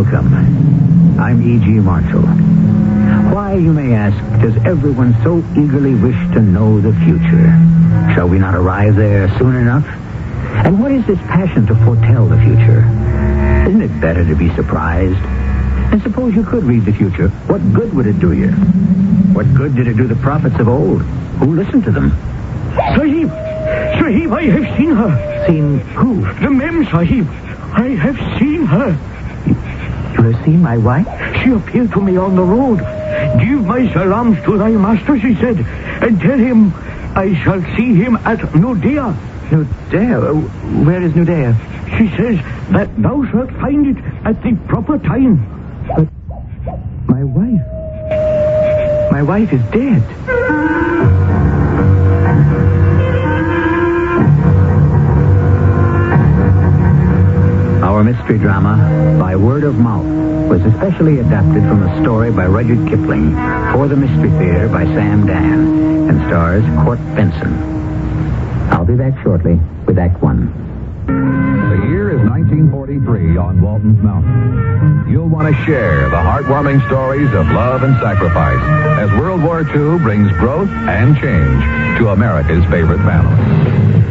Welcome. I'm E.G. Marshall. Why, you may ask, does everyone so eagerly wish to know the future? Shall we not arrive there soon enough? And what is this passion to foretell the future? Isn't it better to be surprised? And suppose you could read the future, what good would it do you? What good did it do the prophets of old? Who listened to them? Sahib! Sahib, I have seen her. Seen who? The Mem, Sahib. I have seen her. You have seen my wife? She appeared to me on the road. Give my salams to thy master, she said, and tell him I shall see him at Nudea. Nudea? Where is Nudea? She says that thou shalt find it at the proper time. But my wife... My wife is dead. Our mystery drama, By Word of Mouth, was especially adapted from a story by Rudyard Kipling for the Mystery Theater by Sam Dan and stars Court Benson. I'll be back shortly with Act One. The year is 1943 on Walton's Mountain. You'll want to share the heartwarming stories of love and sacrifice as World War II brings growth and change to America's favorite family.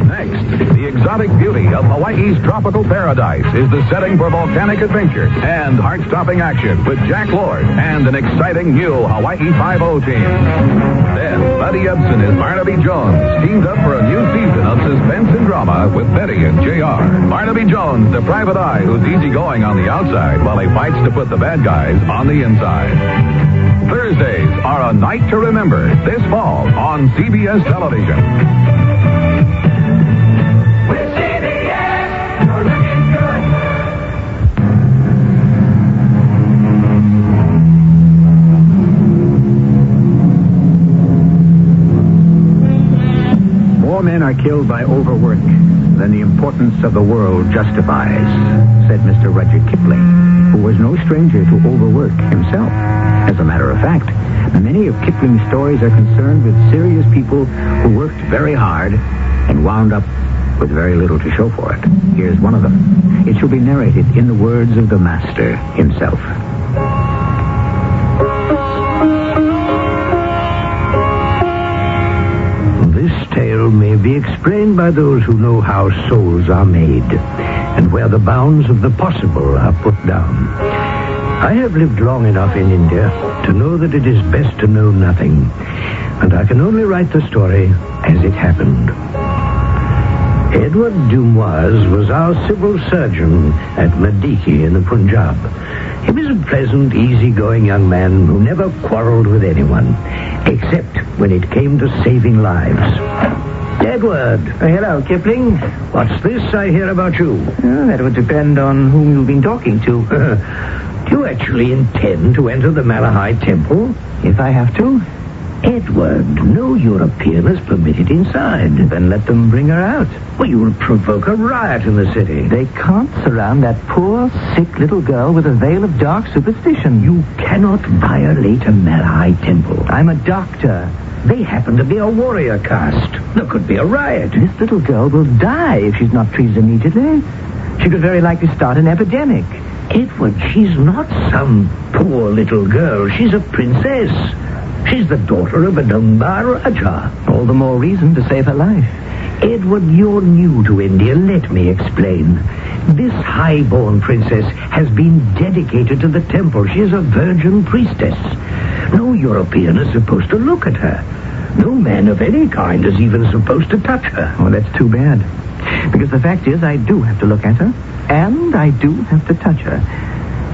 Next, the exotic beauty of Hawaii's tropical paradise is the setting for volcanic adventure and heart-stopping action with Jack Lord and an exciting new Hawaii 5-0 team. Then, Buddy Ebsen as Barnaby Jones, teamed up for a new season of suspense and drama with Betty and J.R. Barnaby Jones, the private eye who's easygoing on the outside while he fights to put the bad guys on the inside. Thursdays are a night to remember this fall on CBS television. More men are killed by overwork than the importance of the world justifies, said Mr. Rudyard Kipling, who was no stranger to overwork himself. As a matter of fact, many of Kipling's stories are concerned with serious people who worked very hard and wound up with very little to show for it. Here's one of them. It shall be narrated in the words of the master himself. This tale may be explained by those who know how souls are made and where the bounds of the possible are put down. I have lived long enough in India to know that it is best to know nothing, and I can only write the story as it happened. Edward Dumoise was our civil surgeon at Madiki in the Punjab. He was a pleasant, easygoing young man who never quarreled with anyone, except when it came to saving lives. Edward. Hello, Kipling. What's this I hear about you? That would depend on whom you've been talking to. Do you actually intend to enter the Malahide Temple? If I have to. Edward, no European is permitted inside. Then let them bring her out. Well, you'll provoke a riot in the city. They can't surround that poor, sick little girl with a veil of dark superstition. You cannot violate a Malahide Temple. I'm a doctor. They happen to be a warrior caste. There could be a riot. This little girl will die if she's not treated immediately. She could very likely start an epidemic. Edward, she's not some poor little girl. She's a princess. She's the daughter of a Dunbar Raja. All the more reason to save her life. Edward, you're new to India. Let me explain. This high-born princess has been dedicated to the temple. She is a virgin priestess. No European is supposed to look at her. No man of any kind is even supposed to touch her. Oh, that's too bad. Because the fact is, I do have to look at her, and I do have to touch her.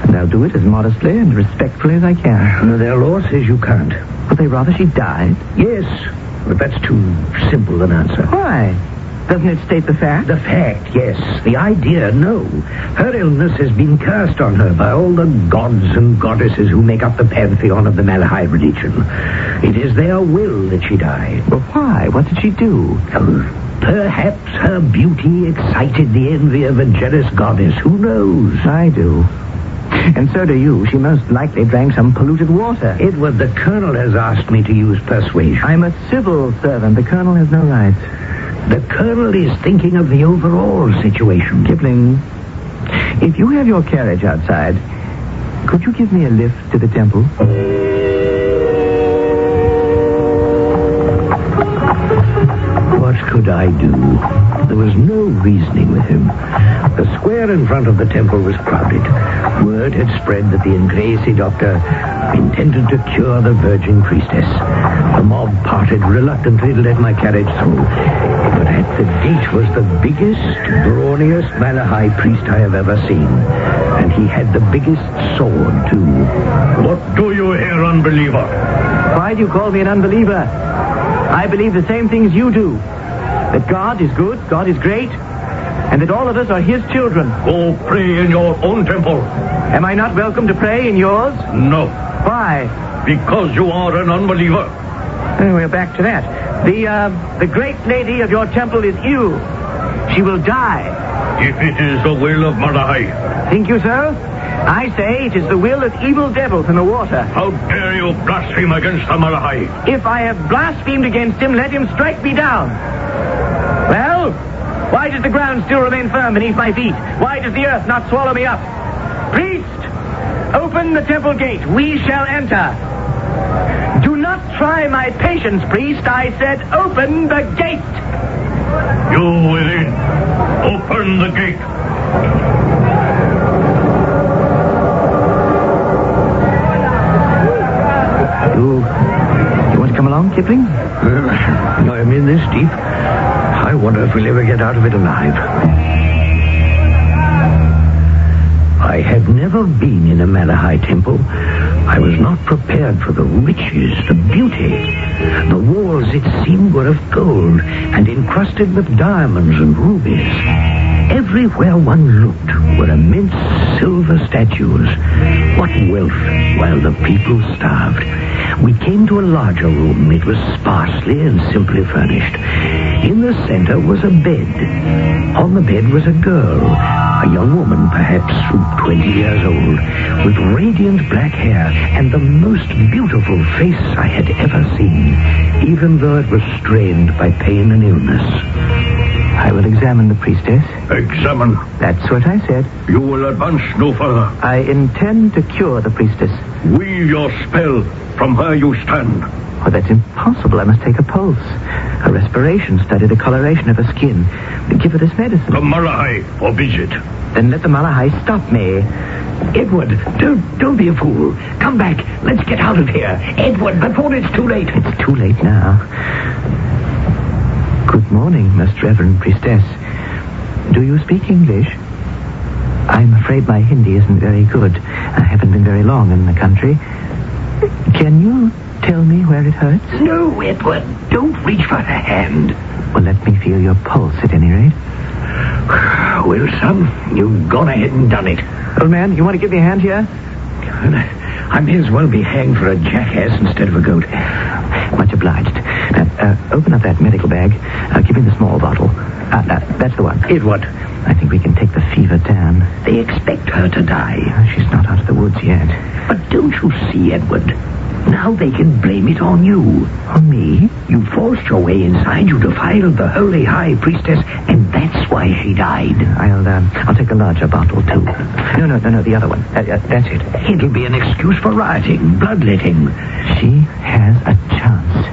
And I'll do it as modestly and respectfully as I can. No, their law says you can't. Would they rather she died? Yes, but that's too simple an answer. Why? Doesn't it state the fact? The fact, yes. The idea, no. Her illness has been cast on her by all the gods and goddesses who make up the pantheon of the Malahide religion. It is their will that she die. But why? What did she do? Perhaps her beauty excited the envy of a jealous goddess. Who knows? I do. And so do you. She most likely drank some polluted water. Edward, the colonel has asked me to use persuasion. I'm a civil servant. The colonel has no rights. The colonel is thinking of the overall situation. Kipling, if you have your carriage outside, Could you give me a lift to the temple? What could I do? There was no reasoning with him. The square in front of the temple was crowded. Word had spread that the Inglesi doctor intended to cure the virgin priestess. The mob parted reluctantly to let my carriage through. But at the gate was the biggest, brawniest Malachi priest I have ever seen. And he had the biggest sword, too. What do you here, unbeliever? Why do you call me an unbeliever? I believe the same things you do. That God is good, God is great, and that all of us are his children. Go pray in your own temple. Am I not welcome to pray in yours? No. Why? Because you are an unbeliever. We're back to that. The great lady of your temple is ill. She will die. If it is the will of Malachi. Think you so? I say it is the will of evil devils in the water. How dare you blaspheme against the Malachi? If I have blasphemed against him, let him strike me down. Well, why does the ground still remain firm beneath my feet? Why does the earth not swallow me up? Priest, open the temple gate. We shall enter. Do not try my patience, priest. I said open the gate. You within, open the gate. You want to come along, Kipling? I'm in this deep. I wonder if we'll ever get out of it alive. I had never been in a Malachi temple. I was not prepared for the riches, the beauty. The walls, it seemed, were of gold and encrusted with diamonds and rubies. Everywhere one looked were immense silver statues. What wealth, while the people starved. We came to a larger room. It was sparsely and simply furnished. In the center was a bed. On the bed was a girl, a young woman, perhaps 20 years old, with radiant black hair and the most beautiful face I had ever seen, even though it was strained by pain and illness. I will examine the priestess. Examine. That's what I said. You will advance no further. I intend to cure the priestess. Weave your spell from where you stand. Oh, that's impossible. I must take a pulse, a respiration, study the coloration of her skin, give her this medicine. The Malachi forbids it. Then let the Malachi stop me. Edward, don't be a fool. Come back. Let's get out of here. Edward, before it's too late. It's too late now. Good morning, most reverend priestess. Do you speak English? I'm afraid my Hindi isn't very good. I haven't been very long in the country. Can you tell me where it hurts? No, Edward. Don't reach for her hand. Well, let me feel your pulse at any rate. Well, son, you've gone ahead and done it. Old man, you want to give me a hand here? I may as well be hanged for a jackass instead of a goat. Much obliged. Now, open up that medical bag. Give me the small bottle. That's the one. Edward. I think we can take the fever down. They expect her to die. She's not out of the woods yet. But don't you see, Edward? Now they can blame it on you. On me? You forced your way inside. You defiled the holy high priestess, and that's why she died. I'll take a larger bottle, too. No, the other one. That's it. It'll be an excuse for rioting, bloodletting. She has a chance.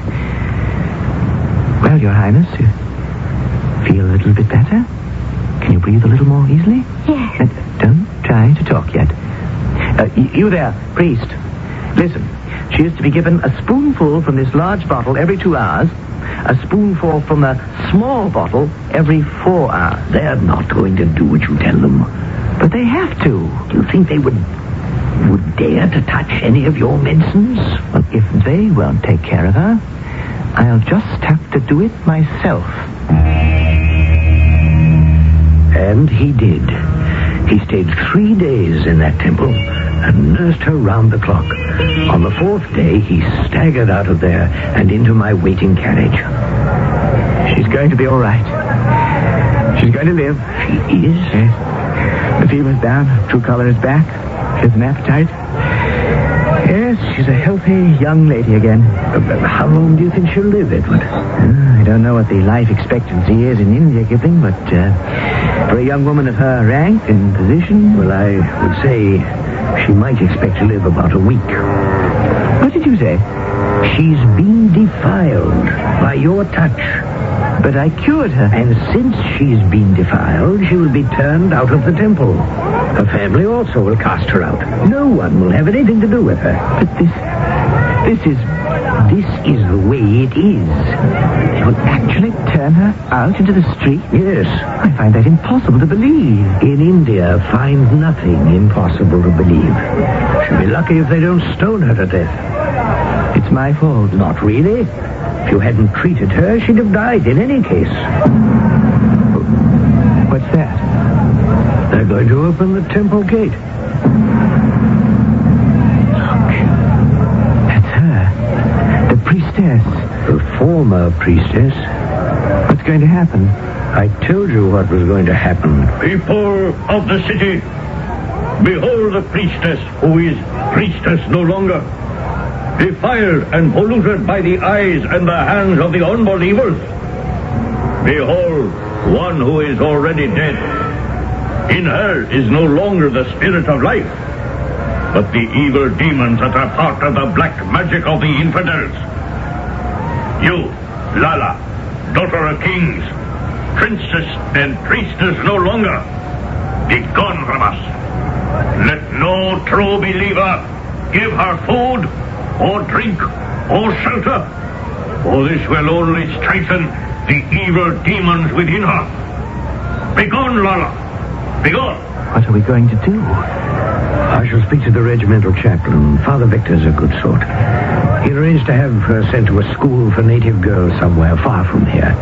Well, Your Highness, you feel a little bit better? Can you breathe a little more easily? Yes. Don't try to talk yet. You there, priest. Listen. She is to be given a spoonful from this large bottle every 2 hours, a spoonful from the small bottle every 4 hours. They're not going to do what you tell them. But they have to. Do you think they would dare to touch any of your medicines? Well, if they won't take care of her, I'll just have to do it myself. And he did. He stayed 3 days in that temple and nursed her round the clock. On the 4th day, he staggered out of there and into my waiting carriage. She's going to be all right. She's going to live. She is? Yes. The fever's down. True color is back. She has an appetite. Yes, she's a healthy young lady again. How long do you think she'll live, Edward? I don't know what the life expectancy is in India, Kipling, but for a young woman of her rank and position... Well, I would say She might expect to live about a week. What did you say? She's been defiled by your touch. But I cured her. And since she's been defiled, she will be turned out of the temple. Her family also will cast her out. No one will have anything to do with her. But this is... This is the way it is. They will actually turn her out into the street? Yes. I find that impossible to believe. In India, find nothing impossible to believe. She'll be lucky if they don't stone her to death. It's my fault. Not really. If you hadn't treated her, she'd have died in any case. What's that? They're going to open the temple gate. Priestess. The former priestess. What's going to happen? I told you what was going to happen. People of the city, behold the priestess who is priestess no longer, defiled and polluted by the eyes and the hands of the unbelievers. Behold one who is already dead. In her is no longer the spirit of life, but the evil demons that are part of the black magic of the infidels. You, Lala, daughter of kings, princess and priestess no longer, be gone from us. Let no true believer give her food or drink or shelter, for this will only strengthen the evil demons within her. Be gone, Lala, be gone. What are we going to do? I shall speak to the regimental chaplain. Father Victor's a good sort. He arranged to have her sent to a school for native girls somewhere far from here.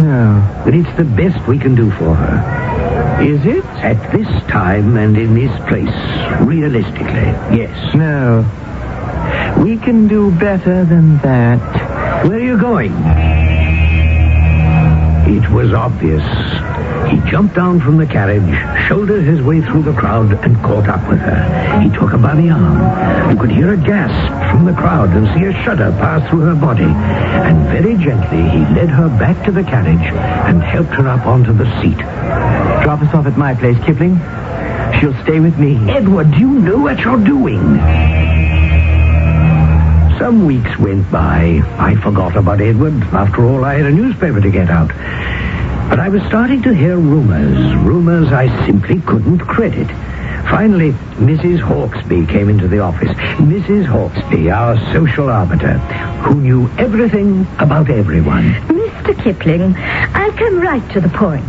No. But it's the best we can do for her. Is it? At this time and in this place, realistically, yes. No. We can do better than that. Where are you going? It was obvious. He jumped down from the carriage, shouldered his way through the crowd, and caught up with her. He took her by the arm. You could hear a gasp from the crowd and see a shudder pass through her body. And very gently, he led her back to the carriage and helped her up onto the seat. Drop us off at my place, Kipling. She'll stay with me. Edward, you know what you're doing. Some weeks went by. I forgot about Edward. After all, I had a newspaper to get out. But I was starting to hear rumors I simply couldn't credit. Finally, Mrs. Hawksby came into the office. Mrs. Hawksby, our social arbiter, who knew everything about everyone. Mr. Kipling, I'll come right to the point.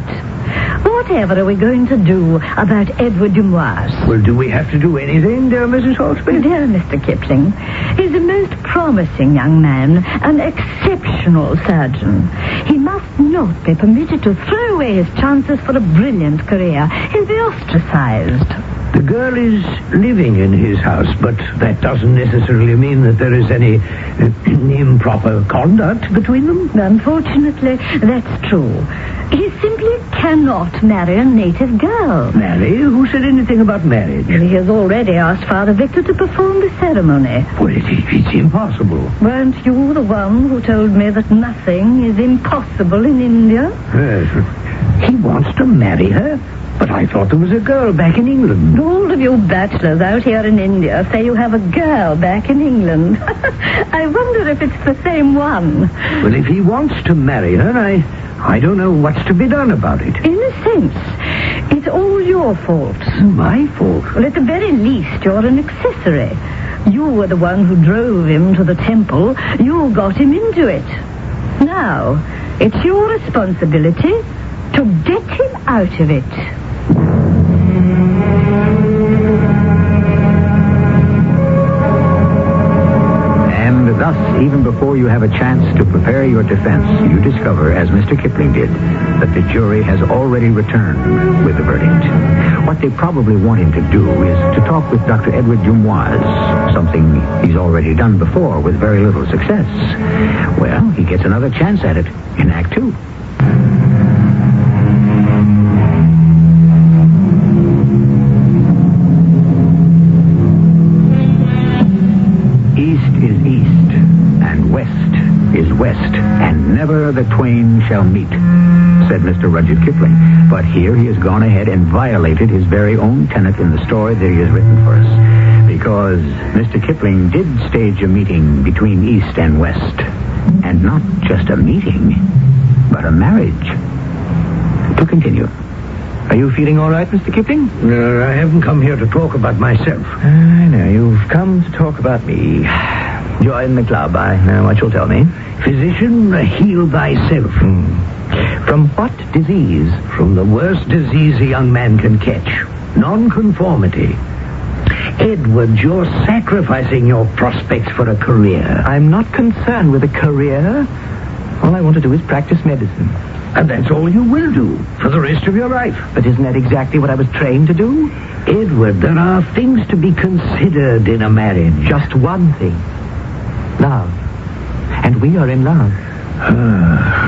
Whatever are we going to do about Edward Dumoise? Well, do we have to do anything, dear Mrs. Hawksby? Dear Mr. Kipling, he's a most promising young man, an exceptional surgeon. He must not be permitted to throw away his chances for a brilliant career. He'll be ostracized. The girl is living in his house, but that doesn't necessarily mean that there is any improper conduct between them. Unfortunately, that's true. He simply cannot marry a native girl. Marry? Who said anything about marriage? He has already asked Father Victor to perform the ceremony. Well, it's impossible. Weren't you the one who told me that nothing is impossible in India? Yes. He wants to marry her? But I thought there was a girl back in England. All of you bachelors out here in India say you have a girl back in England. I wonder if it's the same one. Well, if he wants to marry her, I don't know what's to be done about it. In a sense, it's all your fault. My fault? Well, at the very least, you're an accessory. You were the one who drove him to the temple. You got him into it. Now, it's your responsibility to get him out of it. And thus, even before you have a chance to prepare your defense, you discover, as Mr. Kipling did, that the jury has already returned with the verdict. What they probably want him to do is to talk with Dr. Edward Dumoise, something he's already done before with very little success. Well, he gets another chance at it in Act 2. West, and never the twain shall meet, said said Mr. Rudyard Kipling. But here he has gone ahead and violated his very own tenet in the story that he has written for us. Because Mr. Kipling did stage a meeting between East and West. And not just a meeting, but a marriage. To continue. Are you feeling all right, Mr. Kipling? I haven't come here to talk about myself. I know. You've come to talk about me. Join the club. I know what you'll tell me. Physician, heal thyself. From what disease? From the worst disease a young man can catch. Nonconformity. Edward, you're sacrificing your prospects for a career. I'm not concerned with a career. All I want to do is practice medicine. And that's all you will do for the rest of your life. But isn't that exactly what I was trained to do? Edward, there are things to be considered in a marriage. Just one thing. Love. And we are in love.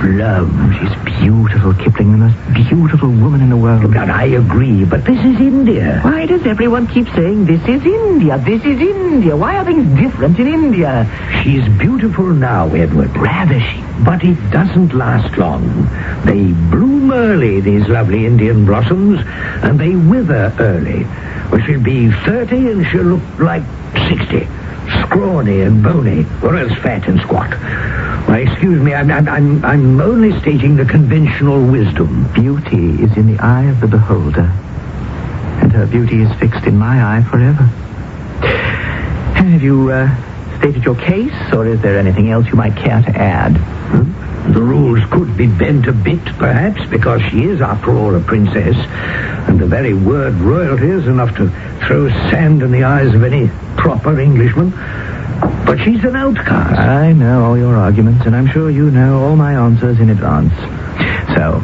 Love. She's beautiful, Kipling, the most beautiful woman in the world. And I agree, but this is India. Why does everyone keep saying this is India? This is India. Why are things different in India? She's beautiful now, Edward. Ravishing. But it doesn't last long. They bloom early, these lovely Indian blossoms, and they wither early. Well, she'll be 30 and she'll look like 60. Scrawny and bony, or else fat and squat. Why, excuse me, I'm only stating the conventional wisdom. Beauty is in the eye of the beholder, and her beauty is fixed in my eye forever. Have you stated your case, or is there anything else you might care to add? The rules could be bent a bit, perhaps, because she is, after all, a princess, and the very word royalty is enough to throw sand in the eyes of any proper Englishman. But she's an outcast. I know all your arguments, and I'm sure you know all my answers in advance. So,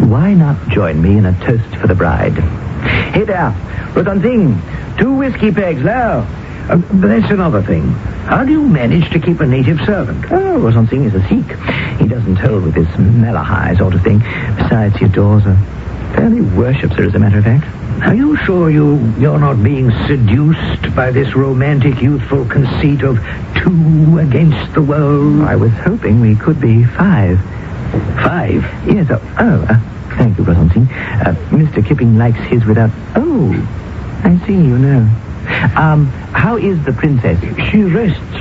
why not join me in a toast for the bride? Hey there, Ratan Singh, 2 whiskey pegs now. That's another thing. How do you manage to keep a native servant? Oh, Ratan Singh is a Sikh. He doesn't hold with this Malahai sort of thing. Besides, he adores her. Fairly worships her, as a matter of fact. Are you sure you're not being seduced by this romantic, youthful conceit of 2 against the world? I was hoping we could be 5. 5? Yes, thank you, Ratan Singh. Mr. Kipling likes his without... Oh, I see, you know. How is the princess? She rests,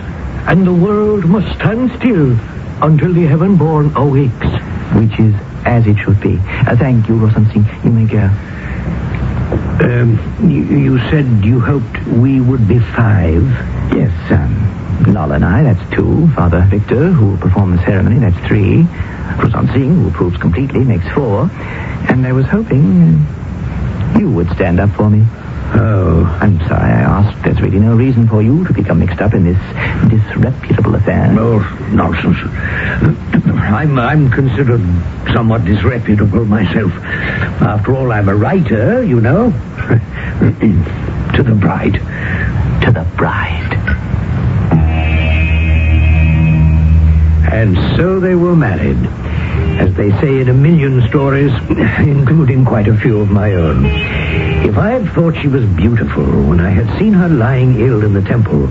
and the world must stand still until the heaven-born awakes. Which is as it should be. Thank you, Ratan Singh. You may go. You said you hoped we would be 5? Yes, Lal and I, that's 2. Father Victor, who will perform the ceremony, that's 3. Ratan Singh, who approves completely, makes 4. And I was hoping you would stand up for me. Oh. I'm sorry I asked. There's really no reason for you to become mixed up in this disreputable affair. Oh, nonsense. I'm considered somewhat disreputable myself. After all, I'm a writer, you know. To the bride. To the bride. And so they were married, as they say in a million stories, including quite a few of my own. If I had thought she was beautiful when I had seen her lying ill in the temple,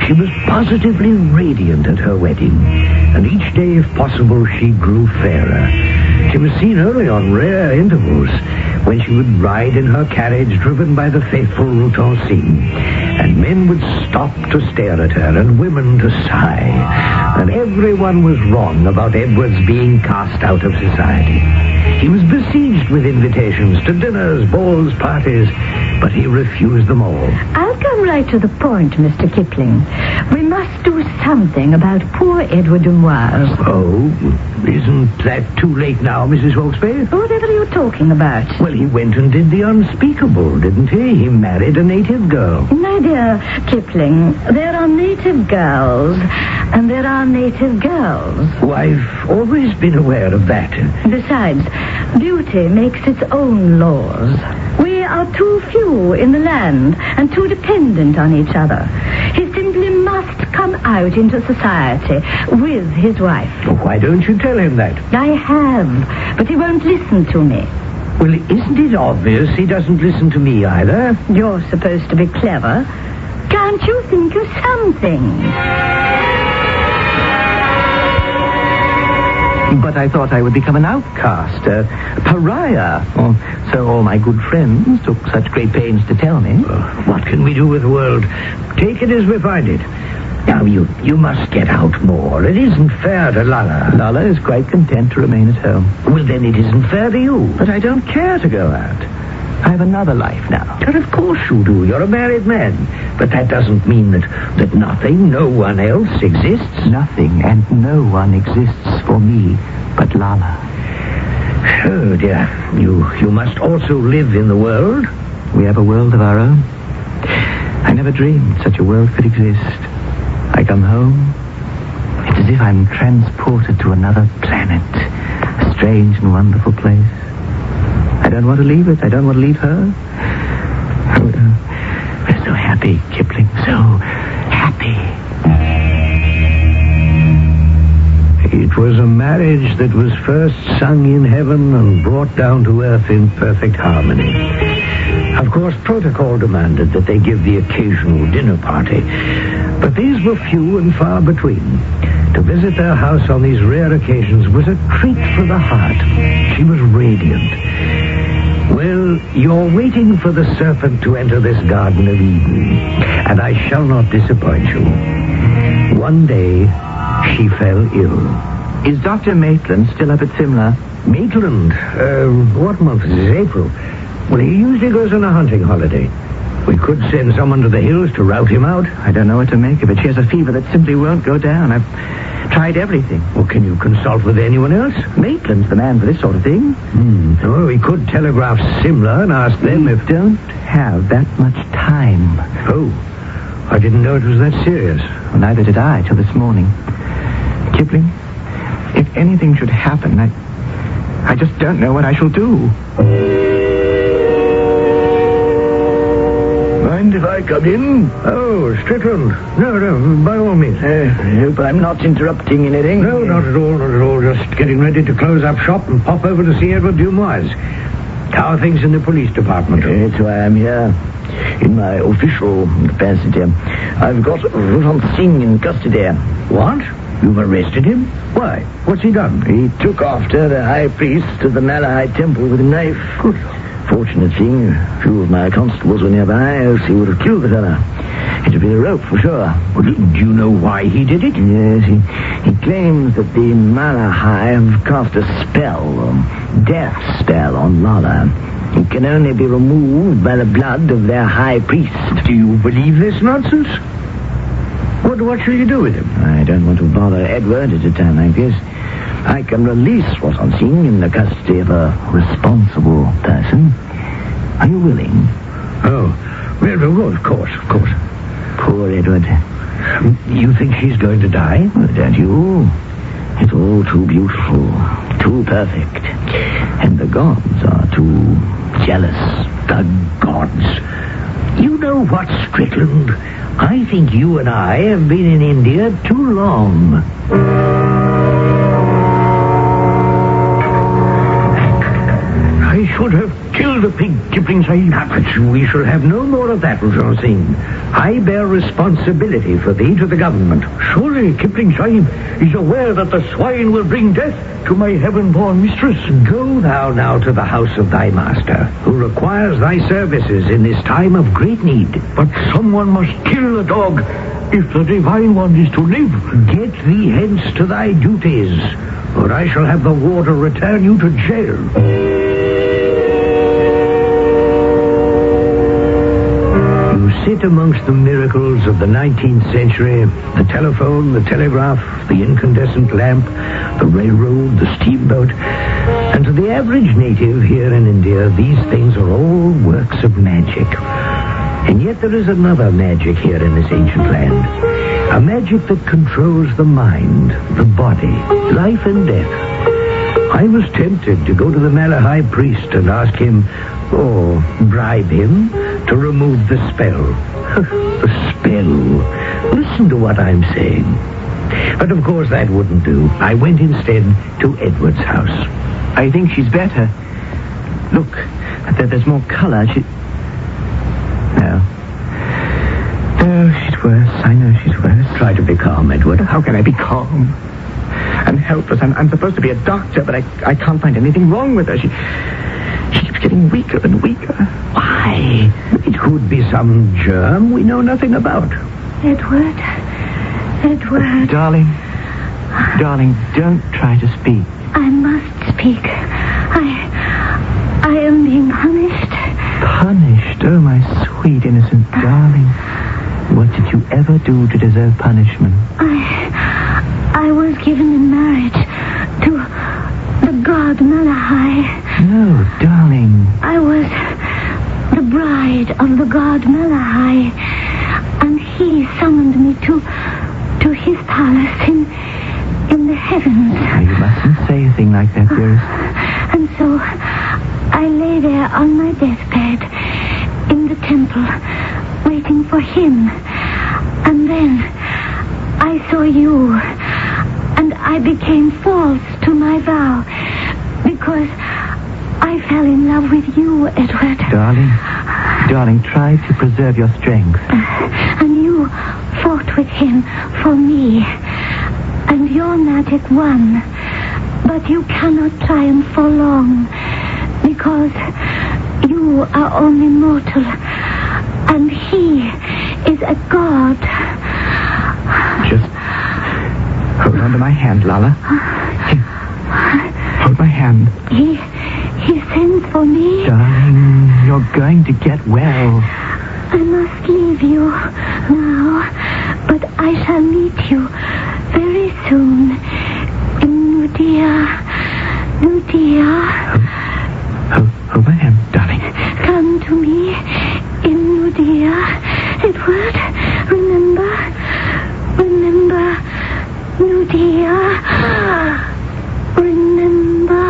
she was positively radiant at her wedding, and each day, if possible, she grew fairer. She was seen only on rare intervals, when she would ride in her carriage driven by the faithful Ratan Singh, and men would stop to stare at her, and women to sigh, and everyone was wrong about Edward's being cast out of society. He was besieged with invitations to dinners, balls, parties, but he refused them all. I'll come right to the point, Mr. Kipling. We must do something about poor Edward Dumoise. Oh, isn't that too late now, Mrs. Hawksby? Whatever are you talking about? Well, he went and did the unspeakable, didn't he? He married a native girl. My dear Kipling, there are native girls, and there are native girls. Oh, I've always been aware of that. Besides, beauty makes its own laws. We are too few in the land and too dependent on each other. He simply must come out into society with his wife. Oh, why don't you tell him that? I have, but he won't listen to me. Well, isn't it obvious he doesn't listen to me either? You're supposed to be clever. Can't you think of something? But I thought I would become an outcast, a pariah. Or so all my good friends took such great pains to tell me. What can we do with the world? Take it as we find it. Now, you must get out more. It isn't fair to Lala. Lala is quite content to remain at home. Well, then it isn't fair to you. But I don't care to go out. I have another life now. But of course you do. You're a married man. But that doesn't mean that nothing, no one else exists. Nothing and no one exists for me but Lala. Oh, dear. You must also live in the world. We have a world of our own. I never dreamed such a world could exist. I come home. It's as if I'm transported to another planet. A strange and wonderful place. I don't want to leave it. I don't want to leave her. We're so happy, Kipling. So happy. It was a marriage that was first sung in heaven and brought down to earth in perfect harmony. Of course, protocol demanded that they give the occasional dinner party. But these were few and far between. To visit their house on these rare occasions was a treat for the heart. She was radiant. Well, you're waiting for the serpent to enter this Garden of Eden, and I shall not disappoint you. One day, she fell ill. Is Dr. Maitland still up at Simla? Maitland? What month is it? April. Well, he usually goes on a hunting holiday. We could send someone to the hills to rout him out. I don't know what to make of it. She has a fever that simply won't go down. I've tried everything. Well, can you consult with anyone else? Maitland's the man for this sort of thing. Oh, we could telegraph Simla and ask them if... don't have that much time. Oh, I didn't know it was that serious. Well, neither did I till this morning. Kipling, if anything should happen, I just don't know what I shall do. Mind if I come in? Oh, Strickland. No, by all means. I hope I'm not interrupting anything. No, not at all. Just getting ready to close up shop and pop over to see Edward Dumois. How are things in the police department? That's why I'm here. In my official capacity. I've got Rujant Singh in custody. What? You've arrested him? Why? What's he done? He took after the high priest of the Malahide temple with a knife. Good. Fortunate thing, a few of my constables were nearby, else he would have killed the fellow. It'd be a rope for sure. Well, do you know why he did it? Yes, he claims that the Malahide have cast a spell, death spell on Lala. It can only be removed by the blood of their high priest. Do you believe this nonsense? What shall you do with him? I don't want to bother Edward at a time like this. I can release Roshan Singh in the custody of a responsible person. Are you willing? Oh, well, of course. Poor Edward. You think she's going to die? Well, don't you? It's all too beautiful, too perfect. And the gods are too jealous. The gods. You know what, Strickland? I think you and I have been in India too long. I should have killed the pig, Kipling Sahib. But we shall have no more of that, Rujant Singh. I bear responsibility for thee to the government. Surely Kipling Sahib is aware that the swine will bring death to my heaven-born mistress. Go thou now to the house of thy master, who requires thy services in this time of great need. But someone must kill the dog if the divine one is to live. Get thee hence to thy duties, or I shall have the warder return you to jail. Sit amongst the miracles of the 19th century, the telephone, the telegraph, the incandescent lamp, the railroad, the steamboat, and to the average native here in India, these things are all works of magic. And yet there is another magic here in this ancient land, a magic that controls the mind, the body, life and death. I was tempted to go to the Malahide priest and ask him, or bribe him, to remove the spell. The spell. Listen to what I'm saying. But of course that wouldn't do. I went instead to Edward's house. I think she's better. Look, there's more color. No, she's worse. I know she's worse. Try to be calm, Edward. How can I be calm? I'm helpless. I'm supposed to be a doctor, but I can't find anything wrong with her. She keeps getting weaker and weaker. Why? It could be some germ we know nothing about. Edward. Darling, don't try to speak. I must speak. I am being punished. Punished? Oh, my sweet, innocent darling. What did you ever do to deserve punishment? I was given in marriage to the god Malachi. No, darling. I was the bride of the god Malachi, and he summoned me to his palace in the heavens. Now, you mustn't say a thing like that, dearest. And so I lay there on my deathbed in the temple, waiting for him. And then I saw you, and I became false to my vow, because I fell in love with you, Edward. Darling, try to preserve your strength. And you fought with him for me, and your magic won. But you cannot triumph for long, because you are only mortal, and he is a god. Just hold on to my hand, Lala. Here, hold my hand. He sends for me. Darling, you're going to get well. I must leave you now, but I shall meet you very soon in Nudea. Hold my hand, darling. Come to me in Nudea. Edward, remember Nudea. Remember.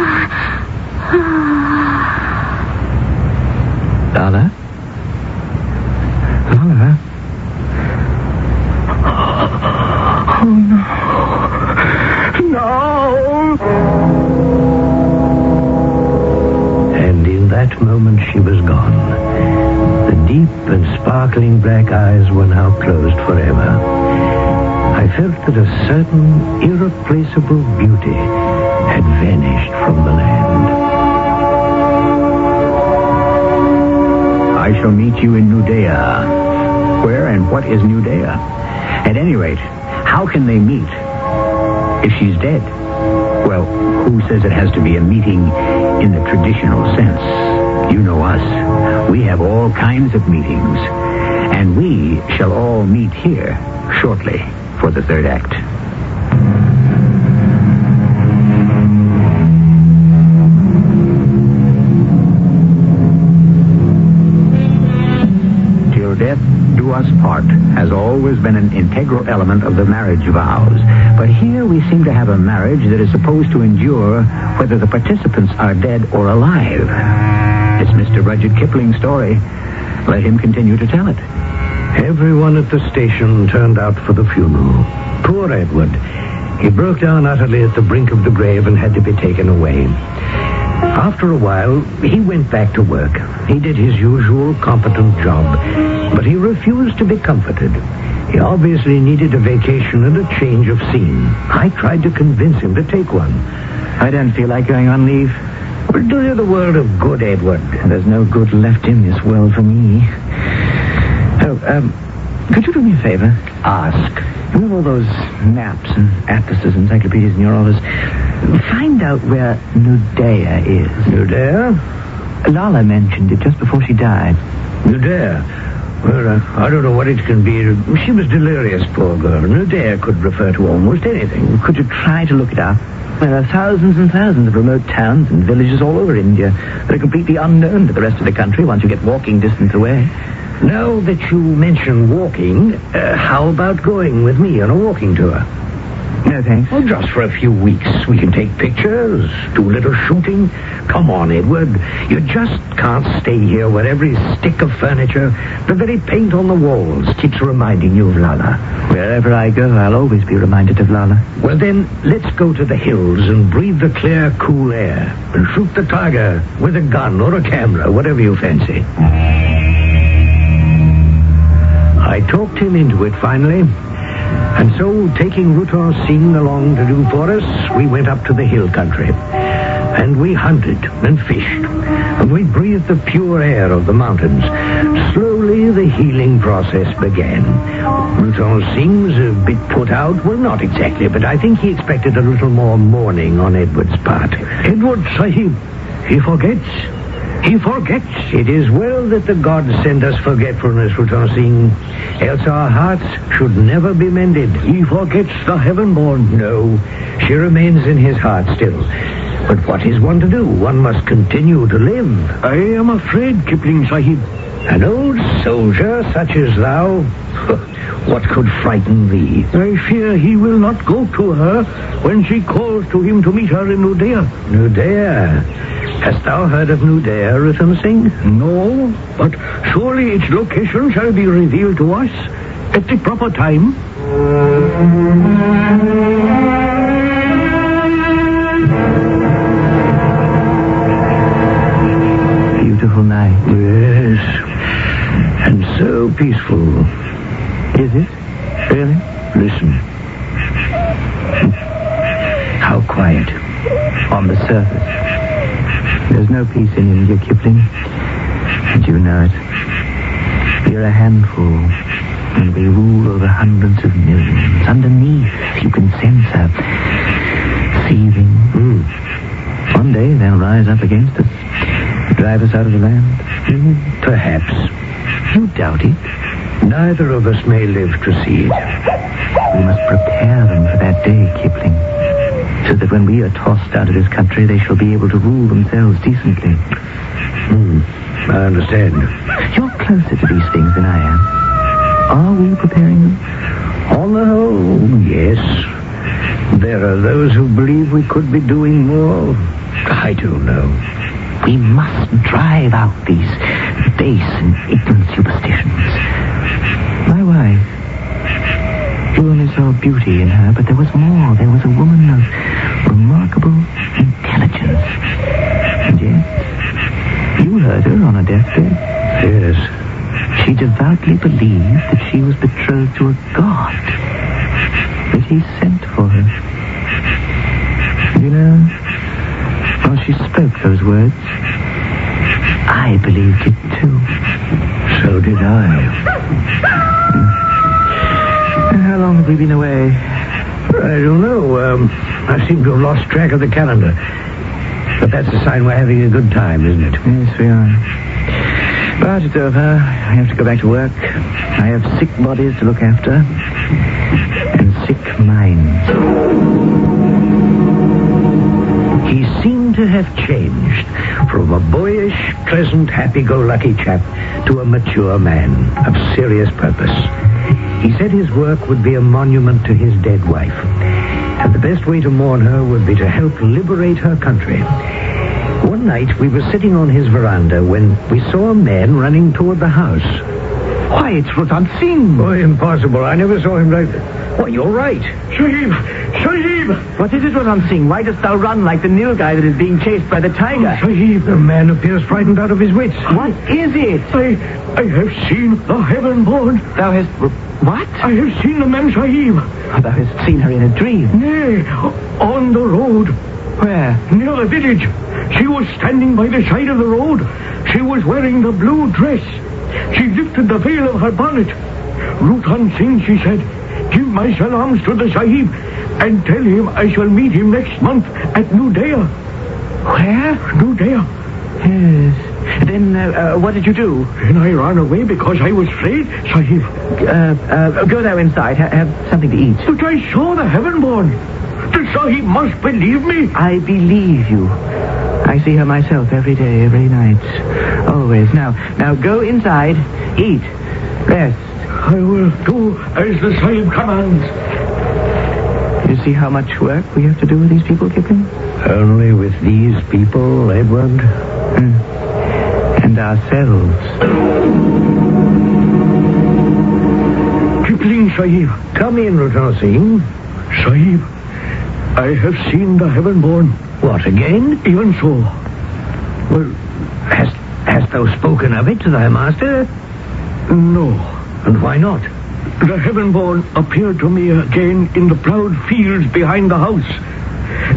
Lala? Oh, no. And in that moment she was gone. The deep and sparkling black eyes were now closed forever. I felt that a certain irreplaceable beauty had vanished from the land. I shall meet you in Nudea. Where and what is Nudea? At any rate, how can they meet if she's dead? Well, who says it has to be a meeting in the traditional sense? You know us. We have all kinds of meetings. And we shall all meet here shortly for the third act. Till death do us part has always been an integral element of the marriage vows. But here we seem to have a marriage that is supposed to endure whether the participants are dead or alive. It's Mr. Rudyard Kipling's story. Let him continue to tell it. Everyone at the station turned out for the funeral. Poor Edward. He broke down utterly at the brink of the grave and had to be taken away. After a while, he went back to work. He did his usual competent job, but he refused to be comforted. He obviously needed a vacation and a change of scene. I tried to convince him to take one. I don't feel like going on leave. But do you the world of good, Edward? There's no good left in this world for me. Oh, could you do me a favor? Ask. You have all those maps and atlases, encyclopedias in your office. Find out where Nudea is. Nudea? Lala mentioned it just before she died. Nudea? Well, I don't know what it can be. She was delirious, poor girl. Nudea could refer to almost anything. Could you try to look it up? There are thousands and thousands of remote towns and villages all over India that are completely unknown to the rest of the country once you get walking distance away. Now that you mention walking, how about going with me on a walking tour? No, thanks. Well, just for a few weeks. We can take pictures, do a little shooting. Come on, Edward. You just can't stay here where every stick of furniture, the very paint on the walls, keeps reminding you of Lala. Wherever I go, I'll always be reminded of Lala. Well, then, let's go to the hills and breathe the clear, cool air and shoot the tiger with a gun or a camera, whatever you fancy. I talked him into it finally. And so, taking Rutan Singh along to do for us, we went up to the hill country. And we hunted and fished. And we breathed the pure air of the mountains. Slowly, the healing process began. Rutan Singh was a bit put out. Well, not exactly, but I think he expected a little more mourning on Edward's part. Edward, Sahib, he forgets. He forgets. It is well that the gods send us forgetfulness, Rutan Singh. Else our hearts should never be mended. He forgets the heaven-born. No, she remains in his heart still. But what is one to do? One must continue to live. I am afraid, Kipling Sahib. An old soldier such as thou? What could frighten thee? I fear he will not go to her when she calls to him to meet her in Nudea. Nudea? Hast thou heard of Nudea, Rutan Singh? No, but surely its location shall be revealed to us at the proper time. Beautiful night. Yes. And so peaceful. Is it? Really? Listen. How quiet. On the surface. There's no peace in India, Kipling. And you know it. We're a handful. And we rule over hundreds of millions. Underneath, you can sense her seething. One day they'll rise up against us. Drive us out of the land. Perhaps. You doubt it? Neither of us may live to see it. We must prepare them for that day, Kipling. So that when we are tossed out of this country, they shall be able to rule themselves decently. I understand. You're closer to these things than I am. Are we preparing them? On the whole, yes. There are those who believe we could be doing more. I don't know. We must drive out these base and ignorant superstitions. My wife, you only saw beauty in her, but there was more. There was a woman of remarkable intelligence. And yet, you heard her on her deathbed. Yes. She devoutly believed that she was betrothed to a god, that he sent for her. You know, while she spoke those words, I believed it too. So did I. How long have we been away? I don't know. I seem to have lost track of the calendar. But that's a sign we're having a good time, isn't it? Yes, we are. But it's over. I have to go back to work. I have sick bodies to look after. And sick minds. He seemed to have changed from a boyish, pleasant, happy-go-lucky chap to a mature man of serious purpose. He said his work would be a monument to his dead wife, and the best way to mourn her would be to help liberate her country. One night, we were sitting on his veranda when we saw a man running toward the house. Why, it's Rutan Singh. Oh, impossible. I never saw him like that. Why, you're right. Sahib! Sahib! What is it, Rutan Singh? Why dost thou run like the Nilgai that is being chased by the tiger? Sahib! The man appears frightened out of his wits. What is it? I have seen the heaven-born. Thou hast... What? I have seen the man, Sahib. Thou hast seen her in a dream. Nay, on the road. Where? Near the village. She was standing by the side of the road. She was wearing the blue dress. She lifted the veil of her bonnet. Rutan Singh, she said, give my salams to the Sahib and tell him I shall meet him next month at Nudea. Where? Nudea. Yes. Then, what did you do? Then I ran away because I was afraid, Sahib. Go there inside. Have something to eat. But I saw the heaven-born. The Sahib must believe me. I believe you. I see her myself every day, every night. Always. Now go inside. Eat. Rest. I will do as the Sahib commands. You see how much work we have to do with these people, Kipling? Only with these people, Edward? And ourselves. Kipling, Sahib. Come in, Rutan Singh. Sahib, I have seen the heaven-born. What, again? Even so. Well, hast thou spoken of it to thy master? No. And why not? the heaven-born appeared to me again in the ploughed fields behind the house.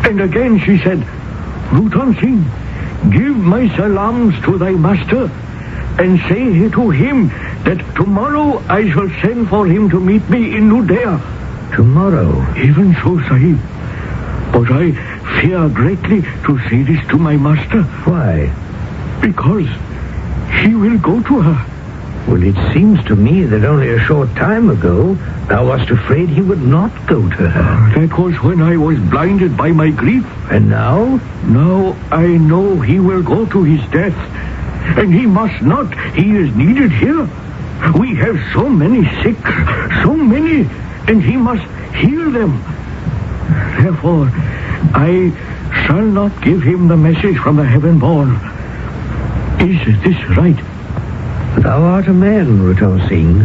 And again she said, Rutan Singh, give my salams to thy master and say to him that tomorrow I shall send for him to meet me in Nudea. Tomorrow? Even so, Sahib. But I fear greatly to say this to my master. Why? Because he will go to her. Well, it seems to me that only a short time ago thou wast afraid he would not go to her. That was when I was blinded by my grief. And now? Now I know he will go to his death. And he must not. He is needed here. We have so many sick, so many, and he must heal them. Therefore, I shall not give him the message from the heaven-born. Is this right? Thou art a man, Rutan Singh.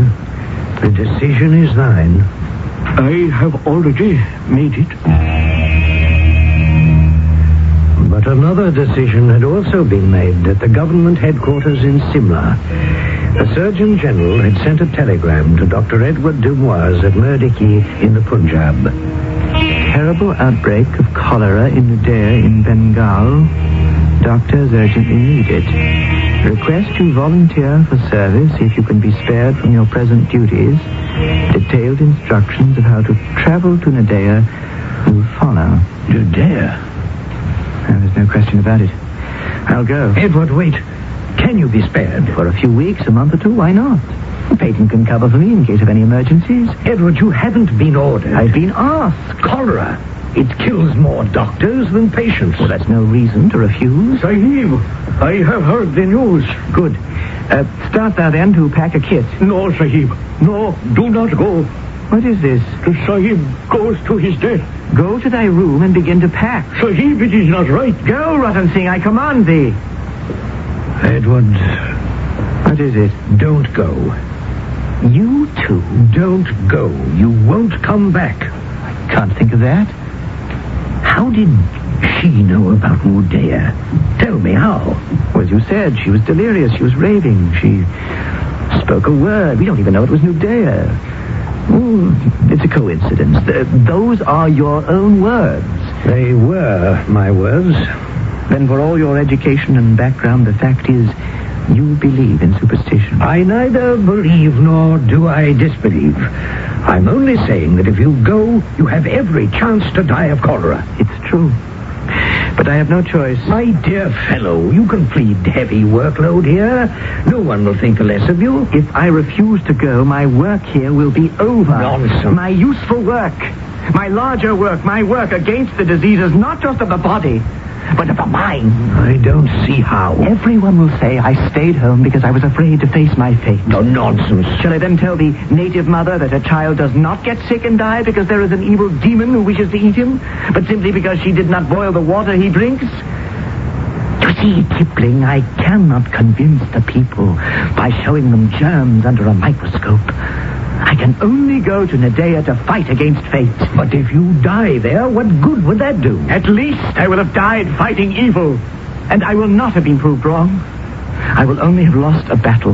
The decision is thine. I have already made it. But another decision had also been made at the government headquarters in Simla. The Surgeon General had sent a telegram to Dr. Edward Dumoise at Murdiki in the Punjab. Terrible outbreak of cholera in Nudea in Bengal. Doctors urgently needed. Request you volunteer for service if you can be spared from your present duties. Detailed instructions of how to travel to Nudea will follow. Nudea? There's no question about it. I'll go. Edward, wait. Can you be spared? For a few weeks, a month or two, why not? The patent can cover for me in case of any emergencies. Edward, you haven't been ordered. I've been asked. Cholera. It kills more doctors than patients. Well, that's no reason to refuse. Sahib, I have heard the news. Good. Start thou then to pack a kit. No, Sahib. No, do not go. What is this? The Sahib goes to his death. Go to thy room and begin to pack. Sahib, it is not right. Go, Ratan Singh, I command thee. Edward. What is it? Don't go. You too? Don't go. You won't come back. I can't think of that. How did she know about Nudea? Tell me how. Well, you said she was delirious. She was raving. She spoke a word. We don't even know it was Nudea. It's a coincidence. Those are your own words. They were my words. Then for all your education and background, the fact is you believe in superstition. I neither believe nor do I disbelieve. I'm only saying that if you go, you have every chance to die of cholera. It's true. But I have no choice. My dear fellow, you can plead heavy workload here. No one will think the less of you. If I refuse to go, my work here will be over. Nonsense. My useful work, my larger work, my work against the diseases, not just of the body, but of the mind. I don't see how. Everyone will say I stayed home because I was afraid to face my fate. No nonsense. Shall I then tell the native mother that her child does not get sick and die because there is an evil demon who wishes to eat him, but simply because she did not boil the water he drinks? You see, Kipling, I cannot convince the people by showing them germs under a microscope. I can only go to Nudea to fight against fate. But if you die there, what good would that do? At least I will have died fighting evil. And I will not have been proved wrong. I will only have lost a battle.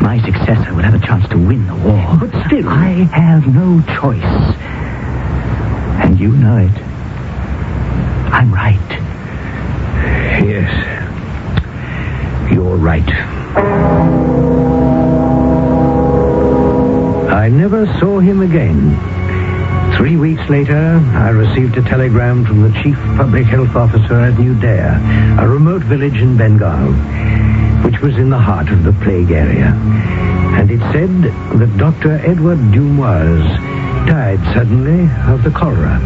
My successor will have a chance to win the war. But still, I have no choice. And you know it. I'm right. Yes. You're right. I never saw him again. 3 weeks later, I received a telegram from the Chief Public Health Officer at Nudea, a remote village in Bengal, which was in the heart of the plague area. And it said that Dr. Edward Dumoise died suddenly of the cholera,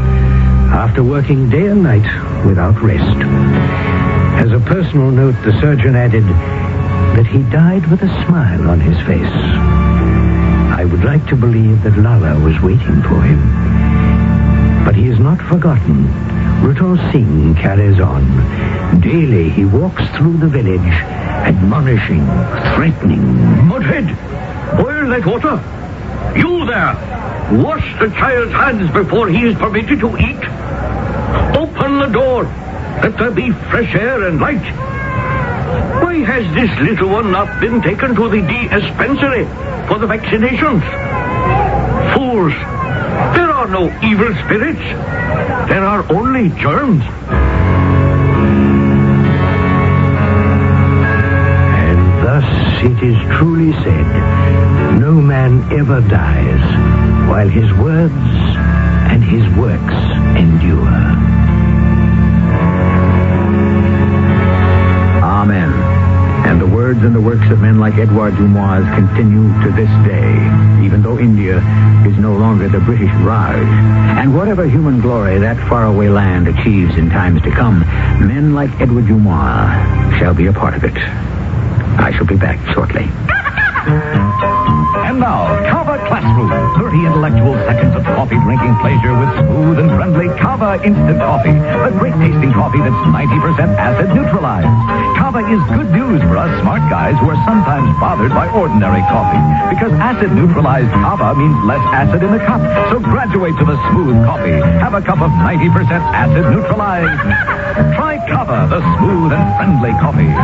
after working day and night without rest. As a personal note, the surgeon added that he died with a smile on his face. I would like to believe that Lala was waiting for him. But he is not forgotten. Rutan Singh carries on. Daily he walks through the village, admonishing, threatening. Mudhead, boil that water. You there, wash the child's hands before he is permitted to eat. Open the door. Let there be fresh air and light. Why has this little one not been taken to the dispensary for the vaccinations? Fools! There are no evil spirits. There are only germs. And thus it is truly said, no man ever dies while his words and his works endure. Amen. And the words and the works of men like Edouard Dumois continue to this day, even though India is no longer the British Raj. And whatever human glory that faraway land achieves in times to come, men like Edouard Dumois shall be a part of it. I shall be back shortly. And now, Kava Classroom. 30 intellectual seconds of coffee drinking pleasure with smooth and friendly Kava Instant Coffee. The great tasting coffee that's 90% acid neutralized. Kava is good news for us smart guys who are sometimes bothered by ordinary coffee. Because acid neutralized Kava means less acid in the cup. So graduate to the smooth coffee. Have a cup of 90% acid neutralized. Try Kava, the smooth and friendly coffee.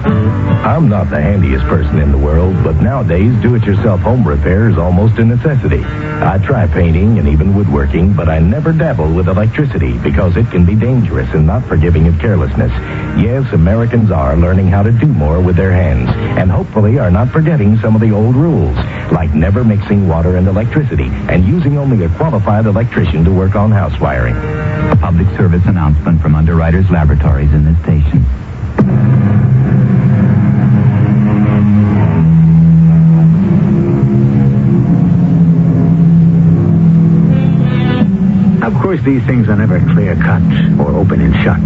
I'm not the handiest person in the world, but nowadays do-it-yourself home repair is almost a necessity. I try painting and even woodworking, but I never dabble with electricity because it can be dangerous and not forgiving of carelessness. Yes, Americans are learning how to do more with their hands, and hopefully are not forgetting some of the old rules, like never mixing water and electricity, and using only a qualified electrician to work on house wiring. A public service announcement from Underwriters Laboratories in this station. Of course, these things are never clear-cut or open and shut.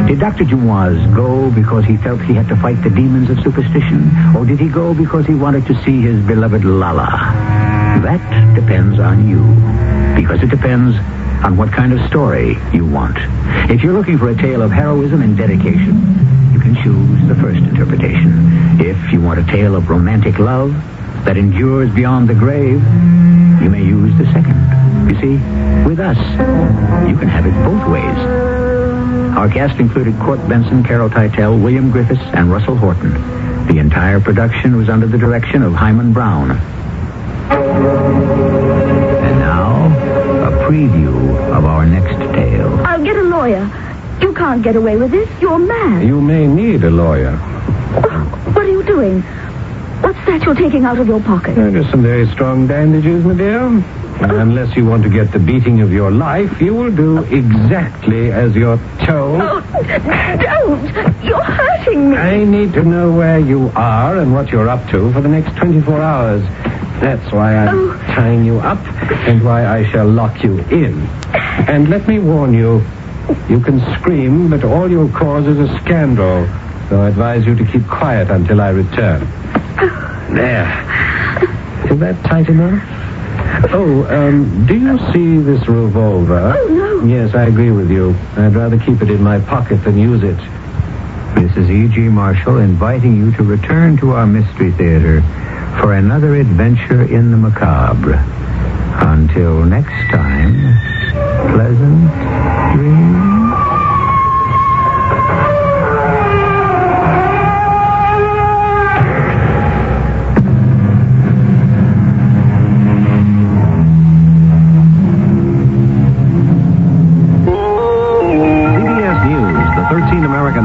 Did Dr. Dumois go because he felt he had to fight the demons of superstition? Or did he go because he wanted to see his beloved Lala? That depends on you. Because it depends on what kind of story you want. If you're looking for a tale of heroism and dedication, you can choose the first interpretation. If you want a tale of romantic love that endures beyond the grave, you may use the second. You see, with us, you can have it both ways. Our cast included Court Benson, Carol Teitel, William Griffiths, and Russell Horton. The entire production was under the direction of Hyman Brown. And now, a preview of our next tale. I'll get a lawyer. You can't get away with this. You're mad. You may need a lawyer. What are you doing? What's that you're taking out of your pocket? Just some very strong bandages, my dear. Unless you want to get the beating of your life, you will do exactly as you're told. Oh, don't! You're hurting me. I need to know where you are and what you're up to for the next 24 hours. That's why I'm tying you up and why I shall lock you in. And let me warn you, you can scream, but all you'll cause is a scandal. So I advise you to keep quiet until I return. There. Is that tight enough? Oh, do you see this revolver? Oh, no. Yes, I agree with you. I'd rather keep it in my pocket than use it. This is E.G. Marshall inviting you to return to our Mystery Theater for another adventure in the macabre. Until next time, pleasant dreams.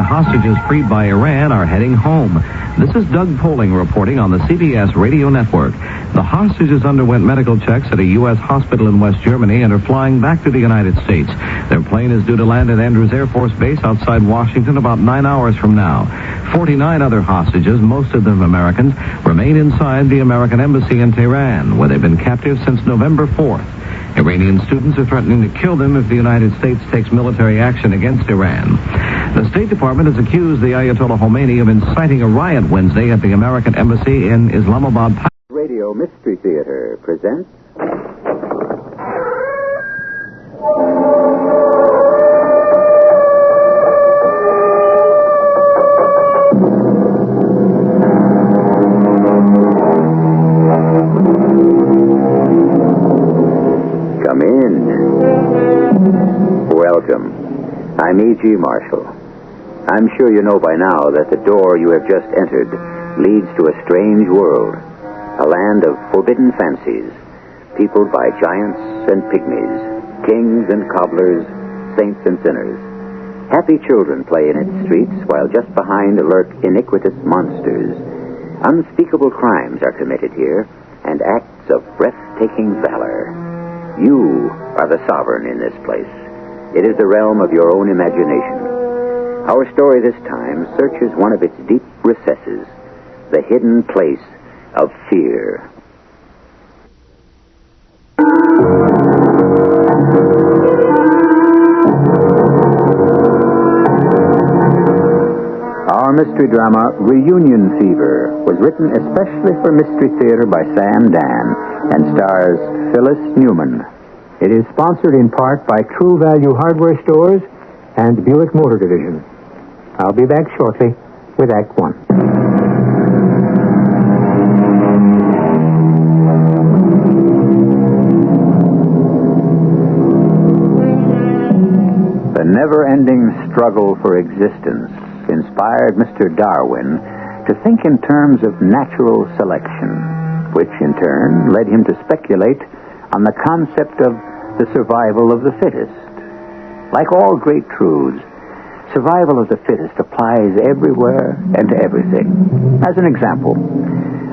Hostages freed by Iran are heading home. This is Doug Poling reporting on the CBS Radio Network. The hostages underwent medical checks at a U.S. hospital in West Germany and are flying back to the United States. Their plane is due to land at Andrews Air Force Base outside Washington about 9 hours from now. 49 other hostages, most of them Americans, remain inside the American embassy in Tehran, where they've been captive since November 4th. Iranian students are threatening to kill them if the United States takes military action against Iran. The State Department has accused the Ayatollah Khomeini of inciting a riot Wednesday at the American embassy in Islamabad. Radio Mystery Theater presents... Come in. Welcome. I'm E.G. Marshall. I'm sure you know by now that the door you have just entered leads to a strange world, a land of forbidden fancies, peopled by giants and pygmies, kings and cobblers, saints and sinners. Happy children play in its streets, while just behind lurk iniquitous monsters. Unspeakable crimes are committed here, and acts of breathtaking valor. You are the sovereign in this place. It is the realm of your own imagination. Our story this time searches one of its deep recesses, the hidden place of fear. Our mystery drama, Reunion Fever, was written especially for Mystery Theater by Sam Dan and stars Phyllis Newman. It is sponsored in part by True Value Hardware Stores and Buick Motor Division. I'll be back shortly with Act One. The never-ending struggle for existence inspired Mr. Darwin to think in terms of natural selection, which in turn led him to speculate on the concept of the survival of the fittest. Like all great truths, survival of the fittest applies everywhere and to everything. As an example,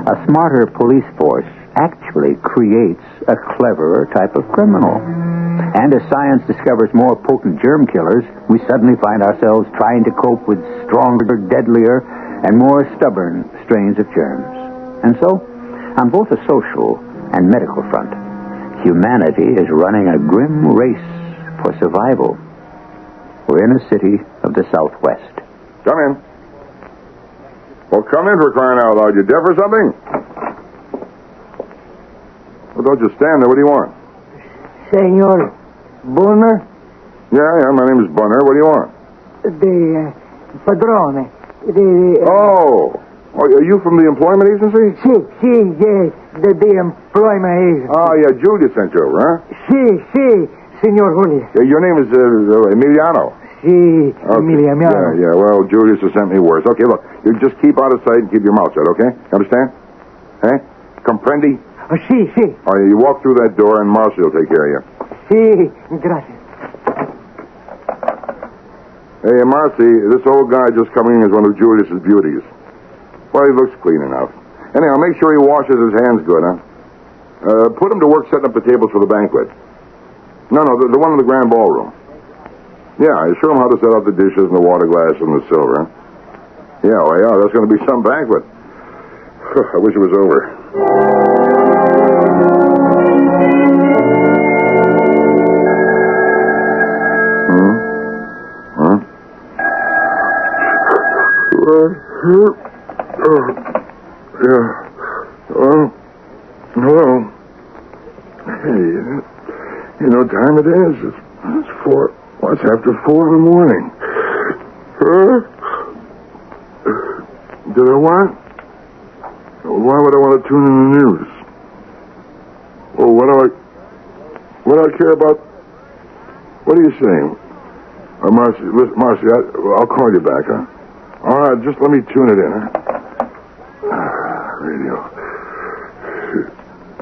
a smarter police force actually creates a cleverer type of criminal. And as science discovers more potent germ killers, we suddenly find ourselves trying to cope with stronger, deadlier, and more stubborn strains of germs. And so, on both a social and medical front, humanity is running a grim race for survival. We're in a city of the Southwest. Come in. Well, come in for crying out loud. You deaf or something? Well, don't just stand there. What do you want? Senor Bunner? Yeah, my name is Bunner. What do you want? The padrone. Oh, are you from the employment agency? Yes, the employment agency. Oh, yeah, Julia sent you over, huh? Sí, Senor Julius. Your name is Emiliano. Sí, Okay. Emiliano. Yeah, well, Julius has sent me worse. Okay, look, you just keep out of sight and keep your mouth shut, okay? Understand? Hey? Comprendi? Sí. All right, you walk through that door and Marcy will take care of you. Sí, gracias. Hey, Marcy, this old guy just coming in is one of Julius's beauties. Well, he looks clean enough. Anyhow, make sure he washes his hands good, huh? Put him to work setting up the tables for the banquet. No, the one in the grand ballroom. Yeah, show him how to set up the dishes and the water glass and the silver. Yeah, that's going to be some banquet. I wish it was over. Hello. Hey, you know what time it is? It's 4. Well, it's after 4 in the morning. Did I what? Why would I want to tune in the news? Well, what do I care about? What are you saying? Marcy, I'll call you back, huh? All right, just let me tune it in, huh? Radio.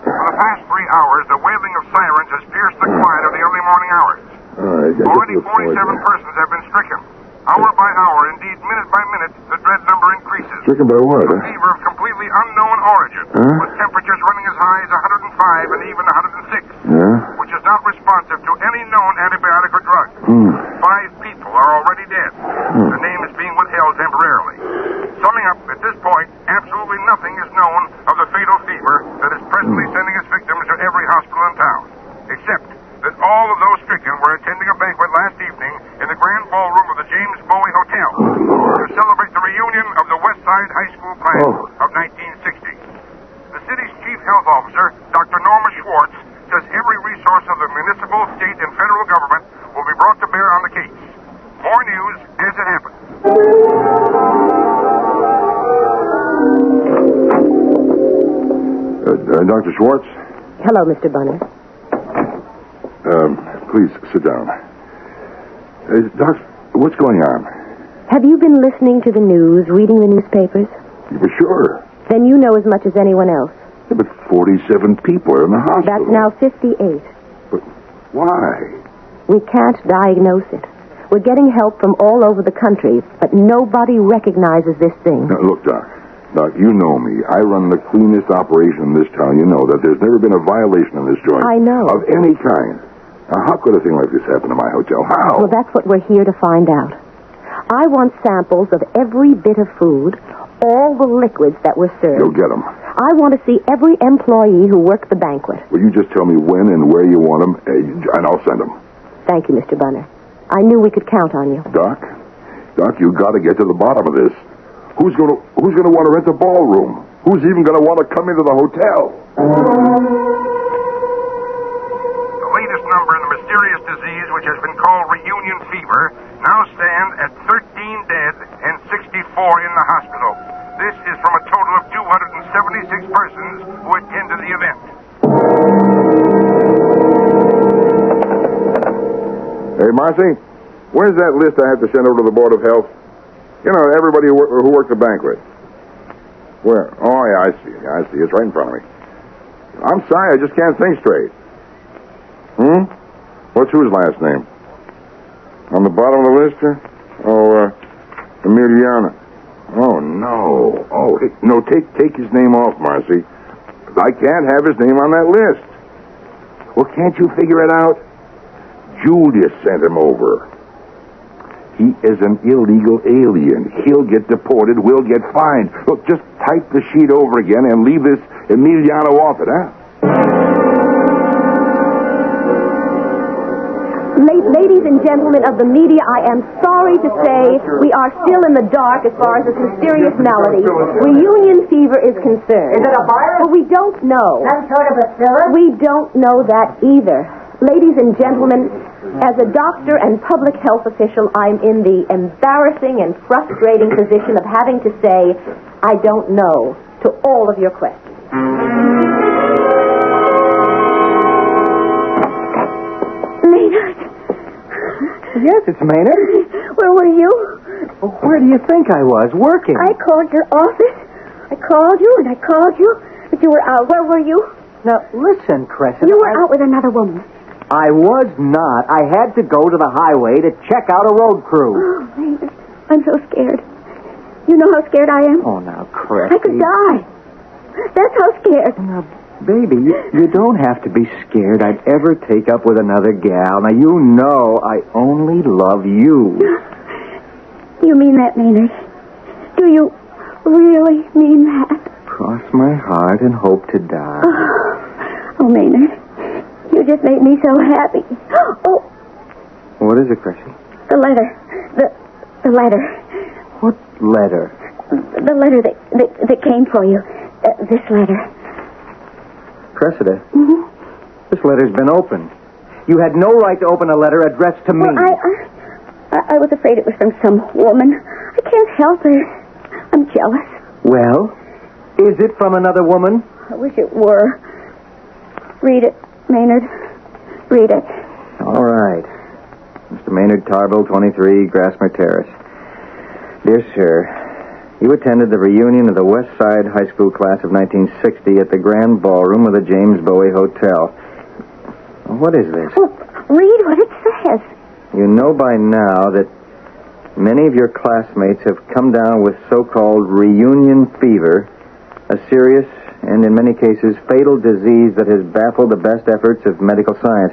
For the past 3 hours, the wailing of sirens has pierced the quiet of the early morning hours. All right, already 47 persons have been stricken. Hour by hour, indeed minute by minute, the dread number increases. Stricken by what, A fever of completely unknown origin, with temperatures running as high as 105 and even 106, which is not responsive to any known antibiotic or drug. 5 people are already dead. The name is being withheld temporarily. Summing up, at this point, absolutely nothing is known of the fatal fever that is presently sending its victims to every hospital in town, except that all of those stricken were attending a banquet last evening in the grand ballroom of the James Bowie Hotel to celebrate the reunion of the West Side High School class of 1960. The city's chief health officer, Dr. Norma Schwartz, says every resource of the municipal, state, and federal government will be brought to bear on the case. More news as it happens. Dr. Schwartz? Hello, Mr. Bunner. Please, sit down. Doc, what's going on? Have you been listening to the news, reading the newspapers? For sure. Then you know as much as anyone else. Yeah, but 47 people are in the hospital. That's now 58. But why? We can't diagnose it. We're getting help from all over the country, but nobody recognizes this thing. Now, look, Doc. Doc, you know me. I run the cleanest operation in this town. You know that there's never been a violation in this joint. I know. Of any kind. Now, how could a thing like this happen to my hotel? How? Well, that's what we're here to find out. I want samples of every bit of food, all the liquids that were served. You'll get them. I want to see every employee who worked the banquet. Will you just tell me when and where you want them, and I'll send them. Thank you, Mr. Bunner. I knew we could count on you. Doc, you got to get to the bottom of this. Who's going to want to rent a ballroom? Who's even going to want to come into the hotel? The latest number in the mysterious disease, which has been called reunion fever, now stand at 13 dead and 64 in the hospital. This is from a total of 276 persons who attended the event. Hey, Marcy, where's that list I have to send over to the Board of Health? You know, everybody who worked the banquet. Where? Oh, yeah, I see. It's right in front of me. I'm sorry, I just can't think straight. What's whose last name? On the bottom of the list here? Oh, Emiliana. Oh, no. Oh, hey, no, take his name off, Marcy. I can't have his name on that list. Well, can't you figure it out? Julius sent him over. He is an illegal alien. He'll get deported. We'll get fined. Look, just type the sheet over again and leave this Emiliano off it, huh? Ladies and gentlemen of the media, I am sorry to say we are still in the dark as far as this mysterious malady, reunion fever, is concerned. Is it a virus? Well, we don't know. Some sort of bacillus? We don't know that either. Ladies and gentlemen, as a doctor and public health official, I'm in the embarrassing and frustrating position of having to say, I don't know, to all of your questions. Maynard. Yes, it's Maynard. Where were you? Well, where do you think I was? Working. I called your office. I called you and I called you, but you were out. Where were you? Now, listen, Crescent. You were out with another woman. I was not. I had to go to the highway to check out a road crew. Oh, Maynard, I'm so scared. You know how scared I am? Oh, now, Crescent. I could die. That's how scared. Now, baby, you don't have to be scared I'd ever take up with another gal. Now, you know I only love you. You mean that, Maynard? Do you really mean that? Cross my heart and hope to die. Oh, Maynard, you just made me so happy. Oh. What is it, Crescent? The letter. The letter. What letter? The letter that came for you. This letter. Cressida, This letter's been opened. You had no right to open a letter addressed to me. Well, I was afraid it was from some woman. I can't help it. I'm jealous. Well, is it from another woman? I wish it were. Read it, Maynard. Read it. All right. Mr. Maynard Tarbill, 23, Grassmere Terrace. Dear Sir, you attended the reunion of the West Side High School class of 1960 at the Grand Ballroom of the James Bowie Hotel. What is this? Oh, read what it says. You know by now that many of your classmates have come down with so-called reunion fever, a serious and in many cases fatal disease that has baffled the best efforts of medical science.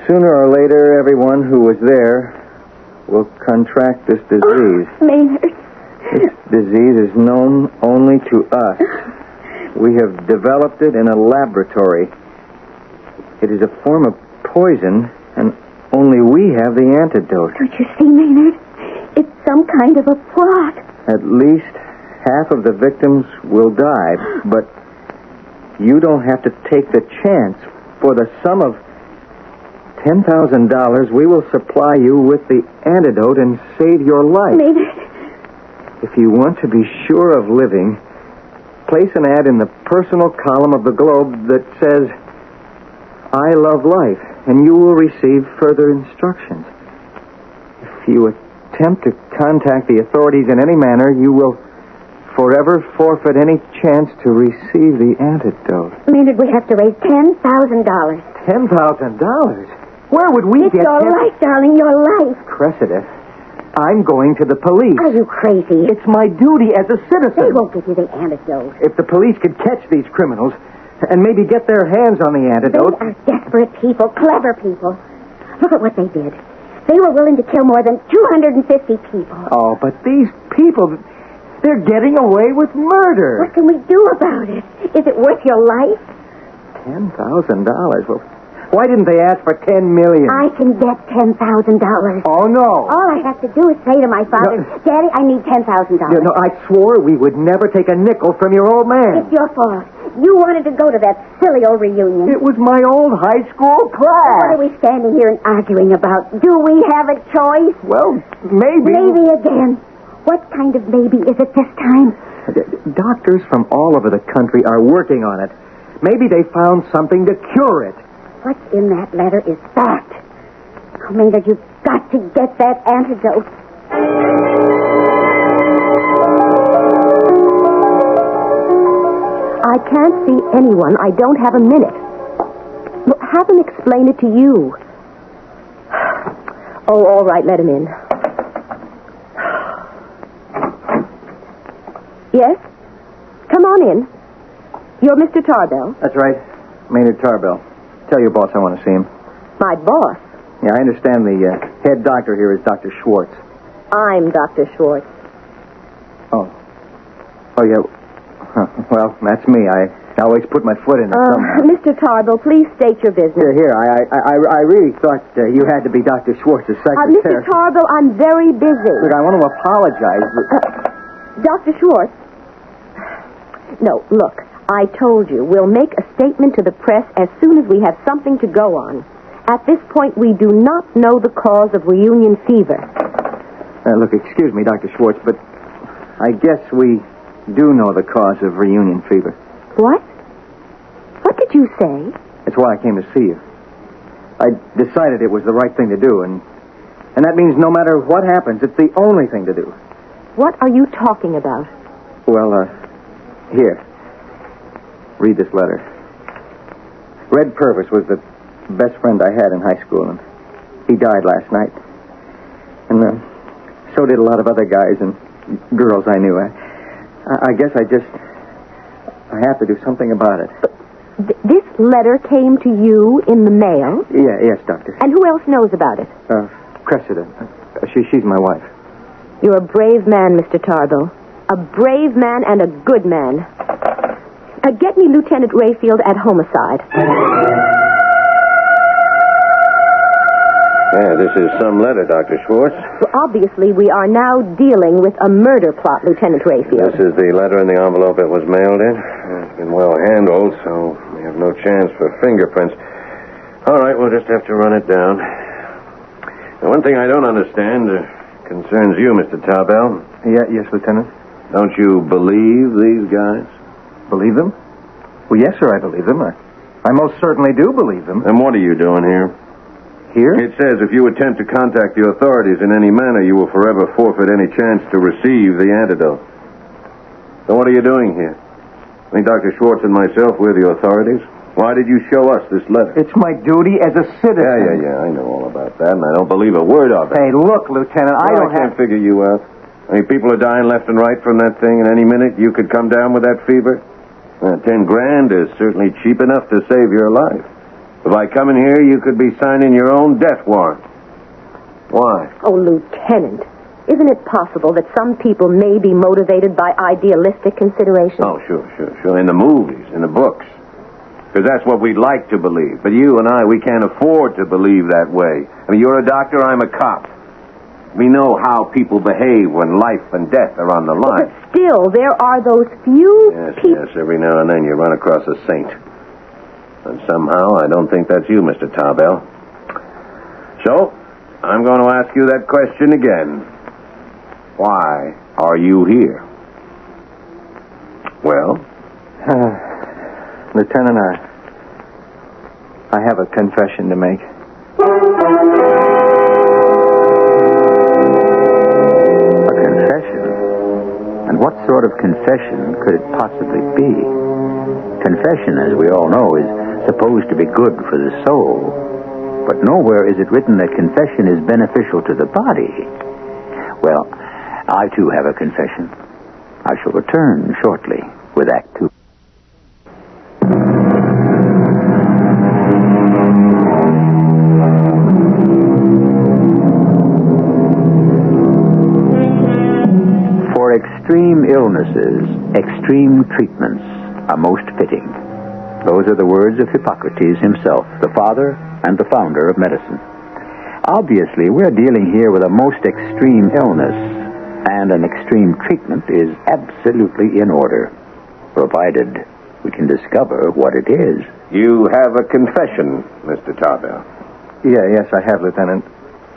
Sooner or later, everyone who was there will contract this disease. Oh, Maynard. This disease is known only to us. We have developed it in a laboratory. It is a form of poison, and only we have the antidote. Don't you see, Maynard? It's some kind of a plot. At least half of the victims will die, but you don't have to take the chance. For the sum of $10,000, we will supply you with the antidote and save your life. Maynard. If you want to be sure of living, place an ad in the personal column of the Globe that says, I love life, and you will receive further instructions. If you attempt to contact the authorities in any manner, you will forever forfeit any chance to receive the antidote. Maynard, we have to raise $10,000. $10,000? Where would we It's get your life, darling, your life. Cressida, I'm going to the police. Are you crazy? It's my duty as a citizen. They won't give you the antidote. If the police could catch these criminals and maybe get their hands on the antidote... They are desperate people, clever people. Look at what they did. They were willing to kill more than 250 people. Oh, but these people, they're getting away with murder. What can we do about it? Is it worth your life? $10,000? Well, why didn't they ask for $10 million? I can get $10,000. Oh, no. All I have to do is say to my father, Daddy, I need $10,000. No, I swore we would never take a nickel from your old man. It's your fault. You wanted to go to that silly old reunion. It was my old high school class. What are we standing here and arguing about? Do we have a choice? Well, maybe. Maybe again. What kind of maybe is it this time? Doctors from all over the country are working on it. Maybe they found something to cure it. What's in that letter is fact. Oh, Maynard, you've got to get that antidote. I can't see anyone. I don't have a minute. Look, have them explain it to you. Oh, all right, let him in. Yes? Come on in. You're Mr. Tarbell? That's right. Maynard Tarbell. Tell your boss I want to see him. My boss? Yeah, I understand the head doctor here is Dr. Schwartz. I'm Dr. Schwartz. Oh, yeah. Huh. Well, that's me. I always put my foot in it somehow. Mr. Tarbell, please state your business. Here. I really thought you had to be Dr. Schwartz's secretary. Mr. Tarbell, I'm very busy. Look, I want to apologize. Dr. Schwartz? No, look, I told you, we'll make a statement to the press as soon as we have something to go on. At this point, we do not know the cause of reunion fever. Look, excuse me, Dr. Schwartz, but I guess we do know the cause of reunion fever. What? What did you say? That's why I came to see you. I decided it was the right thing to do, and that means no matter what happens, it's the only thing to do. What are you talking about? Well, here. Read this letter. Red Purvis was the best friend I had in high school, and he died last night. And so did a lot of other guys and girls I knew. I guess I have to do something about it. This letter came to you in the mail? Yes, Doctor. And who else knows about it? Cressida. She's my wife. You're a brave man, Mr. Tarbell. A brave man and a good man. Get me Lieutenant Rayfield at homicide. Yeah, this is some letter, Dr. Schwartz. Well, obviously, we are now dealing with a murder plot, Lieutenant Rayfield. This is the letter in the envelope it was mailed in. It's been well handled, so we have no chance for fingerprints. All right, we'll just have to run it down. Now, one thing I don't understand concerns you, Mr. Tarbell. Yes, Lieutenant. Don't you believe these guys? Believe them? Well, yes, sir, I believe them. I most certainly do believe them. And what are you doing here? Here? It says if you attempt to contact the authorities in any manner, you will forever forfeit any chance to receive the antidote. So what are you doing here? I think Dr. Schwartz and myself, we're the authorities. Why did you show us this letter? It's my duty as a citizen. Yeah, I know all about that, and I don't believe a word of it. Hey, look, Lieutenant, I can't figure you out. I mean, people are dying left and right from that thing, and any minute you could come down with that fever. $10,000 is certainly cheap enough to save your life. If I come in here, you could be signing your own death warrant. Why? Oh, Lieutenant, isn't it possible that some people may be motivated by idealistic considerations? Oh, sure. In the movies, in the books. Because that's what we'd like to believe. But you and I, we can't afford to believe that way. I mean, you're a doctor, I'm a cop. We know how people behave when life and death are on the line. But still, there are those few people... Yes, every now and then you run across a saint. And somehow, I don't think that's you, Mr. Tarbell. So, I'm going to ask you that question again. Why are you here? Well? Lieutenant, I have a confession to make. A confession? And what sort sort of confession could it possibly be? Confession, as we all know, is supposed to be good for the soul. But nowhere is it written that confession is beneficial to the body. Well, I too have a confession. I shall return shortly with Act 2. For extreme illnesses, extreme treatments are most fitting. Those are the words of Hippocrates himself, the father and the founder of medicine. Obviously, we're dealing here with a most extreme illness, and an extreme treatment is absolutely in order, provided we can discover what it is. You have a confession, Mr. Tarbell. Yes, I have, Lieutenant.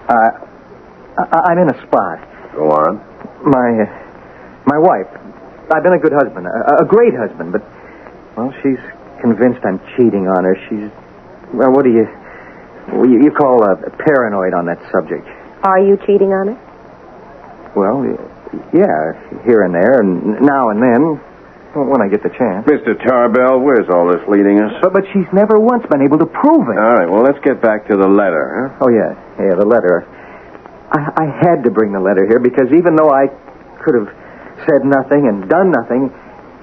I'm in a spot. Go on. My wife. I've been a good husband, a great husband, but, well, she's convinced I'm cheating on her. She's, well, what do you call paranoid on that subject? Are you cheating on her? Well, yeah, here and there, and now and then, when I get the chance. Mr. Tarbell, where's all this leading us? But she's never once been able to prove it. All right, well, let's get back to the letter, huh? Oh, yeah, the letter. I had to bring the letter here because even though I could have said nothing and done nothing,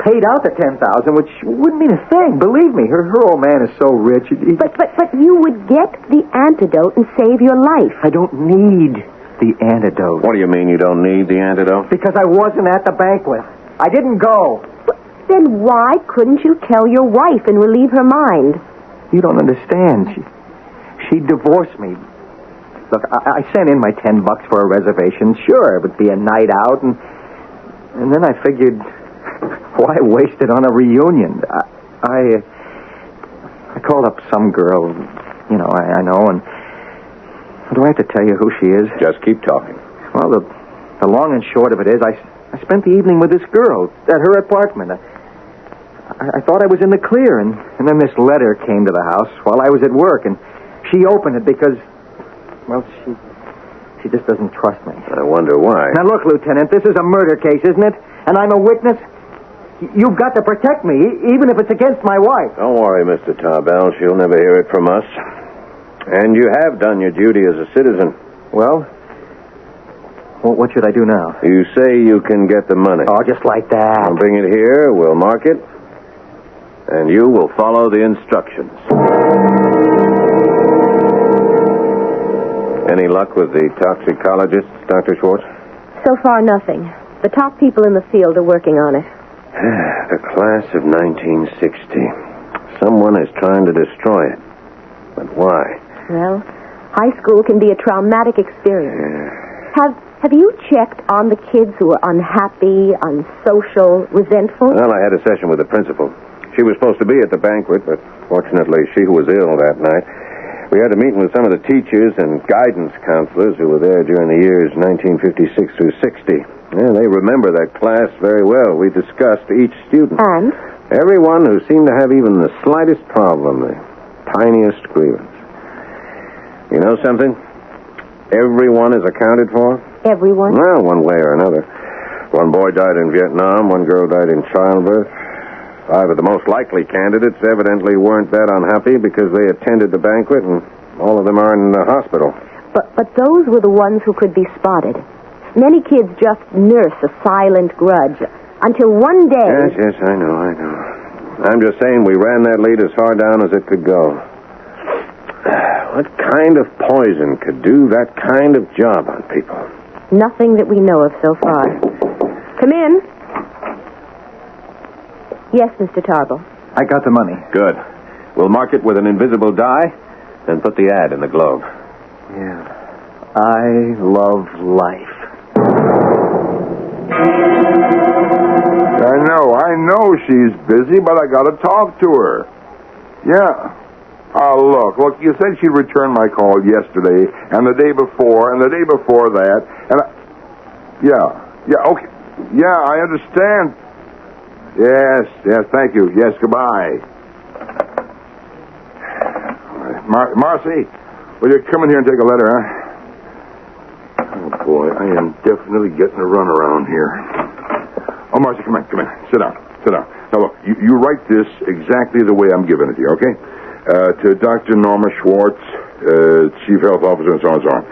paid out the $10,000, which wouldn't mean a thing. Believe me, her old man is so rich. But you would get the antidote and save your life. I don't need the antidote. What do you mean you don't need the antidote? Because I wasn't at the banquet. I didn't go. Then why couldn't you tell your wife and relieve her mind? You don't understand. She divorced me. Look, I sent in my $10 for a reservation. Sure, it would be a night out, and then I figured, why waste it on a reunion? I called up some girl, I know, and do I have to tell you who she is? Just keep talking. Well, the long and short of it is, I spent the evening with this girl at her apartment. I thought I was in the clear, and then this letter came to the house while I was at work, and she opened it because, well, she just doesn't trust me. I wonder why. Now, look, Lieutenant, this is a murder case, isn't it? And I'm a witness. You've got to protect me, even if it's against my wife. Don't worry, Mr. Tarbell. She'll never hear it from us. And you have done your duty as a citizen. Well, what should I do now? You say you can get the money. Oh, just like that. I'll bring it here, we'll mark it, and you will follow the instructions. Any luck with the toxicologist, Dr. Schwartz? So far, nothing. The top people in the field are working on it. The class of 1960. Someone is trying to destroy it. But why? Well, high school can be a traumatic experience. Have you checked on the kids who are unhappy, unsocial, resentful? Well, I had a session with the principal. She was supposed to be at the banquet, but fortunately she was ill that night. We had a meeting with some of the teachers and guidance counselors who were there during the years 1956 through 60. Yeah, they remember that class very well. We discussed each student. And? Everyone who seemed to have even the slightest problem, the tiniest grievance. You know something? Everyone is accounted for. Everyone? Well, one way or another. One boy died in Vietnam, one girl died in childbirth. 5 of the most likely candidates evidently weren't that unhappy because they attended the banquet, and all of them are in the hospital. But those were the ones who could be spotted. Many kids just nurse a silent grudge until one day... Yes, I know. I'm just saying we ran that lead as far down as it could go. What kind of poison could do that kind of job on people? Nothing that we know of so far. Come in. Yes, Mr. Tarbell. I got the money. Good. We'll mark it with an invisible die and put the ad in the Globe. Yeah. I love life. I know she's busy, but I got to talk to her. Yeah. Look, you said she'd return my call yesterday, and the day before, and the day before that, and okay. Yeah, I understand. Yes, thank you. Yes, goodbye. Marcy, will you come in here and take a letter, huh? Oh, boy, I am definitely getting a run around here. Oh, Marcy, come in. Sit down. Now, look, you write this exactly the way I'm giving it to you, okay? To Dr. Norma Schwartz, Chief Health Officer, and so on and so on.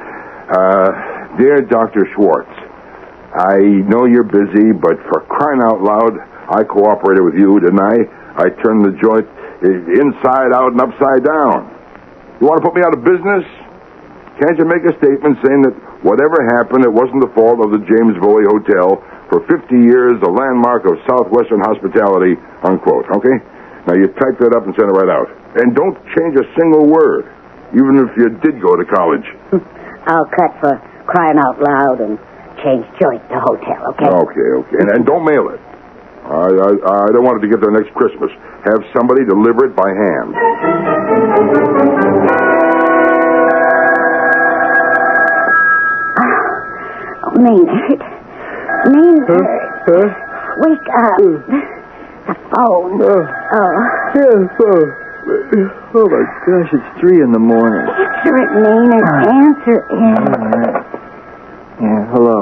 Dear Dr. Schwartz, I know you're busy, but for crying out loud, I cooperated with you, didn't I? I turned the joint inside out and upside down. You want to put me out of business? Can't you make a statement saying that whatever happened, it wasn't the fault of the James Bowie Hotel, for 50 years, the landmark of Southwestern hospitality, unquote, okay? Now, you type that up and send it right out. And don't change a single word, even if you did go to college. I'll cut for crying out loud and change joint to hotel, okay? Okay. And don't mail it. I don't want it to get there next Christmas. Have somebody deliver it by hand. Oh, Maynard. Wake up. The phone. Yeah, phone. Oh, my gosh, it's 3 in the morning. Answer it, Maynard. Answer it. All right. Yeah, hello.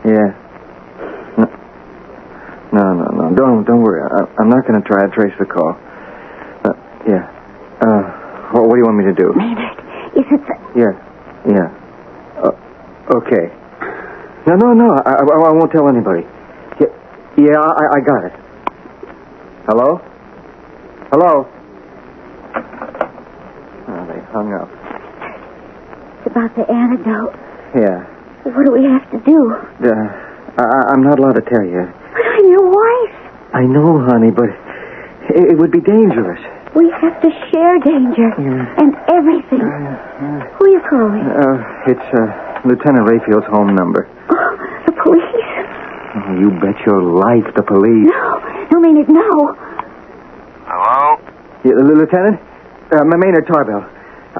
Yeah. No. Don't worry. I'm not going to try to trace the call. Yeah. What do you want me to do? Maynard, is it... Yeah. Okay. No. I won't tell anybody. Yeah, I got it. Hello? Oh, they hung up. It's about the antidote. Yeah. What do we have to do? I'm not allowed to tell you. But I'm your wife. I know, honey, but it would be dangerous. We have to share danger and everything. Who are you calling? It's Lieutenant Rayfield's home number. Oh, the police. Oh, you bet your life the police. No, Maynard, no. Hello? Yeah, Lieutenant? Maynard Tarbell.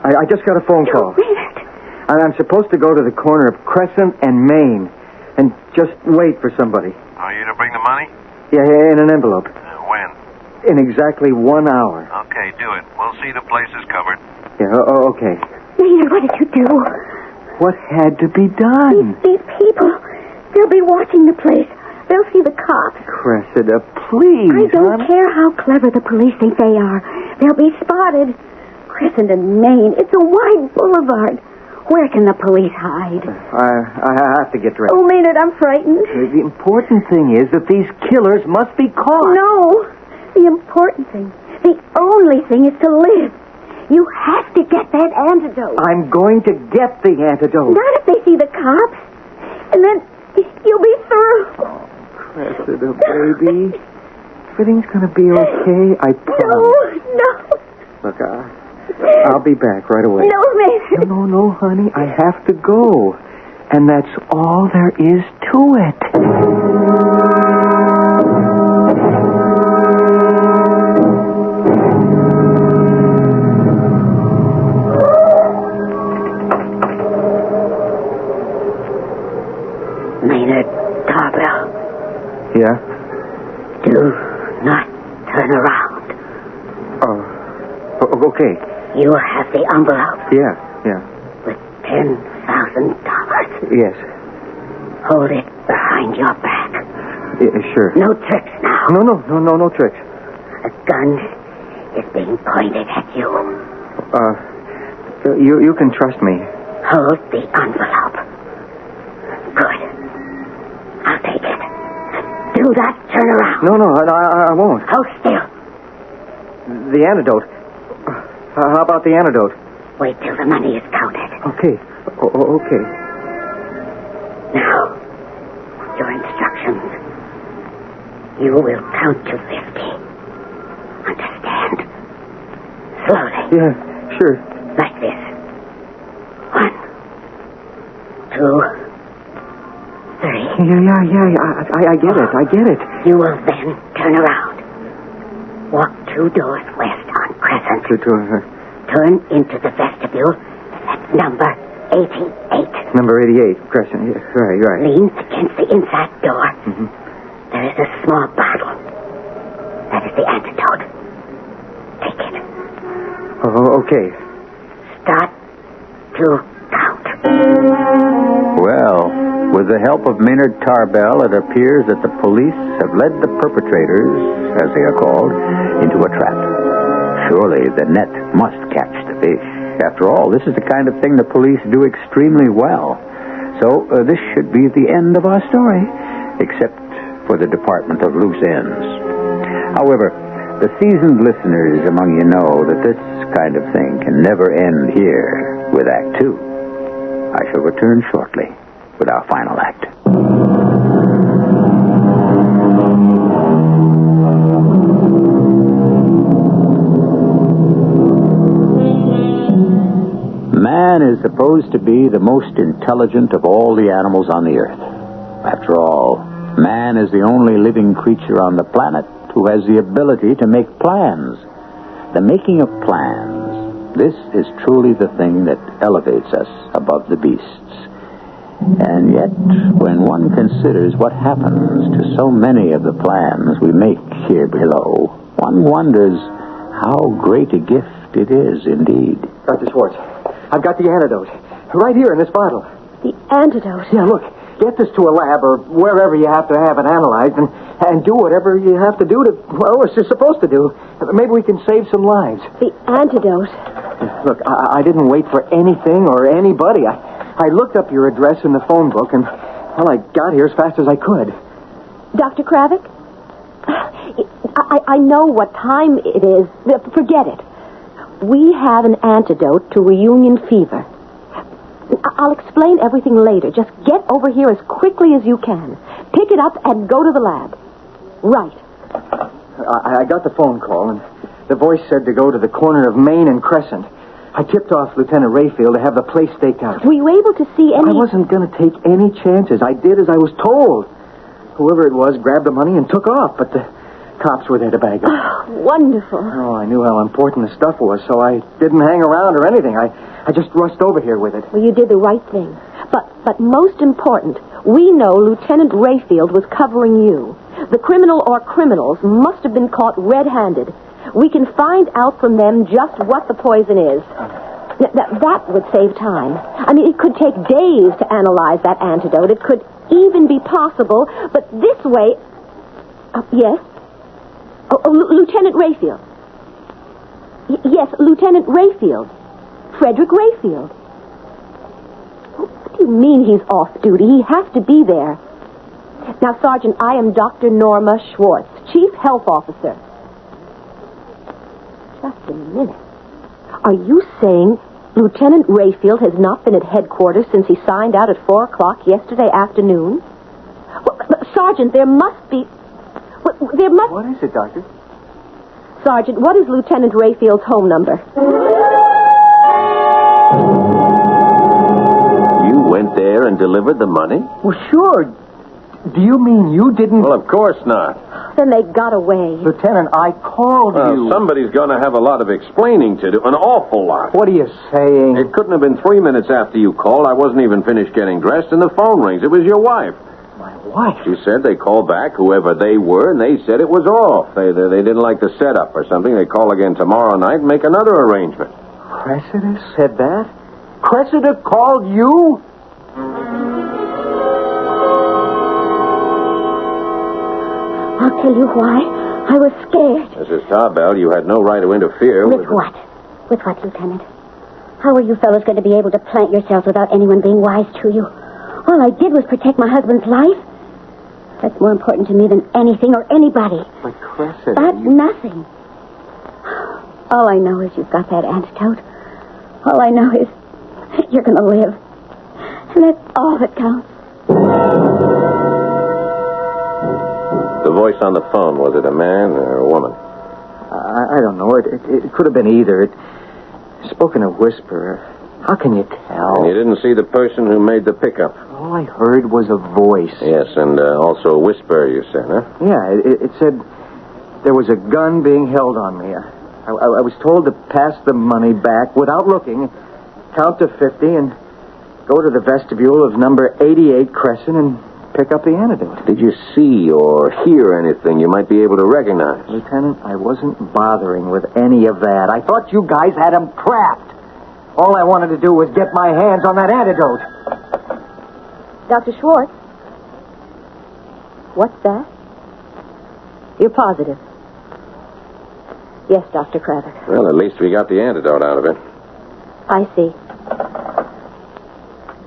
I just got a phone call. Maynard. I'm supposed to go to the corner of Crescent and Main and just wait for somebody. Are you to bring the money? Yeah, in an envelope. When? In exactly 1 hour. Okay, do it. We'll see the place is covered. Yeah, okay. Maynard, what did you do? What had to be done? These people, they'll be watching the place. They'll see the cops. Cressida, please, I don't care how clever the police think they are. They'll be spotted. Crescent and Main, it's a wide boulevard. Where can the police hide? I have to get dressed. Oh, Maynard, I'm frightened. The important thing is that these killers must be caught. No. The important thing, the only thing is to live. You have to get that antidote. I'm going to get the antidote. Not if they see the cops. And then you'll be through. Oh, Cressida, baby. Everything's going to be okay, I promise. No. Look, I'll be back right away. No, Maynard. No, honey. I have to go. And that's all there is to it. Maynard Tarbell. Yeah? Do not turn around. Okay. You have the envelope. Yeah. With $10,000. Yes. Hold it behind your back. Yeah, sure. No tricks now. No tricks. A gun is being pointed at you. You can trust me. Hold the envelope. Good. I'll take it. Do not turn around. No, I won't. Hold still. The antidote. How about the antidote? Wait till the money is counted. Okay. Okay. Now, your instructions. You will count to 50. Understand? Slowly. Yeah, sure. Like this. 1, 2, 3. Yeah. I get it. You will then turn around. Walk 2 doors west on Crescent. Turn into the vestibule at number 88. Number 88, Crescent. Yeah, right. Lean against the inside door. Mm-hmm. There is a small bottle. That is the antidote. Take it. Oh, okay. Start to count. Well, with With the help of Maynard Tarbell, it appears that the police have led the perpetrators, as they are called, into a trap. Surely the net must catch the fish. After all, this is the kind of thing the police do extremely well. So this should be the end of our story, except for the Department of Loose Ends. However, the seasoned listeners among you know that this kind of thing can never end here with Act 2. I shall return shortly with our final act. Man is supposed to be the most intelligent of all the animals on the earth. After all, man is the only living creature on the planet who has the ability to make plans. The making of plans, this is truly the thing that elevates us above the beasts. And yet, when one considers what happens to so many of the plans we make here below, one wonders how great a gift it is indeed. Dr. Schwartz, I've got the antidote. Right here in this bottle. The antidote? Yeah, look. Get this to a lab or wherever you have to have it analyzed and do whatever you have to do to, well, what you're supposed to do. Maybe we can save some lives. The antidote? Look, I didn't wait for anything or anybody. I looked up your address in the phone book and, well, I got here as fast as I could. Dr. Kravik? I know what time it is. Forget it. We have an antidote to reunion fever. I'll explain everything later. Just get over here as quickly as you can. Pick it up and go to the lab. Right. I got the phone call, and the voice said to go to the corner of Main and Crescent. I tipped off Lieutenant Rayfield to have the place staked out. Were you able to see any... I wasn't going to take any chances. I did as I was told. Whoever it was grabbed the money and took off, but the cops were there to bag him. Oh, wonderful. Oh, I knew how important the stuff was, so I didn't hang around or anything. I just rushed over here with it. Well, you did the right thing. But most important, we know Lieutenant Rayfield was covering you. The criminal or criminals must have been caught red-handed. We can find out from them just what the poison is. That would save time. I mean, it could take days to analyze that antidote. It could even be possible, but this way... yes? Lieutenant Rayfield. Yes, Lieutenant Rayfield. Frederick Rayfield. What do you mean he's off duty? He has to be there. Now, Sergeant, I am Dr. Norma Schwartz, Chief Health Officer. Just a minute. Are you saying Lieutenant Rayfield has not been at headquarters since he signed out at 4 o'clock yesterday afternoon? Well, Sergeant, there must be... There must... What is it, Doctor? Sergeant, what is Lieutenant Rayfield's home number? You went there and delivered the money? Well, sure. Do you mean you didn't... Well, of course not. Then they got away. Lieutenant, I called you. Somebody's going to have a lot of explaining to do. An awful lot. What are you saying? It couldn't have been 3 minutes after you called. I wasn't even finished getting dressed, and the phone rings. It was your wife. My wife? She said they called back, whoever they were, and they said it was off. They didn't like the setup or something. They call again tomorrow night and make another arrangement. Cressida said that? Cressida called you? I'll tell you why. I was scared. Mrs. Tarbell, you had no right to interfere With what? With what, Lieutenant? How were you fellows going to be able to plant yourselves without anyone being wise to you? All I did was protect my husband's life. That's more important to me than anything or anybody. But Cressida... That's nothing. All I know is you've got that antidote. All I know is you're going to live. And that's all that counts. The voice on the phone, was it a man or a woman? I don't know. It could have been either. It spoke in a whisper. How can you tell? And you didn't see the person who made the pickup? All I heard was a voice. Yes, and also a whisper, you said, huh? Yeah, it said there was a gun being held on me. I was told to pass the money back without looking, count to 50, and go to the vestibule of number 88 Crescent and pick up the antidote. Did you see or hear anything you might be able to recognize? Lieutenant, I wasn't bothering with any of that. I thought you guys had him trapped. All I wanted to do was get my hands on that antidote. Dr. Schwartz? What's that? You're positive? Yes, Dr. Kravitz. Well, at least we got the antidote out of it. I see.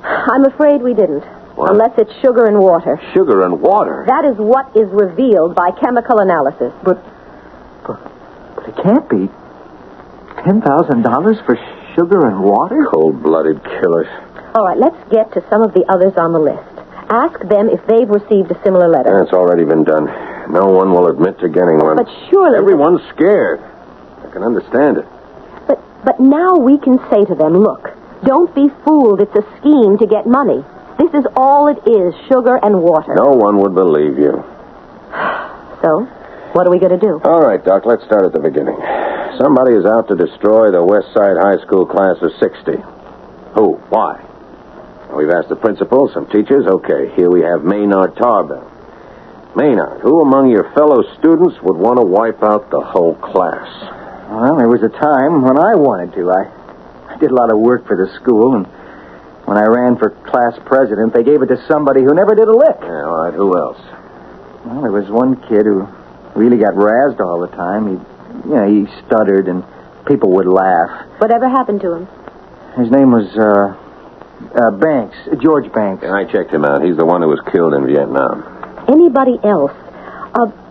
I'm afraid we didn't. What? Unless it's sugar and water. Sugar and water? That is what is revealed by chemical analysis. But it can't be. $10,000 for sugar and water? Cold-blooded killers. All right, let's get to some of the others on the list. Ask them if they've received a similar letter. That's already been done. No one will admit to getting one. But surely... Everyone's scared. I can understand it. But now we can say to them, look, don't be fooled. It's a scheme to get money. This is all it is, sugar and water. No one would believe you. So, what are we going to do? All right, Doc, let's start at the beginning. Somebody is out to destroy the West Side High School class of 60. Who? Why? We've asked the principal, some teachers. Okay, here we have Maynard Tarbell. Maynard, who among your fellow students would want to wipe out the whole class? Well, there was a time when I wanted to. I did a lot of work for the school, and when I ran for class president, they gave it to somebody who never did a lick. Yeah, all right, who else? Well, there was one kid who really got razzed all the time. He stuttered, and people would laugh. Whatever happened to him? His name was, Banks, George Banks. And I checked him out. He's the one who was killed in Vietnam. Anybody else?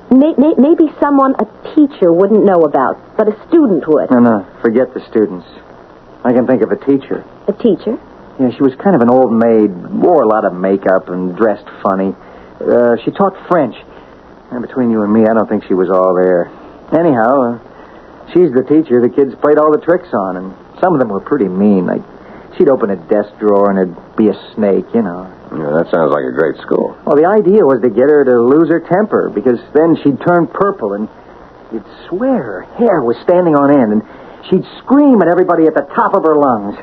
Maybe someone a teacher wouldn't know about, but a student would. No, forget the students. I can think of a teacher. A teacher? Yeah, she was kind of an old maid, wore a lot of makeup and dressed funny. She taught French. And between you and me, I don't think she was all there. Anyhow, she's the teacher the kids played all the tricks on, and some of them were pretty mean. Like, she'd open a desk drawer and it'd be a snake, you know. Yeah, that sounds like a great school. Well, the idea was to get her to lose her temper, because then she'd turn purple and you'd swear her hair was standing on end, and she'd scream at everybody at the top of her lungs.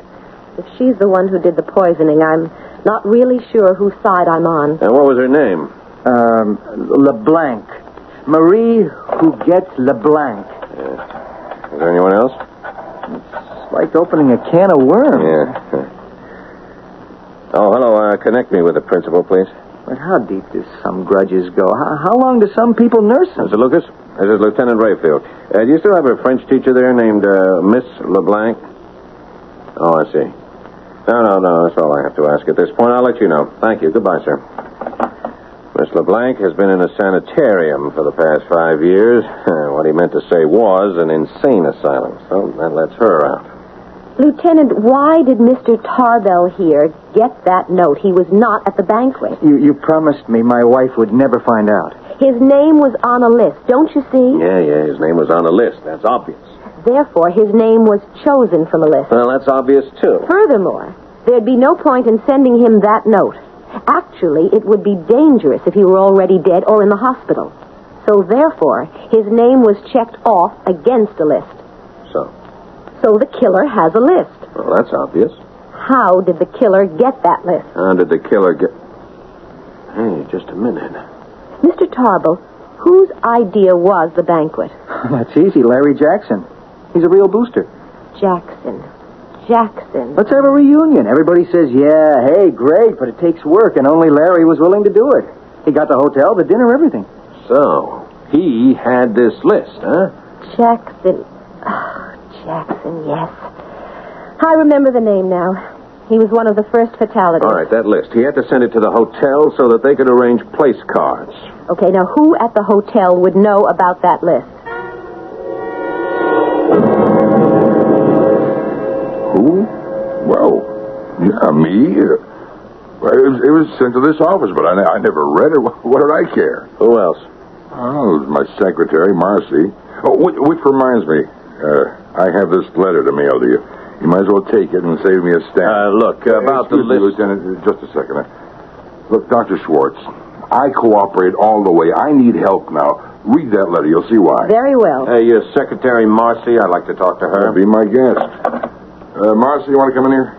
If she's the one who did the poisoning, I'm not really sure whose side I'm on. And what was her name? LeBlanc. Marie Huguette LeBlanc. Yeah. Is there anyone else? It's like opening a can of worms. Yeah. Oh, hello. Connect me with the principal, please. But how deep do some grudges go? How long do some people nurse them? Mr. Lucas, this is Lieutenant Rayfield. Do you still have a French teacher there named Miss LeBlanc? Oh, I see. No. That's all I have to ask at this point. I'll let you know. Thank you. Goodbye, sir. Miss LeBlanc has been in a sanitarium for the past 5 years. What he meant to say was an insane asylum. So that lets her out. Lieutenant, why did Mr. Tarbell here get that note? He was not at the banquet. You promised me my wife would never find out. His name was on a list, don't you see? Yeah, his name was on the list. That's obvious. Therefore, his name was chosen from a list. Well, that's obvious, too. Furthermore, there'd be no point in sending him that note. Actually, it would be dangerous if he were already dead or in the hospital. So, therefore, his name was checked off against a list. So the killer has a list. Well, that's obvious. How did the killer get that list? How did the killer get... Hey, just a minute. Mr. Tarbell, whose idea was the banquet? That's easy, Larry Jackson. He's a real booster. Jackson. Let's have a reunion. Everybody says, yeah, hey, great, but it takes work, and only Larry was willing to do it. He got the hotel, the dinner, everything. So, he had this list, huh? Jackson. Oh, Jackson, yes. I remember the name now. He was one of the first fatalities. All right, that list. He had to send it to the hotel so that they could arrange place cards. Okay, now who at the hotel would know about that list? Who? Well, yeah, me. It was sent to this office, but I never read it. What did I care? Who else? Oh, it was my secretary, Marcy. Oh, which reminds me, I have this letter to mail to you. You might as well take it and save me a stamp. Look, about the list... Lieutenant, just a second. Look, Dr. Schwartz, I cooperate all the way. I need help now. Read that letter. You'll see why. Very well. Hey, your secretary, Marcy, I'd like to talk to her. Be my guest. Marcy, you want to come in here?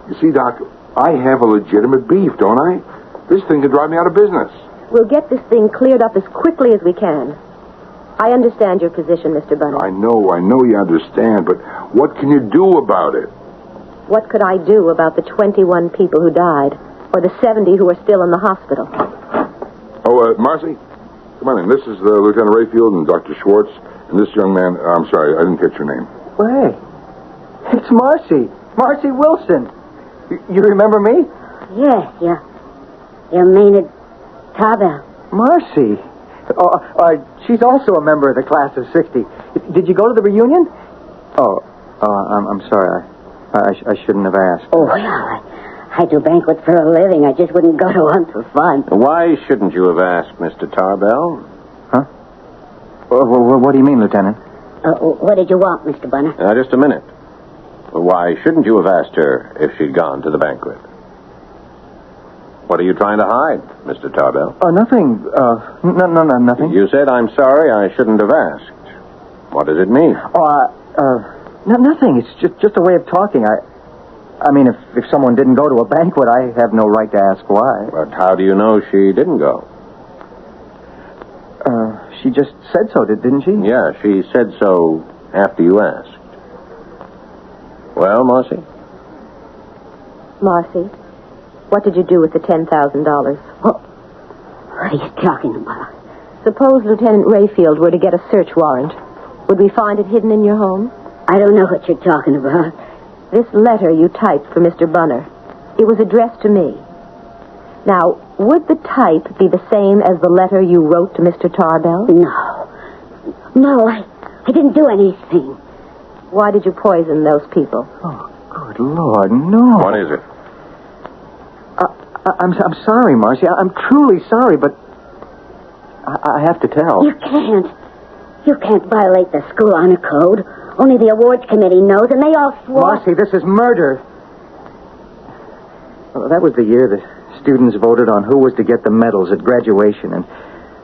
You see, Doc, I have a legitimate beef, don't I? This thing could drive me out of business. We'll get this thing cleared up as quickly as we can. I understand your position, Mr. Bunny. I know you understand, but what can you do about it? What could I do about the 21 people who died? or the 70 who are still in the hospital. Oh, Marcy? Come on in. This is Lieutenant Rayfield and Dr. Schwartz, and this young man... I'm sorry, I didn't catch your name. Hey, it's Marcy. Marcy Wilson. You remember me? Yes, you're Maynard Tarbell. Marcy. She's also a member of the class of 60. Did you go to the reunion? I'm sorry. I shouldn't have asked. Oh, well, I do banquets for a living. I just wouldn't go to one for fun. Why shouldn't you have asked, Mr. Tarbell? Huh? What do you mean, Lieutenant? What did you want, Mr. Bunner? Just a minute. Why shouldn't you have asked her if she'd gone to the banquet? What are you trying to hide, Mr. Tarbell? Nothing. No, nothing. You said, I'm sorry, I shouldn't have asked. What does it mean? Nothing. It's just a way of talking. I mean, if someone didn't go to a banquet, I have no right to ask why. But how do you know she didn't go? She just said so, didn't she? Yeah, she said so after you asked. Well, Marcy? Marcy, what did you do with the $10,000? What are you talking about? Suppose Lieutenant Rayfield were to get a search warrant. Would we find it hidden in your home? I don't know what you're talking about. This letter you typed for Mr. Bunner, it was addressed to me. Now, would the type be the same as the letter you wrote to Mr. Tarbell? No, I didn't do anything. Why did you poison those people? Oh, good Lord, no. What is it? I'm sorry, Marcy. I'm truly sorry, but I have to tell. You can't. You can't violate the school honor code. Only the awards committee knows, and they all swore... Marcy, this is murder. Well, that was the year the students voted on who was to get the medals at graduation, and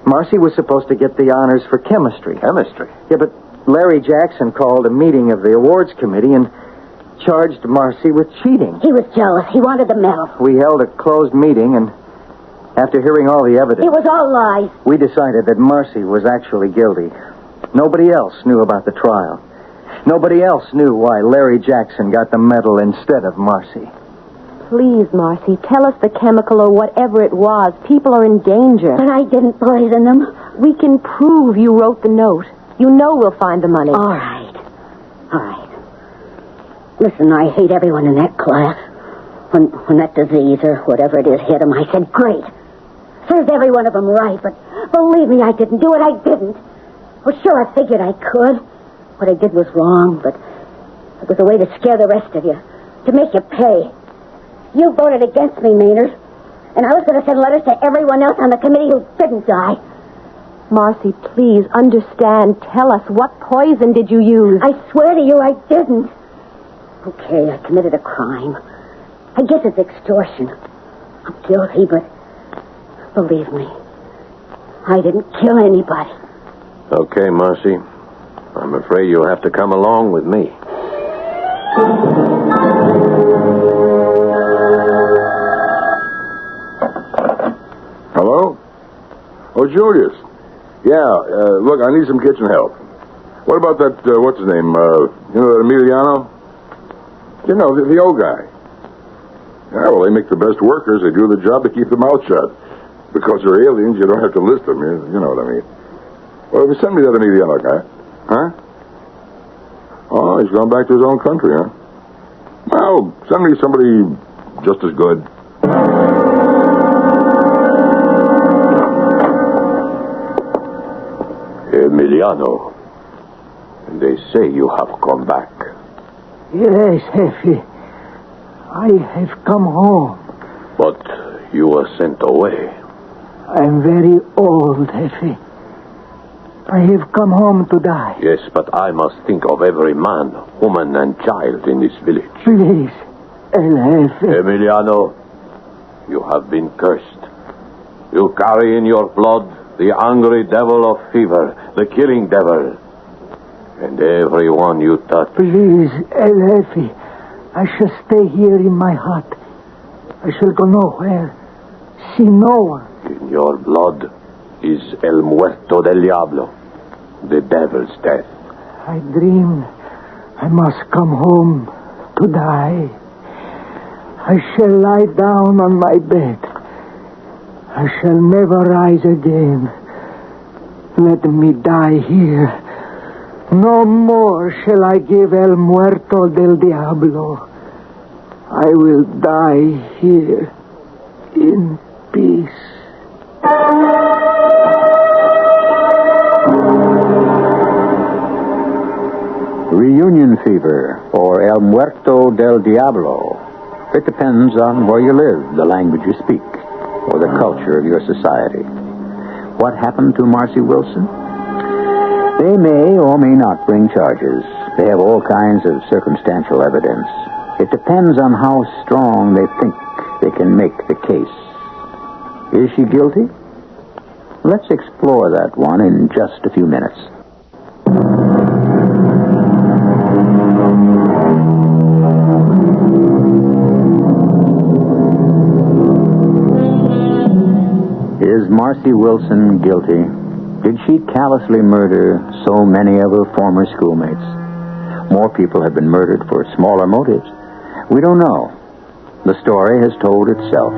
Marcy was supposed to get the honors for chemistry. Chemistry? Yeah, but Larry Jackson called a meeting of the awards committee and charged Marcy with cheating. He was jealous. He wanted the medal. We held a closed meeting, and after hearing all the evidence... It was all lies. We decided that Marcy was actually guilty. Nobody else knew about the trial. Nobody else knew why Larry Jackson got the medal instead of Marcy. Please, Marcy, tell us the chemical or whatever it was. People are in danger. But I didn't poison them. We can prove you wrote the note. You know we'll find the money. All right. Listen, I hate everyone in that class. When that disease or whatever it is hit them, I said, great. Served every one of them right, but believe me, I didn't do it. I didn't. Well, sure, I figured I could. What I did was wrong, but it was a way to scare the rest of you, to make you pay. You voted against me, Maynard, and I was going to send letters to everyone else on the committee who didn't die. Marcy, please, understand. Tell us, what poison did you use? I swear to you I didn't. Okay, I committed a crime. I guess it's extortion. I'm guilty, but believe me, I didn't kill anybody. Okay, Marcy. I'm afraid you'll have to come along with me. Hello? Oh, Julius. Yeah, look, I need some kitchen help. What about that, what's his name? That Emiliano? You know, the old guy. Yeah, well, they make the best workers. They do the job to keep their mouth shut. Because they're aliens, you don't have to list them. You know what I mean. Well, send me that Emiliano guy. Huh? Oh, he's gone back to his own country, huh? Well, send me somebody just as good. Emiliano, they say you have come back. Yes, Effie. I have come home. But you were sent away. I'm very old, Effie. I have come home to die. Yes, but I must think of every man, woman, and child in this village. Please, Effie. Emiliano, you have been cursed. You carry in your blood the angry devil of fever, the killing devil. And everyone you touch... Please, Effie, I shall stay here in my hut. I shall go nowhere. See no one. In your blood is el muerto del diablo, the devil's death. I dreamed I must come home to die. I shall lie down on my bed. I shall never rise again. Let me die here. No more shall I give El Muerto del Diablo. I will die here in peace. Reunion fever, or El Muerto del Diablo. It depends on where you live, the language you speak, or the culture of your society. What happened to Marcy Wilson? They may or may not bring charges. They have all kinds of circumstantial evidence. It depends on how strong they think they can make the case. Is she guilty? Let's explore that one in just a few minutes. Is Marcy Wilson guilty? Did she callously murder so many of her former schoolmates? More people have been murdered for smaller motives. We don't know. The story has told itself.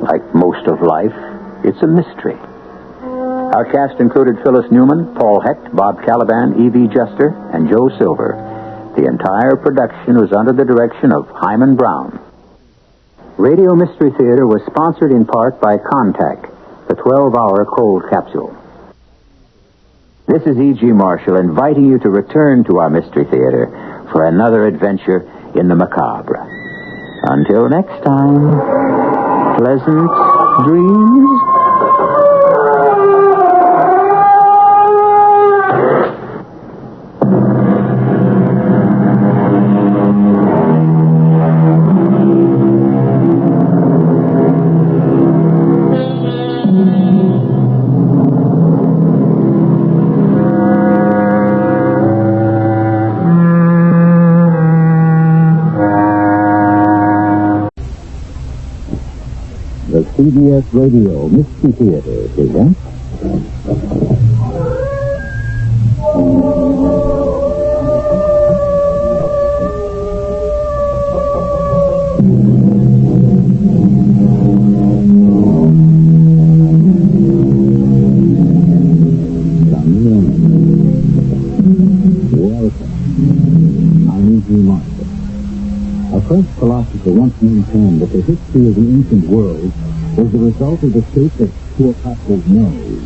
Like most of life, it's a mystery. Our cast included Phyllis Newman, Paul Hecht, Bob Caliban, E.V. Juster, and Joe Silver. The entire production was under the direction of Hyman Brown. Radio Mystery Theater was sponsored in part by Contact, the 12-hour cold capsule. This is E.G. Marshall inviting you to return to our Mystery Theater for another adventure in the macabre. Until next time, pleasant dreams. The CBS Radio Mystery Theater presents Welcome. I'm E.G. Marshall. A French philosopher once maintained that the history of the ancient world was the result of the shape of Cleopatra's nose.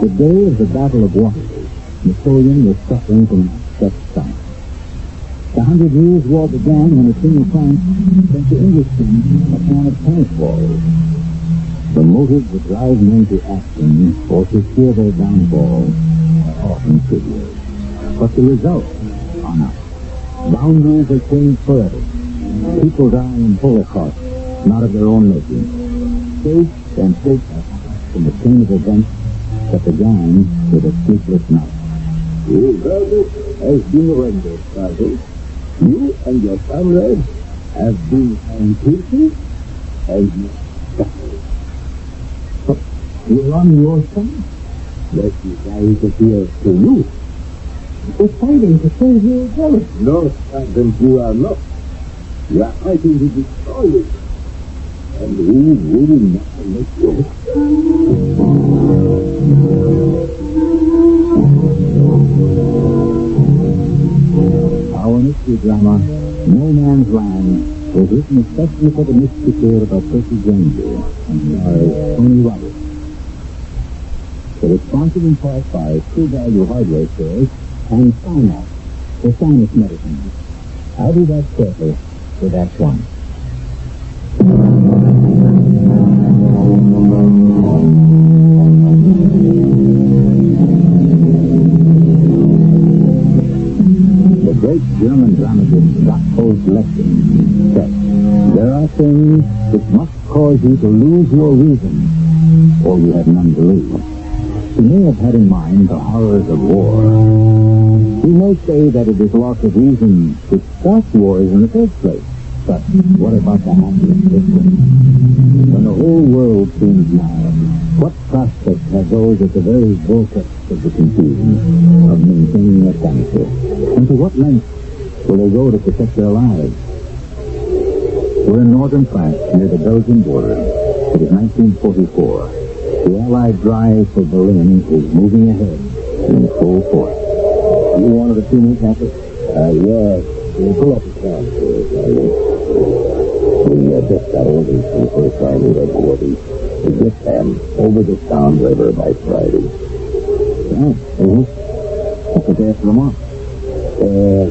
The day of the Battle of Waterloo, Napoleon was suffering from such stomach. The 100 Years' War began when the King of France sent the English king a plan of tennis balls. The motives that drive men to action or to fear their downfall are often trivial. But the results are not. Boundaries are changed forever. People die in Holocaust, not of their own making. States and states are in the chain of events that began with a sleepless night. Your verdict has been rendered, Sergeant. You and your family have been found guilty and you suffer. But you're on your side. Let me guide the fear to you. We're fighting to save your village. No, Sergeant, you are not. You are fighting to destroy it. And we will not let go. Our mystery drama, No Man's Land, was written especially for the Mystery Theater by Percy Granger and stars Tony Roberts. It is sponsored in part by True Value Hardware Stores and Sinus, for sinus medicine. I'll do that shortly with Act One. The great German dramatist Gotthold Lessing said, "There are things which must cause you to lose your reason, or you have none to lose." He may have had in mind the horrors of war. He may say that it is loss of reason which starts wars in the first place. But what about the happiest victims? When the whole world seems mad, what prospect have those at the very vortex of the confusion of maintaining their sanity? And to what length will they go to protect their lives? We're in northern France, near the Belgian border. It is 1944. The Allied drive for Berlin is moving ahead in full force. You wanted to see me, Captain? Yes. We'll pull up the car. We just got orders from the First Army headquarters to get them over the Sound River by Friday. What's the day after tomorrow?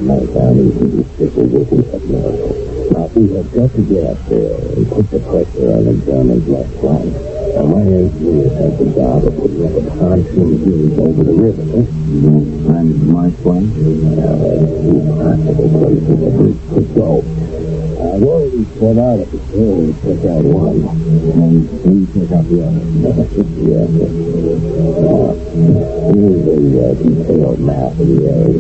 My family should be strictly working at miracle. Now, we have got to get up there and put the pressure on the Germans left flank. Now, my engineers have the job of putting up a pontoon bridge over the river. And my flank is practical places the bridge could go. I've already set out at the hill to check out one, and we check out the other. Here's a detailed map of the area.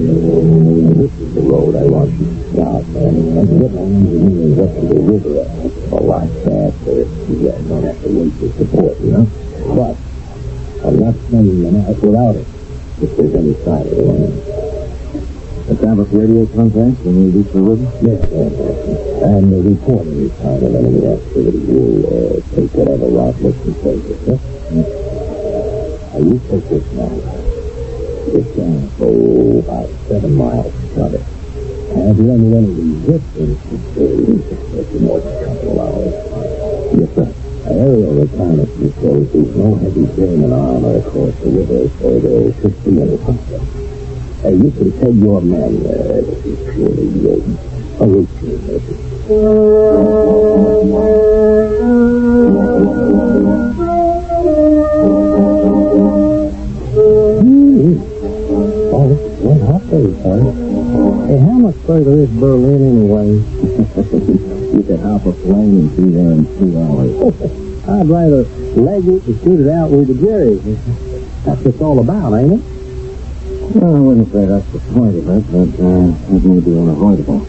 This is the road I want you to stop, and get my engineers up to the river a lot faster. You guys don't have to wait for support, you know? But I'm not sending them out without it, if there's any sign of the land. Establish radio contacts when we reach the river? Yes. And the reporting time of enemy activity will take whatever route looks and take it, Now, you take this now. It's going to go about 7 miles from it. And if you have any resistance, it's taking more than a couple of hours. Yes, sir. Aerial reconnaissance shows there's no heavy German armor across the river, so there should be any problem. You can tell your men this is purely a routine mission. Oh, what hot day, son. Hey, how much further is Berlin anyway? You could hop a plane and be there in 2 hours. I'd rather leg it and shoot it out with the Jerry. That's what it's all about, ain't it? Well, I wouldn't say that's the point of it, but that may be unavoidable.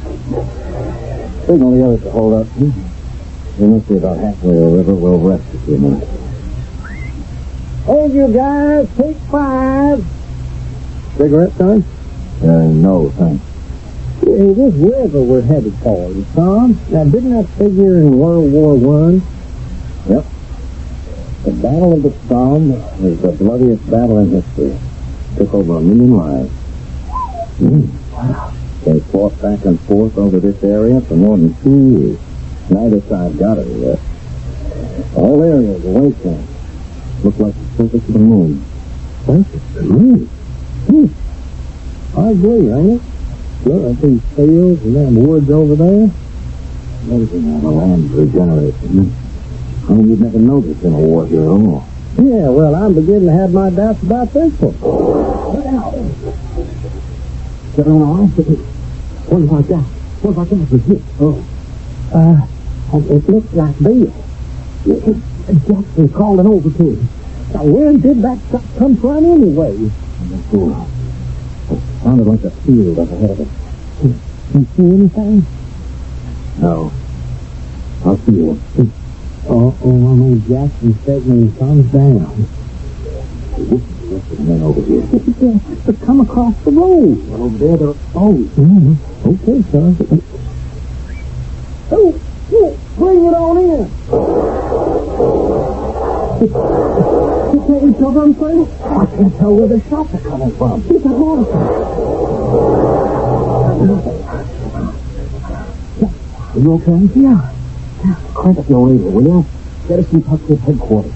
Signal the others to hold up. We must be about halfway to the river. We'll rest a few minutes. Hey, you guys, take 5. Cigarette, son? No, thanks. Hey, this river we're headed for, Tom. Now, didn't that figure in World War I? Yep. The Battle of the Somme is the bloodiest battle in history. Took over 1 million lives. Wow. They fought back and forth over this area for more than 2 years. Neither side got it yet. The whole area is a wasteland. Looked like the surface of the moon. Surface of the moon? I agree, ain't it? Look at these fields and them woods over there. Amazing how the land regenerates. I mean, you'd never noticed in a war here at all. Yeah, well, I'm beginning to have my doubts about this one. Look out. Get on all right? What about that? What about that? It looks like Bill. Jackson calling over to him. Now, where did that stuff come from anyway? It sounded like a field up ahead of us. Can you see anything? No. I'll see you. I mean, Jackson said when he comes down. This is the rest of the men over here. But come across the road. Well, over there, they're exposed. Okay, son. Oh, bring it on in. You can't tell them things? I can't tell where the shots are coming from. It's a horse. Are you okay? Yeah. Crank up your radio, will you? Get us in touch with headquarters.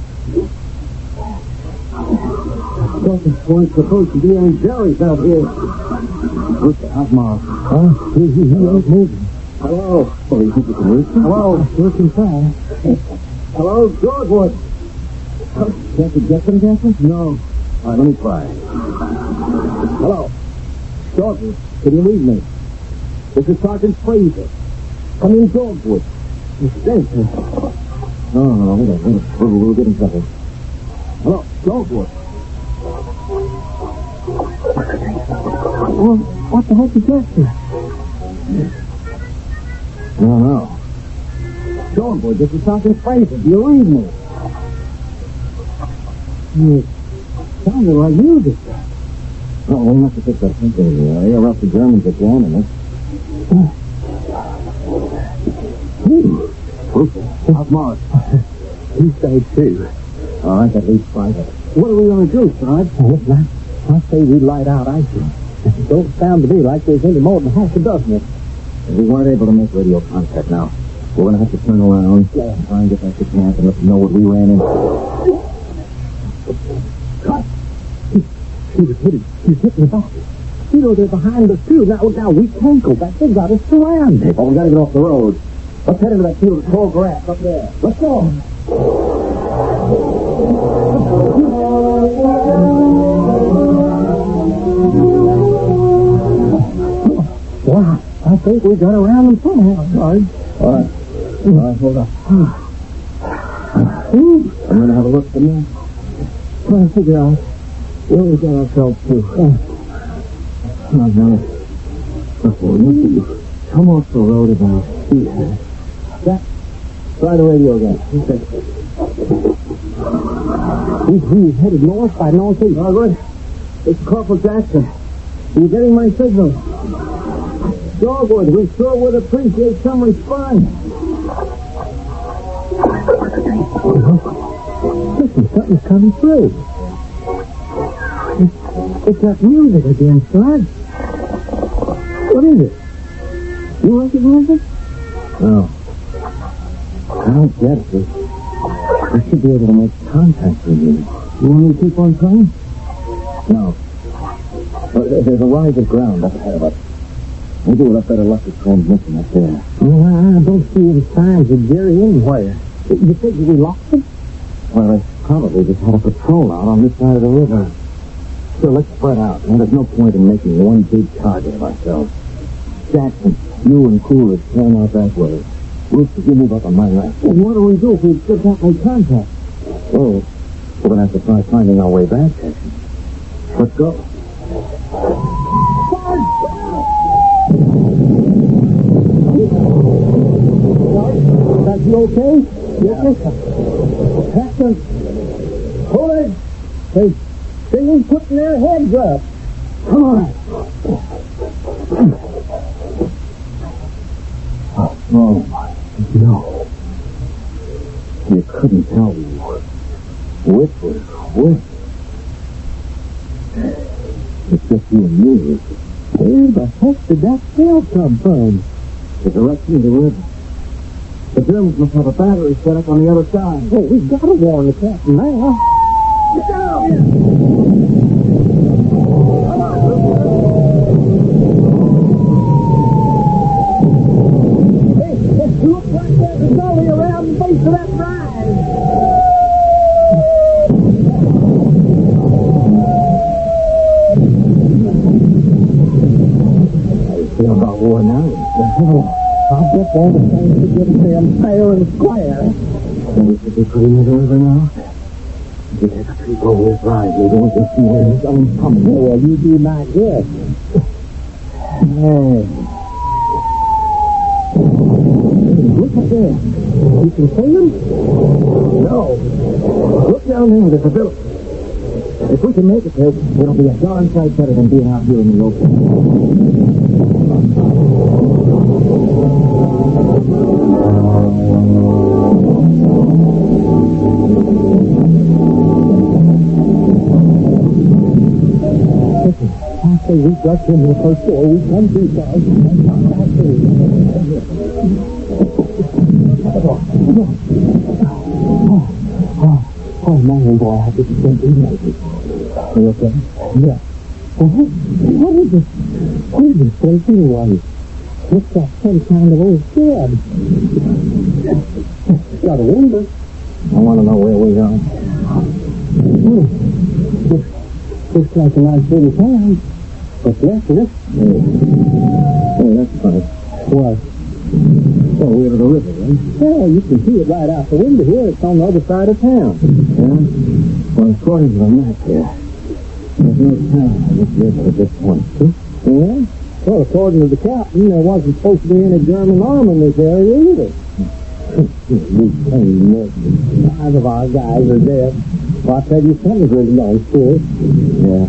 Dawson's point's supposed to be on Jerry's out here. What's the hot mark? Huh? He ain't moving. Hello. Oh, you think you can reach him? Hello. Sure can try. Hello, Georgewood. Can't you get them, Jackson? No. All right, let me try. Hello. Georgewood, can you read me? This is Sergeant Fraser. Come in, Georgewood. Suspense. No, we'll get in trouble. Hello, Georgewood. Well, what the heck is that? No. Georgewood, this is Sergeant Fraser. Do you read me? It sounded like music. Oh, we must have picked up something in the area, or else the Germans are jamming us. How's Morris? He stayed too. All right, that leaves five. What are we going to do, Sarge? I say we light out icy. It don't sound to me like there's any more than half a dozen of them. We weren't able to make radio contact now. We're going to have to turn around, try and get back to camp and let them know what we ran into. Cut! He's hitting the back. You know, they're behind us, too. Now, we can't go back. They've got us surrounded. Oh, we got to get off the road. Let's head into that field of tall grass up there. Let's go. Well, I think we got around them somehow, Sarge. All right, hold up. I'm going to have a look at the map. Trying to figure out where we got ourselves to. Now, come off the road about here. Try the radio again. He's headed north by northeast. Oh, good. It's Corporal Jackson. Are you getting my signal? Dogwood, we sure would appreciate some response. Listen, something's coming through. It's that music again, Sarge. What is it? You recognize it? No. I don't get it. We should be able to make contact with you. You want me to keep on trying? No. But there's a rise of ground up ahead of us. Maybe we'll have better luck with transmission up there. Well, I don't see any signs of Jerry anywhere. You think we lost him? Well, they probably just had a patrol out on this side of the river. So let's spread out. Now, there's no point in making one big target of ourselves. Jackson, you and Coolidge turn out that way. Roots, you move up on my left. Well, what do we do if we still can't make contact? Oh, we're going to have to try finding our way back, Jackson. Let's go. Are you okay? You okay? Captain, Coolidge, they ain't putting their heads up. Come on. Oh, my. No. You couldn't tell me which was which. It's just you and me. Where the heck did that tail come from? The direction of the river. The Germans must have a battery set up on the other side. Well, we've got to warn the captain now. Get down! Hey, it looks like there's a gully around the base of that rise. I feel about worn out. I'll bet all the things to get them fair and square. And we should be pretty near the river now. You take a peep over this rise. We don't just see where the sun's coming. Oh, well, you do not guess. Hey. Look up there. You can see them? No. Look down there. There's a building. If we can make it there, it'll be a darn sight better than being out here in the open. I say we got in the first door. We come through, guys. Oh, man, boy, I didn't think we'd make it. Are you okay? Yeah. Well, what is this place anyway? Looks like some kind of old shed. Got a window. I want to know where we are. Looks like a nice little town. What's left of it? Hey, that's funny. What? Oh, we're to the river, right? Yeah, you can see it right out the window here. It's on the other side of town. Yeah? Well, according to the map here, there's no town on this river at this point, too. Yeah? Well, according to the captain, there wasn't supposed to be any German army in this area either. Five of our guys are dead. Well, I tell you, something's really nice to it. Yeah.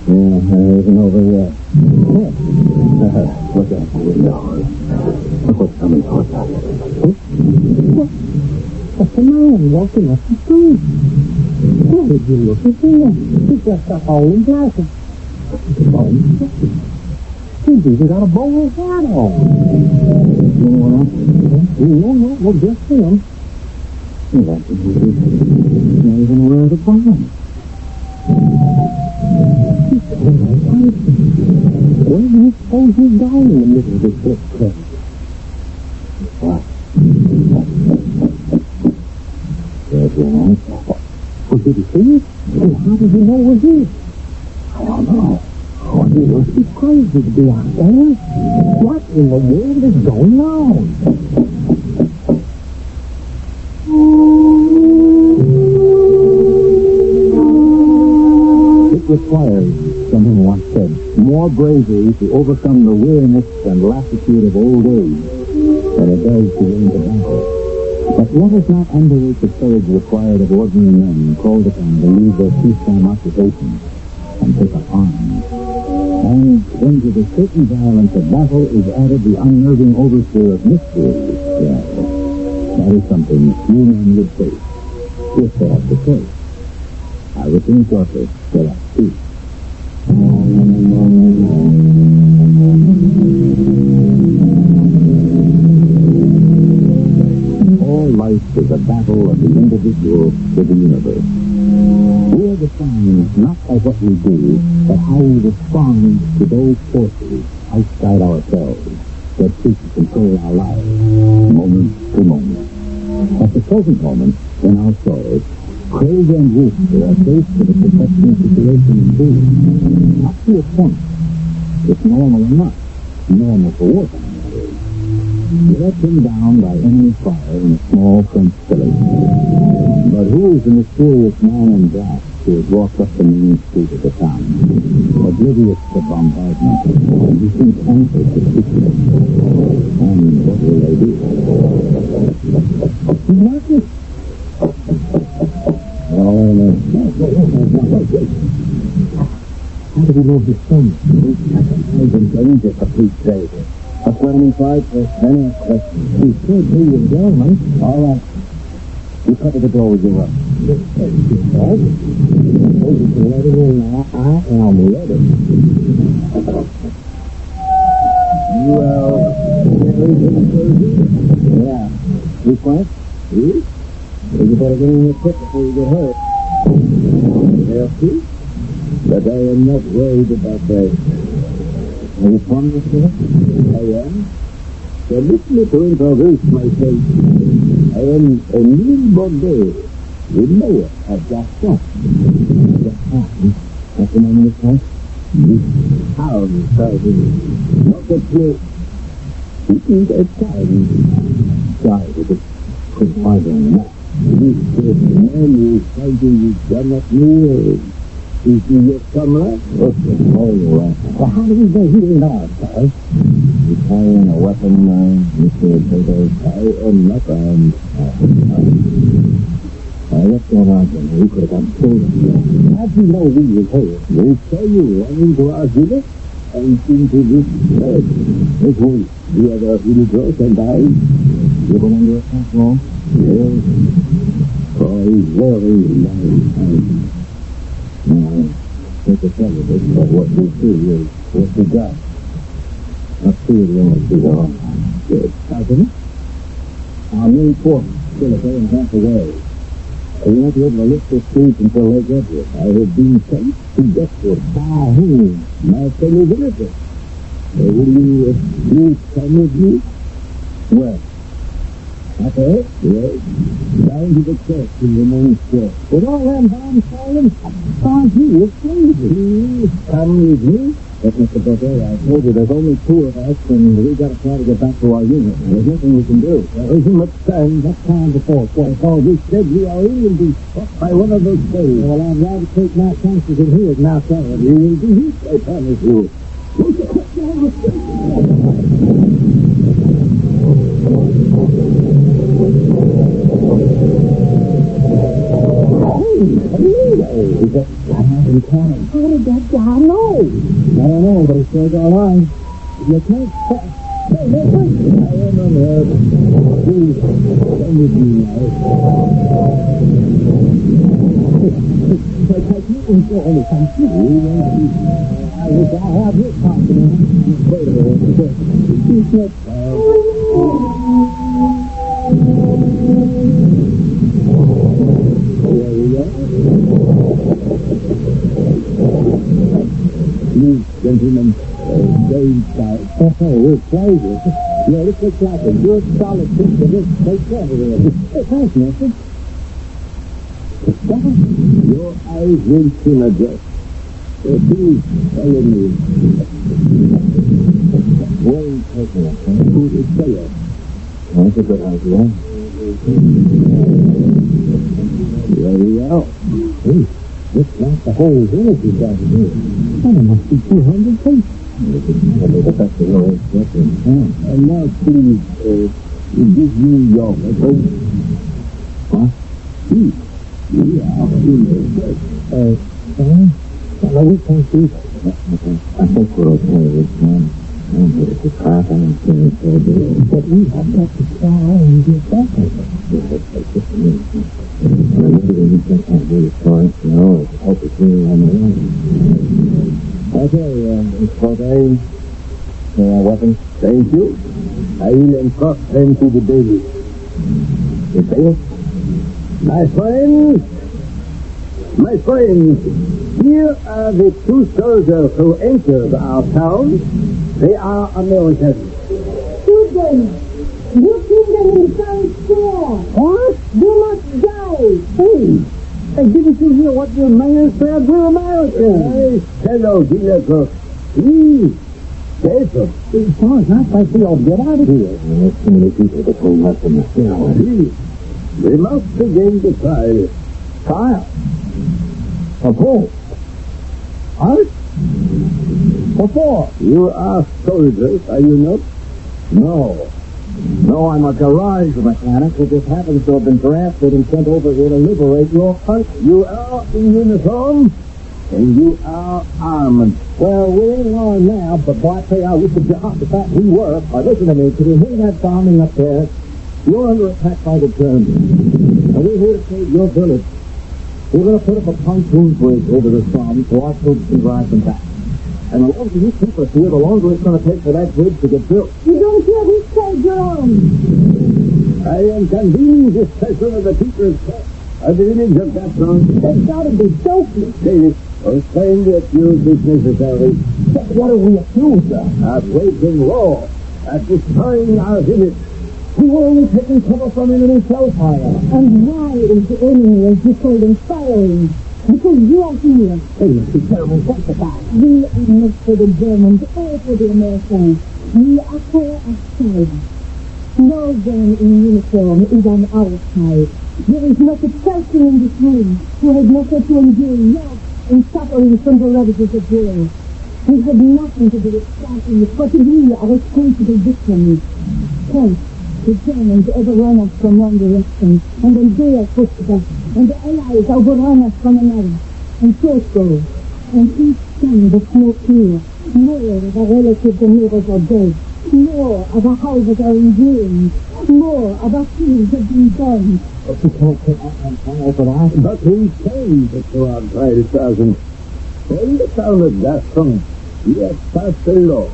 Isn't over yet. Look out the window. Look what's coming towards us. What's a man walking up the street? What did you look at there? He's just a hole in glasses. He's even got a bowler hat on. No, just him. That's not even where the bomb. Where do you suppose he's going in the middle of this brick cliff? What? There's your answer. Well, did he see it? And how did he know it was it? I don't know. Oh, he must be crazy to be out there. What in the world is going on? It requires, someone once said, more bravery to overcome the weariness and lassitude of old age than it does to win the battle. But let us not underrate the courage required of ordinary men called upon to leave their peacetime occupations and take up arms. And when to the certain violence of battle is added the unnerving overture of mystery, well, that is something few men would face, if they have the choice. I return shortly to that peace. All life is a battle of the individual with the universe. We are defined not by what we do, but how we respond to those forces outside ourselves that seek to control our lives, moment to moment. At the present moment, in our story, Craig and Rooster are faced with a perception situation in food. Up to a point, it's normal enough, normal for wartime. We let him down by enemy fire in a small French village. But who is the mysterious man in black who has walked up the main street of the town, oblivious to bombardment, and he seems anxious to speak to them? And what will they do? Marcus! Oh, no. How do we know his son? He's in danger, for Pete's sake. That's what I'm inside for. Then ask questions. He's still breathing down, man. All right. You cover the door with your rug. Right? Suppose you can let him in now. I am ready. Well, yeah. You quiet? You? Well, you better get in here quick before you get hurt. They'll see. But I am not worried about that. Are you promised me? I am. So listen to introduce myself. I am Emile Bordeaux, the mayor of Gaston. Gaston? That's the name of this place? This town, sorry. Not a place. It is a town. Sorry, with a quick find on that. This man is fighting with Janet Neal. Is he your comrade? Okay, all right. Well, how do we get here now, sir? You carrying a weapon, Mr. Potato? I am not armed. What's going on, then? We could have gotten killed. How do you know we were here? We saw you running to our village and into this bed. This way, the other little girls and I. You been under attack long? Yes. For a very long time. Now, take a tell of it, but what we see is what we got. Not see the only thing on. Good. Sergeant? Our main force still a day and a half away. We won't be able to lift the streets until they get here. I have been sent to get here. By whom? My fellow villagers. Will you come with me? Where? Okay, yes. Down to the church in the main square. With all them bombs falling, find you is crazy. Please come with me. But Mr. Baudet, I told you there's only two of us, and we got to try to get back to our unit. There's nothing we can do. There isn't much time before. Well, we said we are in will be struck by one of those days. Well, I'd rather take my chances in here than outside. You will be here, I promise you. Won't you cut down the street? He just got out in time. How did that guy know? I don't know, but he still got line. You can't stop. Hey, listen. I am on there. Please, come with me now. But I can't enjoy any time. I wish I had his confidence. Wait a minute. He said, there we go. You gentlemen, with pleasure. Yeah, this looks like a good solid piece of this. Take care of it. Hey, thanks, mister. Your eyes will soon adjust. Please follow me. One second. Who is there? That's a good idea. There we go. Hey, looks like the whole village is out here. There must be 200 feet. That's the way it's working. And now, please, give me your phone. What? Yeah, well, we can't do that. I think we're okay with man. It's a crap and things so big. But we have got to try and get back. Maybe we just have to start, you know, hope it's really on the line. Okay, it's for weapons. Thank you. I will entrust them to the baby. You see it? My friends, here are the two soldiers who entered our town. They are Americans. Shoot them! You keep them in some square. What? You must die. Hey, didn't you hear what your mayor said? We're Americans. Hello, dear. Please. Jason. As far as I see, I'll get out of here. There's too many people between us and the cell. Please. We must begin the trial. Trial? Of who? Us? What for? You are soldiers, are you not? No. No, I'm a garage mechanic who just happens to have been drafted and sent over here to liberate your country. You are in uniform, and you are armed. Well, we ain't armed now, but boy, I tell you, I wish the job, the fact we were. Listen to me, can you hear that bombing up there? You're under attack by the Germans, and we're here to save your village. We're going to put up a pontoon bridge over the Somme so our troops can drive them back. And the longer you keep us here, the longer it's going to take for that bridge to get built. You don't care who says your own. I am convening this session of the teachers' at the village of that town. That's got to be joking. David, explain the accused is necessary. But what are we accused of? Of breaking law, of destroying our village. We were only taking cover from enemy shell fire. And why is the enemy, as you call them, firing? Because you are here. Hey, the Germans justified. We are not for the Germans or for the Americans. We are for ourselves. No gun in uniform is on our side. There is not a person in this room who has not had to endure loss and suffering from the ravages of war. We have nothing to do with fighting, but we are responsible victims. First, the Germans overrun us from one direction, and then they are pushed back, and the Allies overrun us from another, and so it goes. And each time the smoke clears, more of our relatives and neighbors are dead, more of our houses are in ruins, more of our fields have been burned. But we can't take out on fire for that. But we can get to our 5,000. In the town of Gaston, we have passed a law.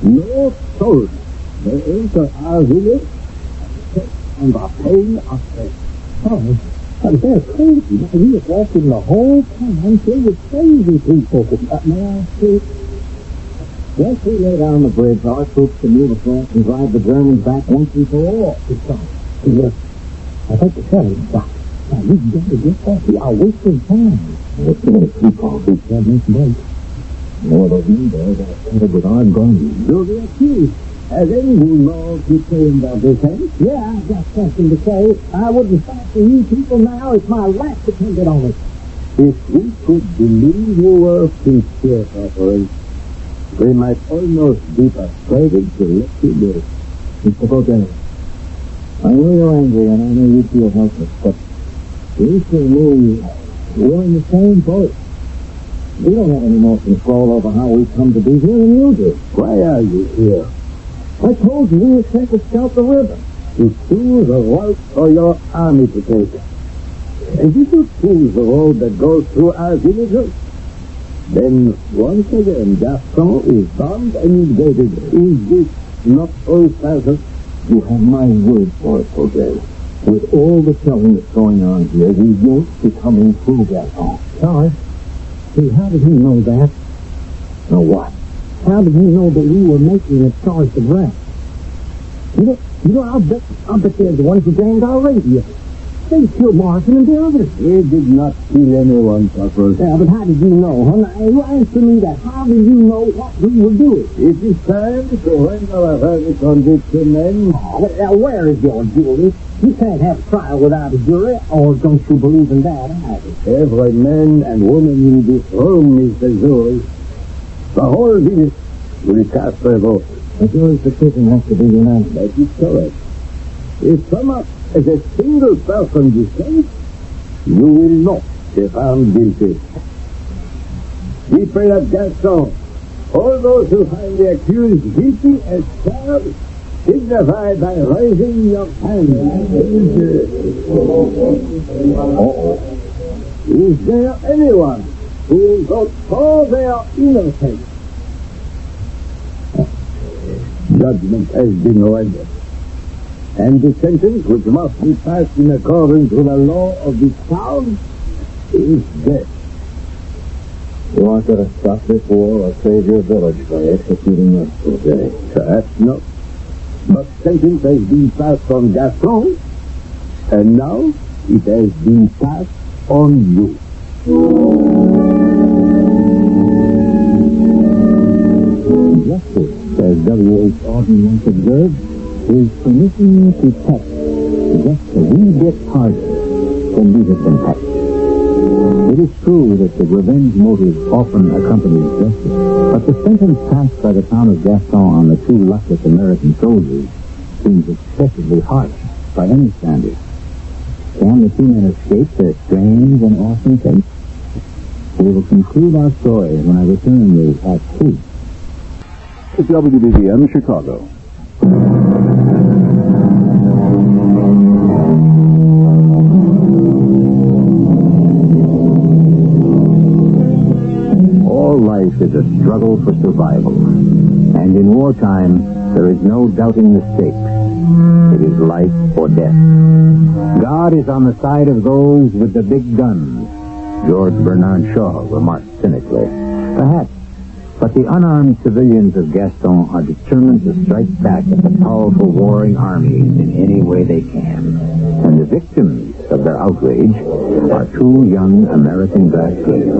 No soldiers may enter our village on the pain of death. Oh, and they're crazy. We have walked in the whole town filled with crazy people. May I speak? Once we lay down the bridge, our troops can move across and drive the Germans back once and for all. Look, I think the Germans stop. Now, we've got to get off. We are wasting time. Let's get a keep off each other's break. More of those windows are covered with armed guns. You'll be accused. Has anyone more to say about this, eh? Yeah, I've got something to say. I wouldn't fight for you people now if my life depended on it. If we could believe you were sincere, Corporal, we might almost be persuaded to let you go. Mr. Costello, I know you're angry and I know you feel helpless, but Lisa and me, we're in the same boat. We don't have any more control over how we come to be here than you do. Why are you here? I told you we were sent to scout the river. To choose a route for your army to take. And if you choose the road that goes through our villages, then once again Gaston is bombed and invaded. Is this not all, Father? You have my word for it, Jose. With all the killing that's going on here, we won't be coming through Gaston. Sorry. See, how did he know that? Know what? How did he know that we were making a choice of rest? You know, I'll bet they're the ones who jammed our radio. They killed Morrison and the others. We did not kill anyone, Papa. Yeah, but how did you know, huh? You answer me that. How did you know what we were doing? It is time to render a verdict on these two men. Oh, well, where is your jury? You can't have a trial without a jury, or don't you believe in that either? Every man and woman in this room is the jury. The whole village will cast their vote. The jury's decision has to be unanimous. That is correct. If come up as a single person dissents, you will not be found guilty. People of Gaston, all those who find the accused guilty as charged, signify by raising your hand. Is there anyone who will vote for their innocence? Judgment has been rendered, and the sentence, which must be passed in accordance with the law of this town, is death. You want to stop this war or save your village by executing us today? Perhaps not. But sentence has been passed on Gaston, and now it has been passed on you. Justice, as W.H. Auden once observed, is permission to touch just a wee bit harder than we have been touched. It is true that the revenge motive often accompanies justice, but the sentence passed by the town of Gaston on the two luckless American soldiers seems excessively harsh by any standard. Can the two men escape their strange and awesome fate? We will conclude our story when I return with Act 2. It's WBBM Chicago. All life is a struggle for survival. And in wartime, there is no doubting the stakes. It is life or death. God is on the side of those with the big guns, George Bernard Shaw remarked cynically. Perhaps. But the unarmed civilians of Gaston are determined to strike back at the powerful warring armies in any way they can. And the victims of their outrage are two young American black slaves.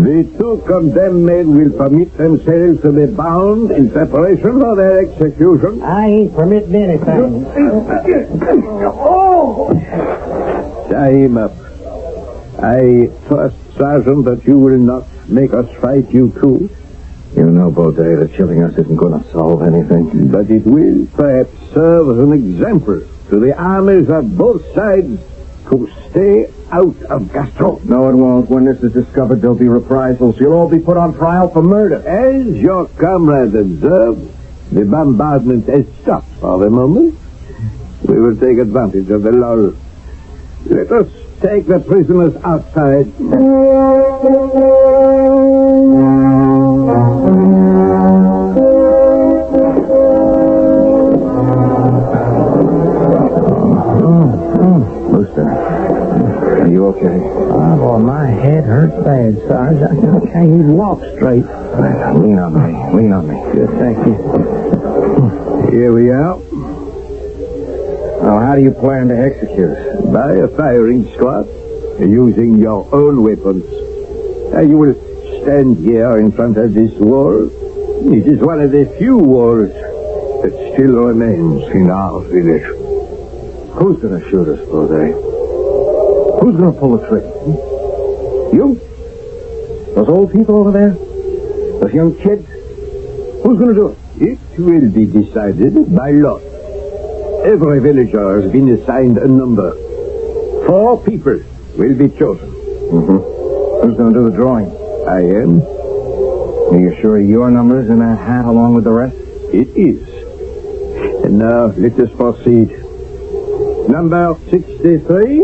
The two condemned men will permit themselves to be bound in preparation for their execution. I ain't permitting anything. Tie him up. I trust, Sergeant, that you will not make us fight you too. You know, Baudet, that killing us isn't going to solve anything. But it will perhaps serve as an example to the armies of both sides to stay out of Gaston. No, it won't. When this is discovered, there'll be reprisals. You'll all be put on trial for murder. As your comrades observed, the bombardment has stopped for the moment. We will take advantage of the lull. Let us take the prisoners outside. Are you okay? Oh, boy, my head hurts bad, Sarge. I can't even walk straight. Right, lean on me. Lean on me. Good, thank you. Here we are. Now, how do you plan to execute us? By a firing squad, using your own weapons. You will stand here in front of this wall. It is one of the few walls that still remains in our village. Who's going to shoot us, Baudet? Who's going to pull the trigger? You? Those old people over there? Those young kids? Who's going to do it? It will be decided by lot. Every villager has been assigned a number. 4 people will be chosen. Who's going to do the drawing? I am. Are you sure your number's in that hat along with the rest? It is. And now, let us proceed. Number 63.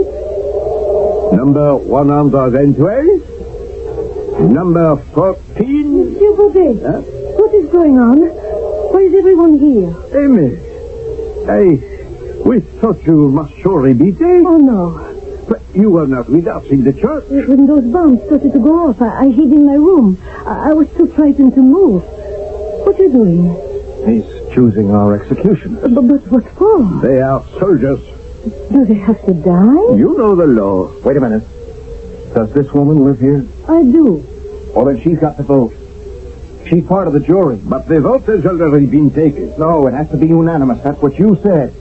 Number 112. Number 14. Monsieur Baudet, what is going on? Why is everyone here? Amy, we thought you must surely be dead. Oh, no. But you were not with us in the church. When those bombs started to go off, I hid in my room. I was too frightened to move. What are you doing? He's choosing our execution. But what for? They are soldiers. Do they have to die? You know the law. Wait a minute. Does this woman live here? I do. Well, then she's got to vote. She's part of the jury. But the vote has already been taken. No, it has to be unanimous. That's what you said.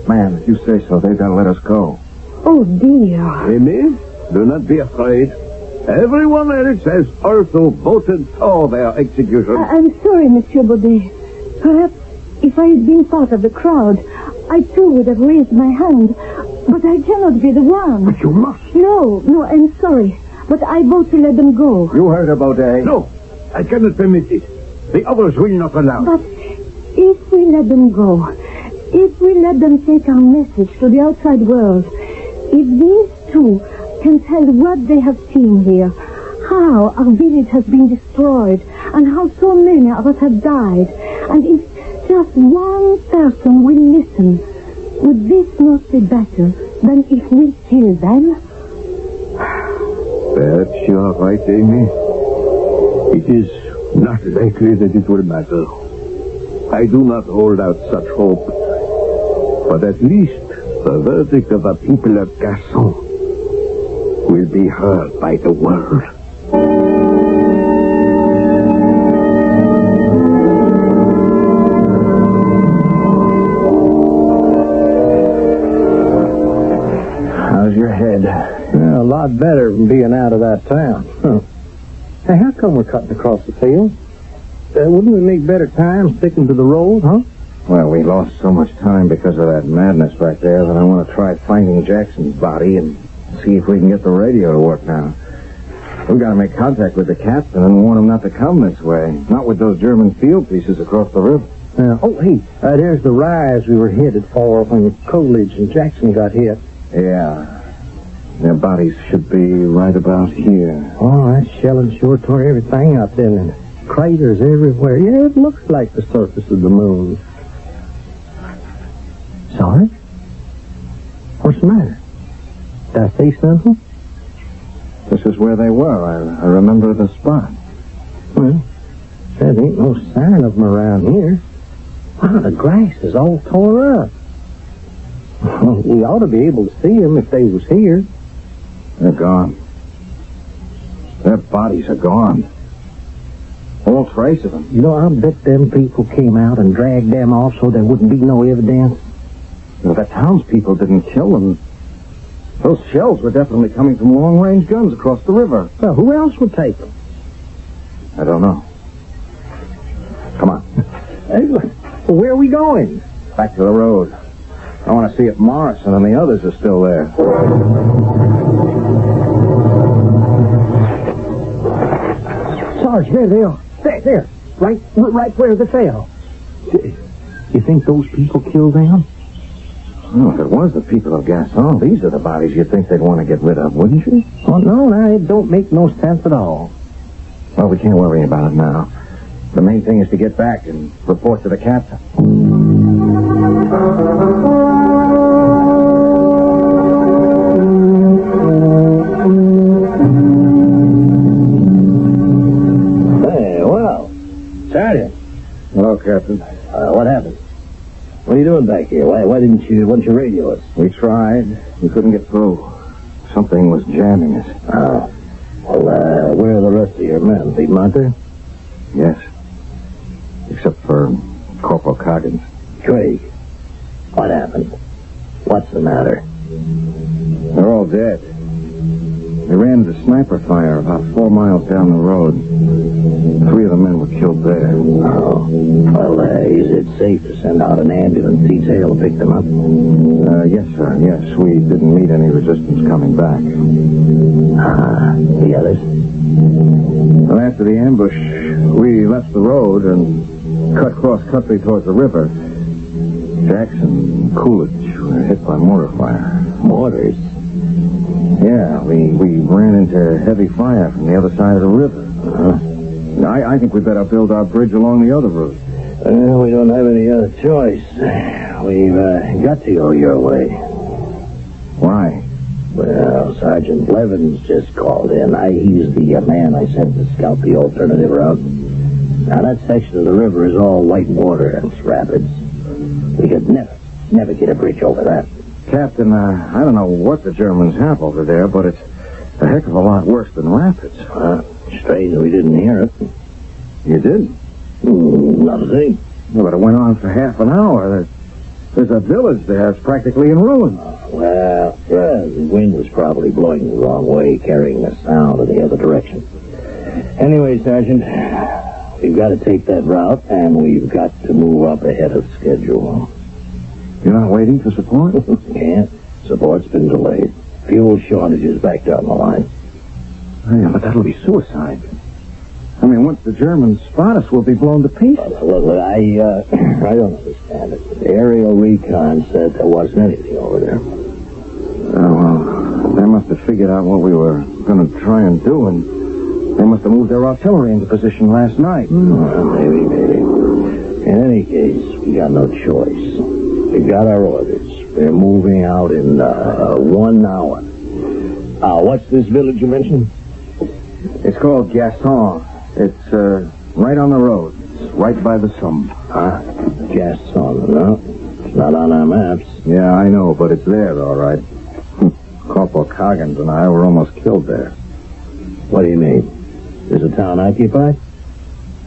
Ma'am, if you say so, they've got to let us go. Oh, dear. Amy, do not be afraid. Everyone else has also voted for their execution. I'm sorry, Monsieur Baudet. Perhaps if I had been part of the crowd, I too would have raised my hand. But I cannot be the one. But you must. No, I'm sorry. But I vote to let them go. You heard her, Baudet. No, I cannot permit it. The others will not allow. But if we let them go, if we let them take our message to the outside world, if these two can tell what they have seen here, how our village has been destroyed, and how so many of us have died, and if just one person will listen, would this not be better than if we kill them? Perhaps you are right, Amy. It is not likely that it will matter. I do not hold out such hope. But at least the verdict of the people of Gasson will be heard by the world. How's your head? Yeah, a lot better than being out of that town. Huh. Hey, how come we're cutting across the field? Wouldn't we make better time sticking to the road, huh? Well, we lost so much time because of that madness back there that I want to try finding Jackson's body and see if we can get the radio to work now. We've got to make contact with the captain and warn him not to come this way. Not with those German field pieces across the river. There's the rise we were headed for when Coolidge and Jackson got hit. Yeah. Their bodies should be right about here. Oh, that shelling sure tore everything up, didn't it? Craters everywhere. Yeah, it looks like the surface of the moon. Sorry? What's the matter? Did I say something? This is where they were. I remember the spot. Well, there ain't no sign of them around here. Wow, the grass is all tore up. We ought to be able to see them if they was here. They're gone. Their bodies are gone. All trace of them. You know, I'll bet them people came out and dragged them off so there wouldn't be no evidence. Well, the townspeople didn't kill them. Those shells were definitely coming from long-range guns across the river. Well, who else would take them? I don't know. Come on. Hey, where are we going? Back to the road. I want to see if Morrison and the others are still there. Sarge, there they are. There. Right where they fell. You think those people killed them? Oh, if it was the people of Gasson, these are the bodies you'd think they'd want to get rid of, wouldn't you? Oh, no, it don't make no sense at all. Well, we can't worry about it now. The main thing is to get back and report to the captain. Hey, well, Sergeant. Hello, Captain. What happened? What are you doing back here? Why didn't you radio us? We tried. We couldn't get through. Something was jamming us. Oh. Well, where are the rest of your men? Piedmonter? Yes. Except for Corporal Coggins. Craig, what happened? What's the matter? They're all dead. They ran into sniper fire about 4 miles down the road. 3 of the men were killed there. Oh. Well, is it safe to send out an ambulance detail to pick them up? Yes, sir. Yes, we didn't meet any resistance coming back. The others? Well, after the ambush, we left the road and cut cross-country towards the river. Jackson and Coolidge were hit by mortar fire. Mortars? Yeah, we ran into heavy fire from the other side of the river. I think we better build our bridge along the other route. Well, we don't have any other choice. We've got to go your way. Why? Well, Sergeant Blevins just called in. He's the man I sent to scout the alternative route. Now, that section of the river is all white water and it's rapids. We could never get a bridge over that. Captain, I don't know what the Germans have over there, but it's a heck of a lot worse than rapids. Strange we didn't hear it. You did? Not a thing. Yeah, but it went on for half an hour. There's a village there. It's practically in ruins. Well, the wind was probably blowing the wrong way, carrying the sound in the other direction. Anyway, Sergeant, we've got to take that route, and we've got to move up ahead of schedule. You're not waiting for support? Can't. Support's been delayed. Fuel shortages back down the line. Yeah, but that'll be suicide. I mean, once the Germans spot us, we'll be blown to pieces. Look, I don't understand it. The aerial recon said there wasn't anything over there. Well, they must have figured out what we were going to try and do, and they must have moved their artillery into position last night. Well, maybe. In any case, we got no choice. We got our orders. We're moving out in 1 hour. What's this village you mentioned? It's called Gaston. It's right on the road. It's right by the Somme. Gaston, no? It's not on our maps. Yeah, I know, but it's there, all right. Corporal Coggins and I were almost killed there. What do you mean? Is the town occupied?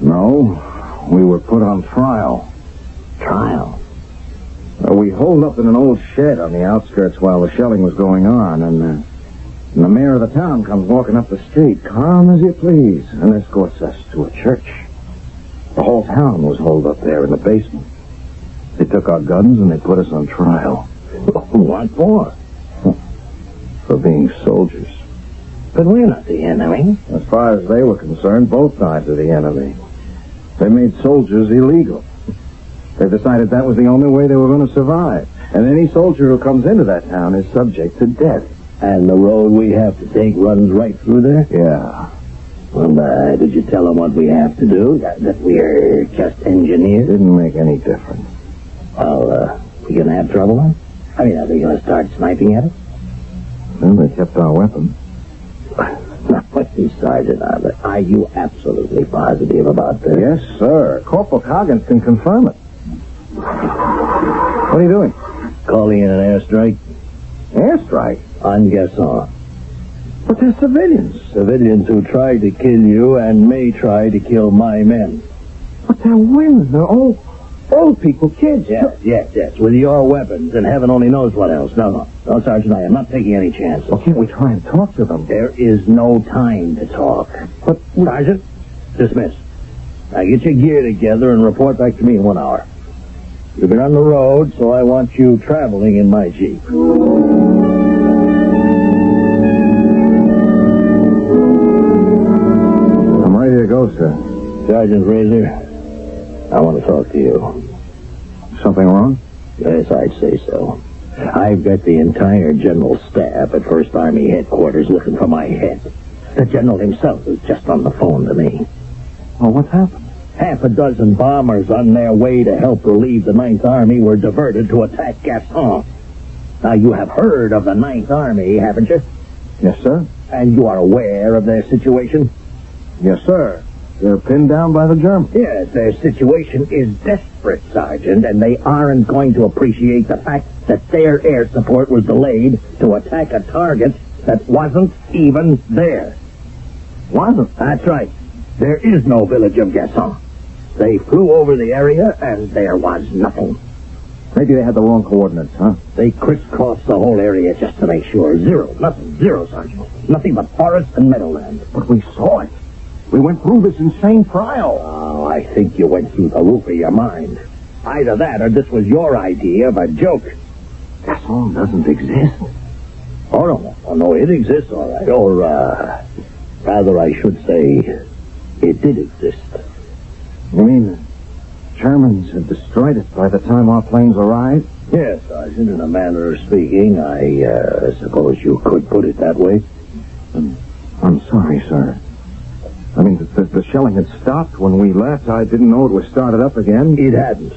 No, we were put on trial. Trial? We holed up in an old shed on the outskirts while the shelling was going on, and the mayor of the town comes walking up the street, calm as you please, and escorts us to a church. The whole town was holed up there in the basement. They took our guns and they put us on trial. What for? For being soldiers. But we're not the enemy. As far as they were concerned, both sides are the enemy. They made soldiers illegal. They decided that was the only way they were going to survive. And any soldier who comes into that town is subject to death. And the road we have to take runs right through there? Yeah. Well, did you tell them what we have to do? That we're just engineers? Didn't make any difference. Well, we gonna have trouble then? I mean, are they gonna start sniping at us? Well, they kept our weapons. Now, Sergeant, are you absolutely positive about this? Yes, sir. Corporal Coggins can confirm it. What are you doing? Calling in an airstrike. Airstrike? On Gaston. But they're civilians. Civilians who tried to kill you and may try to kill my men. But they're women. They're old people, kids. Yes. With your weapons, and heaven only knows what else. No, Sergeant, I am not taking any chances. Well, can't we try and talk to them? There is no time to talk. But, Sergeant, dismiss. Now get your gear together and report back to me in 1 hour. You've been on the road, so I want you traveling in my Jeep. I'm ready to go, sir. Sergeant Razor, I want to talk to you. Something wrong? Yes, I'd say so. I've got the entire general staff at 1st Army headquarters looking for my head. The general himself is just on the phone to me. Well, what's happened? 6 bombers on their way to help relieve the 9th Army were diverted to attack Gaston. Now, you have heard of the 9th Army, haven't you? Yes, sir. And you are aware of their situation? Yes, sir. They're pinned down by the Germans. Yes, their situation is desperate, Sergeant, and they aren't going to appreciate the fact that their air support was delayed to attack a target that wasn't even there. Wasn't? That's right. There is no village of Gaston. They flew over the area, and there was nothing. Maybe they had the wrong coordinates, huh? They crisscrossed the whole area just to make sure. Zero, Sergeant. Nothing but forest and meadowland. But we saw it. We went through this insane trial. Oh, I think you went through the roof of your mind. Either that or this was your idea of a joke. Gaston doesn't exist. Oh, no, it exists, all right. Or, rather, I should say, it did exist. You mean the Germans had destroyed it by the time our planes arrived? Yes, Sergeant, in a manner of speaking, I suppose you could put it that way. I'm sorry, sir. I mean, the shelling had stopped when we left. I didn't know it was started up again. It hadn't.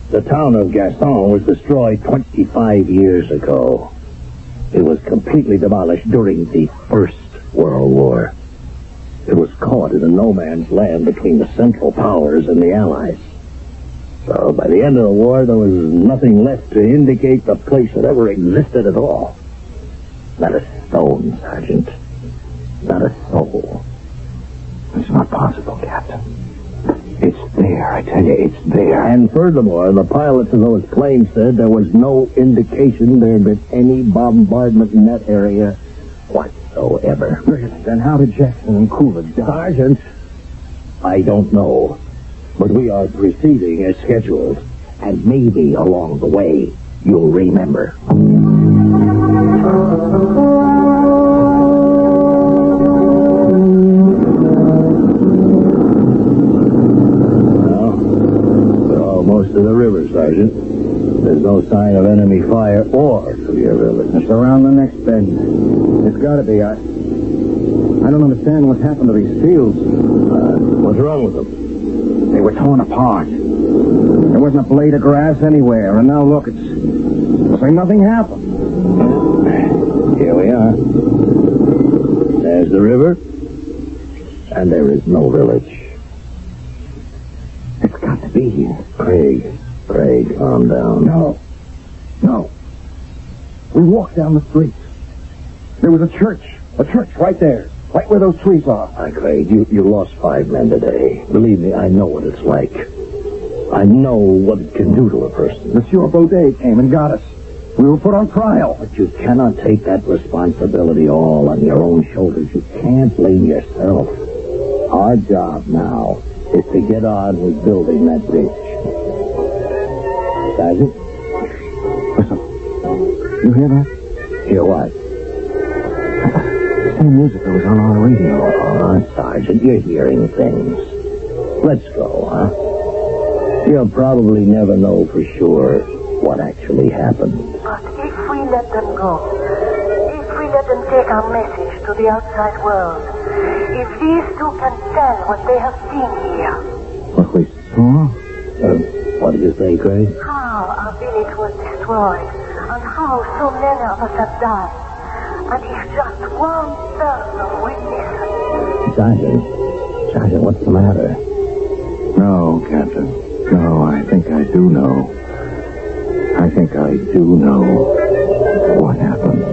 The town of Gaston was destroyed 25 years ago. It was completely demolished during the First World War. It was caught in a no-man's land between the Central Powers and the Allies. So by the end of the war, there was nothing left to indicate the place had ever existed at all. Not a stone, Sergeant. Not a soul. It's not possible, Captain. It's there, I tell you, it's there. And furthermore, the pilots of those planes said there was no indication there had been any bombardment in that area whatsoever. Really? Then how did Jackson and Coolidge die? Sergeant, I don't know. But we are proceeding as scheduled. And maybe along the way, you'll remember. To the river, Sergeant. There's no sign of enemy fire or severe village. It's around the next bend. It's got to be. I don't understand what's happened to these fields. What's wrong with them? They were torn apart. There wasn't a blade of grass anywhere, and now look, it's like nothing happened. Here we are. There's the river, and there is no village. It's got to be here. Craig, calm down. No. We walked down the street. There was a church right there, right where those trees are. Craig, you lost 5 men today. Believe me, I know what it's like. I know what it can do to a person. Monsieur Baudet came and got us. We were put on trial. But you cannot take that responsibility all on your own shoulders. You can't blame yourself. Our job now is to get on with building that bridge. Sergeant? Listen. You hear that? Hear what? The same music that was on our radio. Oh, Sergeant, you're hearing things. Let's go, huh? You'll probably never know for sure what actually happened. But if we let them go, if we let them take our message to the outside world, if these two can tell what they have seen here. What we saw? What did you say, Craig? How our village was destroyed, and how so many of us have died. And if just one person will listen. Sergeant, what's the matter? No, Captain. No, I think I do know. I think I do know what happened.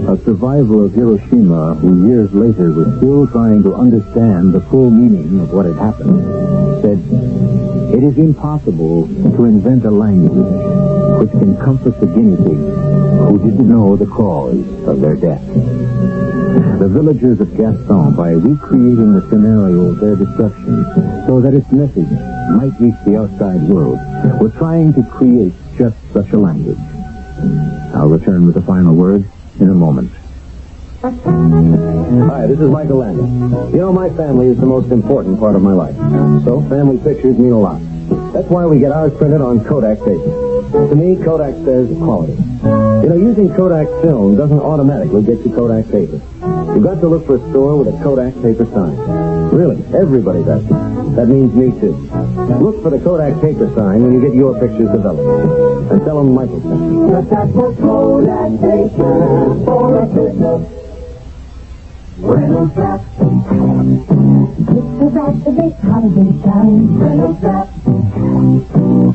A survivor of Hiroshima, who years later was still trying to understand the full meaning of what had happened, said, "It is impossible to invent a language which can comfort the guinea pigs who didn't know the cause of their death." The villagers of Gaston, by recreating the scenario of their destruction so that its message might reach the outside world, were trying to create just such a language. I'll return with the final word in a moment. Hi, this is Michael Landon. You know, my family is the most important part of my life. So, family pictures mean a lot. That's why we get ours printed on Kodak paper. To me, Kodak says quality. You know, using Kodak film doesn't automatically get you Kodak paper. You've got to look for a store with a Kodak paper sign. Really, everybody does. That means me, too. Look for the Kodak paper sign when you get your pictures developed. And tell them Michael sent you. Just ask for Kodak paper for a Christmas. Reynolds Wrap. It's a wrap that makes holiday time. Reynolds Wrap.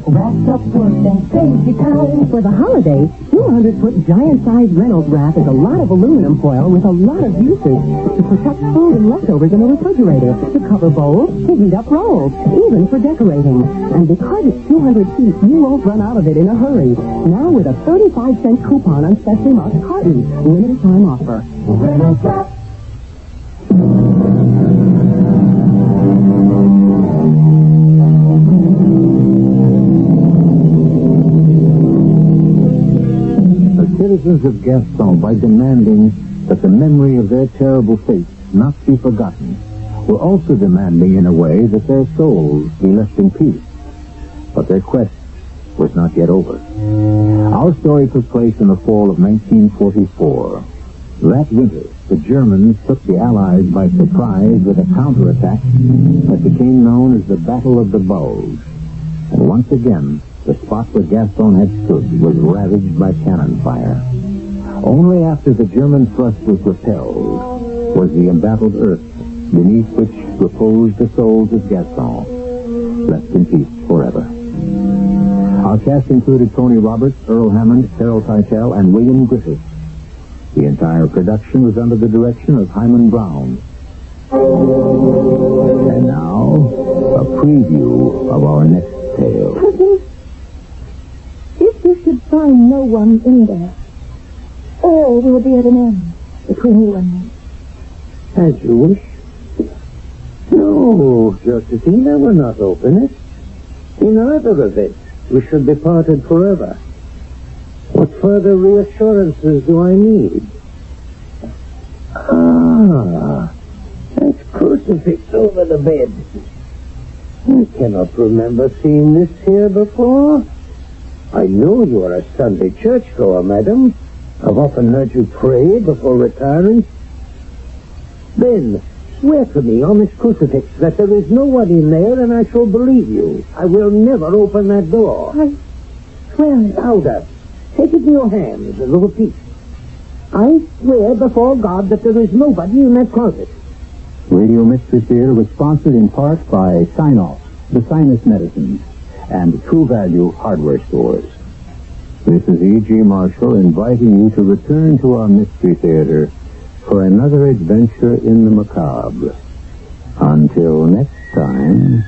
Wraps up work and saves you time. For the holidays, 200-foot giant-sized Reynolds Wrap is a lot of aluminum foil with a lot of uses to protect food and leftovers in a refrigerator, to cover bowls, to heat up rolls, even for decorating. And because it's 200 feet, you won't run out of it in a hurry. Now with a 35-cent coupon on specially marked cartons. Limited time offer. Reynolds Wrap. Citizens of Gaston, by demanding that the memory of their terrible fate not be forgotten, were also demanding in a way that their souls be left in peace. But their quest was not yet over. Our story took place in the fall of 1944. That winter, the Germans took the Allies by surprise with a counterattack that became known as the Battle of the Bulge. And once again, the spot where Gaston had stood was ravaged by cannon fire. Only after the German thrust was repelled was the embattled earth beneath which reposed the souls of Gaston left in peace forever. Our cast included Tony Roberts, Earl Hammond, Harold Keitel, and William Griffith. The entire production was under the direction of Hyman Brown. And now, a preview of our next tale. Cousin, if you should find no one in there, all will be at an end between you and me. As you wish. No, Josephine, I will not open it. In either event, we should be parted forever. What further reassurances do I need? Ah, that crucifix over the bed. I cannot remember seeing this here before. I know you are a Sunday churchgoer, madam. I've often heard you pray before retiring. Then, swear to me on this crucifix that there is no one in there, and I shall believe you. I will never open that door. I swear it. Louder. Take it in your hands and repeat. I swear before God that there is nobody in that closet. Radio Mystery Theater was sponsored in part by Sign-Off, the Sinus Medicines, and True Value Hardware Stores. This is E.G. Marshall inviting you to return to our Mystery Theater for another adventure in the macabre. Until next time,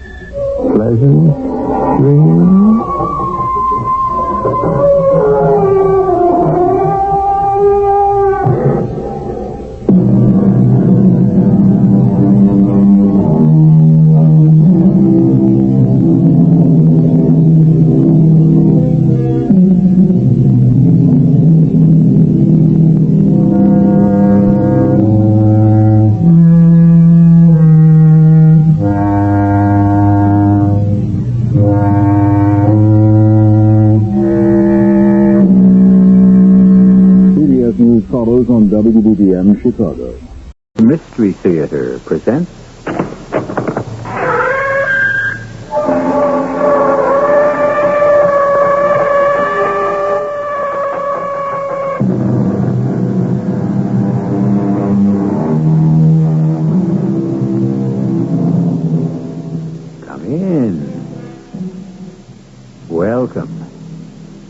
pleasant dreams. Follows on WBBM Chicago. Mystery Theater presents Come in. Welcome.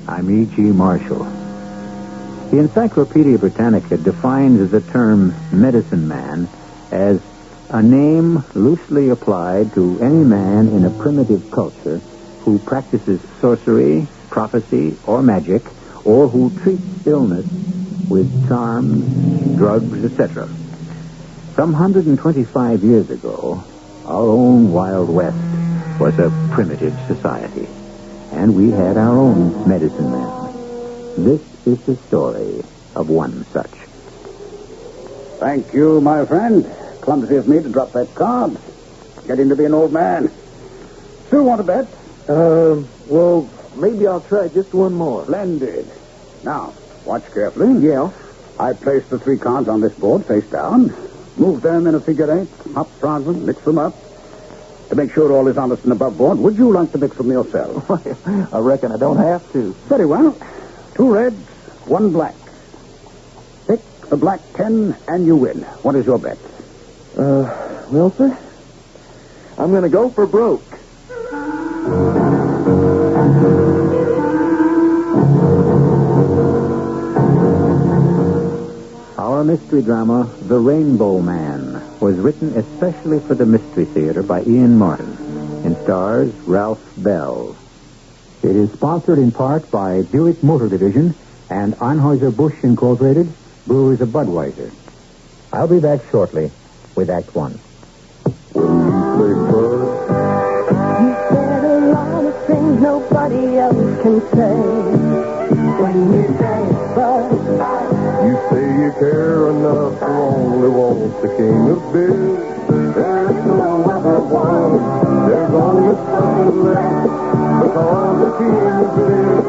I'm E.G. Marshall. The Encyclopedia Britannica defines the term medicine man as a name loosely applied to any man in a primitive culture who practices sorcery, prophecy, or magic, or who treats illness with charms, drugs, etc. Some 125 years ago, our own Wild West was a primitive society, and we had our own medicine man. This is the story of one such. Thank you, my friend. Clumsy of me to drop that card. Getting to be an old man. Still want to bet? Well, maybe I'll try just one more. Splendid. Now, watch carefully. Yeah. I place the 3 cards on this board face down. Move them in a figure 8. Hop round them, mix them up. To make sure all is honest and above board, would you like to mix them yourself? I reckon I don't have to. Very well. 2 reds, 1 black. Pick the black 10, and you win. What is your bet? Well, sir, I'm going to go for broke. Our mystery drama, The Rainbow Man, was written especially for the Mystery Theater by Ian Martin and stars Ralph Bell. It is sponsored in part by Buick Motor Division and Anheuser-Busch Incorporated, Brewers of Budweiser. I'll be back shortly with Act One. You said a lot of things nobody else can say. When you say but You say you care enough to only want the king of beer. There's no other one. There's only something left. Because the king of beer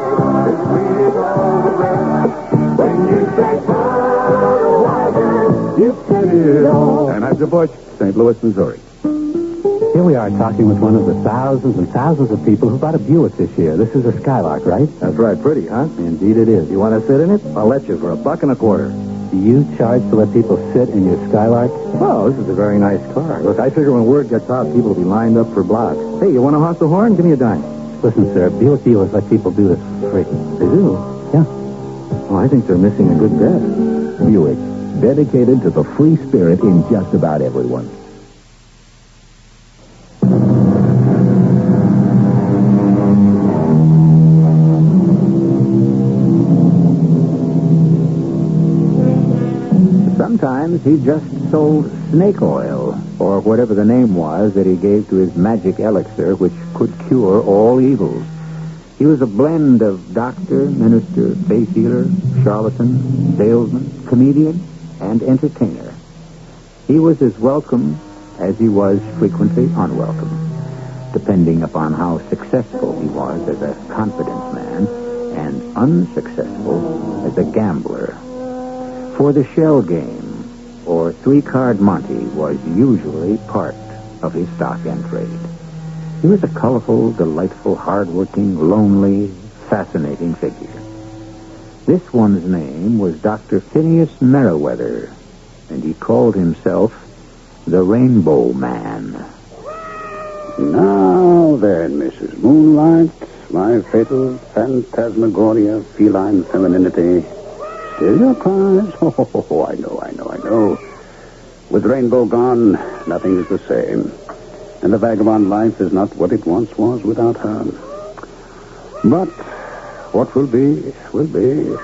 is leading all the rest. When you say Budweiser, you said it all. Anheuser-Busch, St. Louis, Missouri. Here we are talking with one of the thousands and thousands of people who bought a Buick this year. This is a Skylark, right? That's right. Pretty, huh? Indeed it is. You want to sit in it? I'll let you for $1.25. Do you charge to let people sit in your Skylark? Oh, this is a very nice car. Look, I figure when word gets out, people will be lined up for blocks. Hey, you want to honk the horn? Give me a dime. Listen, sir, Buick dealers let people do this for free. They do? Yeah. Oh, I think they're missing a good bet. Buick, dedicated to the free spirit in just about everyone. Sometimes he just sold snake oil, or whatever the name was that he gave to his magic elixir, which could cure all evils. He was a blend of doctor, minister, faith healer, charlatan, salesman, comedian, and entertainer. He was as welcome as he was frequently unwelcome, depending upon how successful he was as a confidence man and unsuccessful as a gambler. For the shell game, or three-card Monte, was usually part of his stock and trade. He was a colorful, delightful, hard-working, lonely, fascinating figure. This one's name was Dr. Phineas Merriweather, and he called himself the Rainbow Man. Now then, Mrs. Moonlight, my fatal phantasmagoria of feline femininity. Still your cries? Oh, I know. With Rainbow gone, nothing is the same. And the vagabond life is not what it once was without her. But what will be, will be.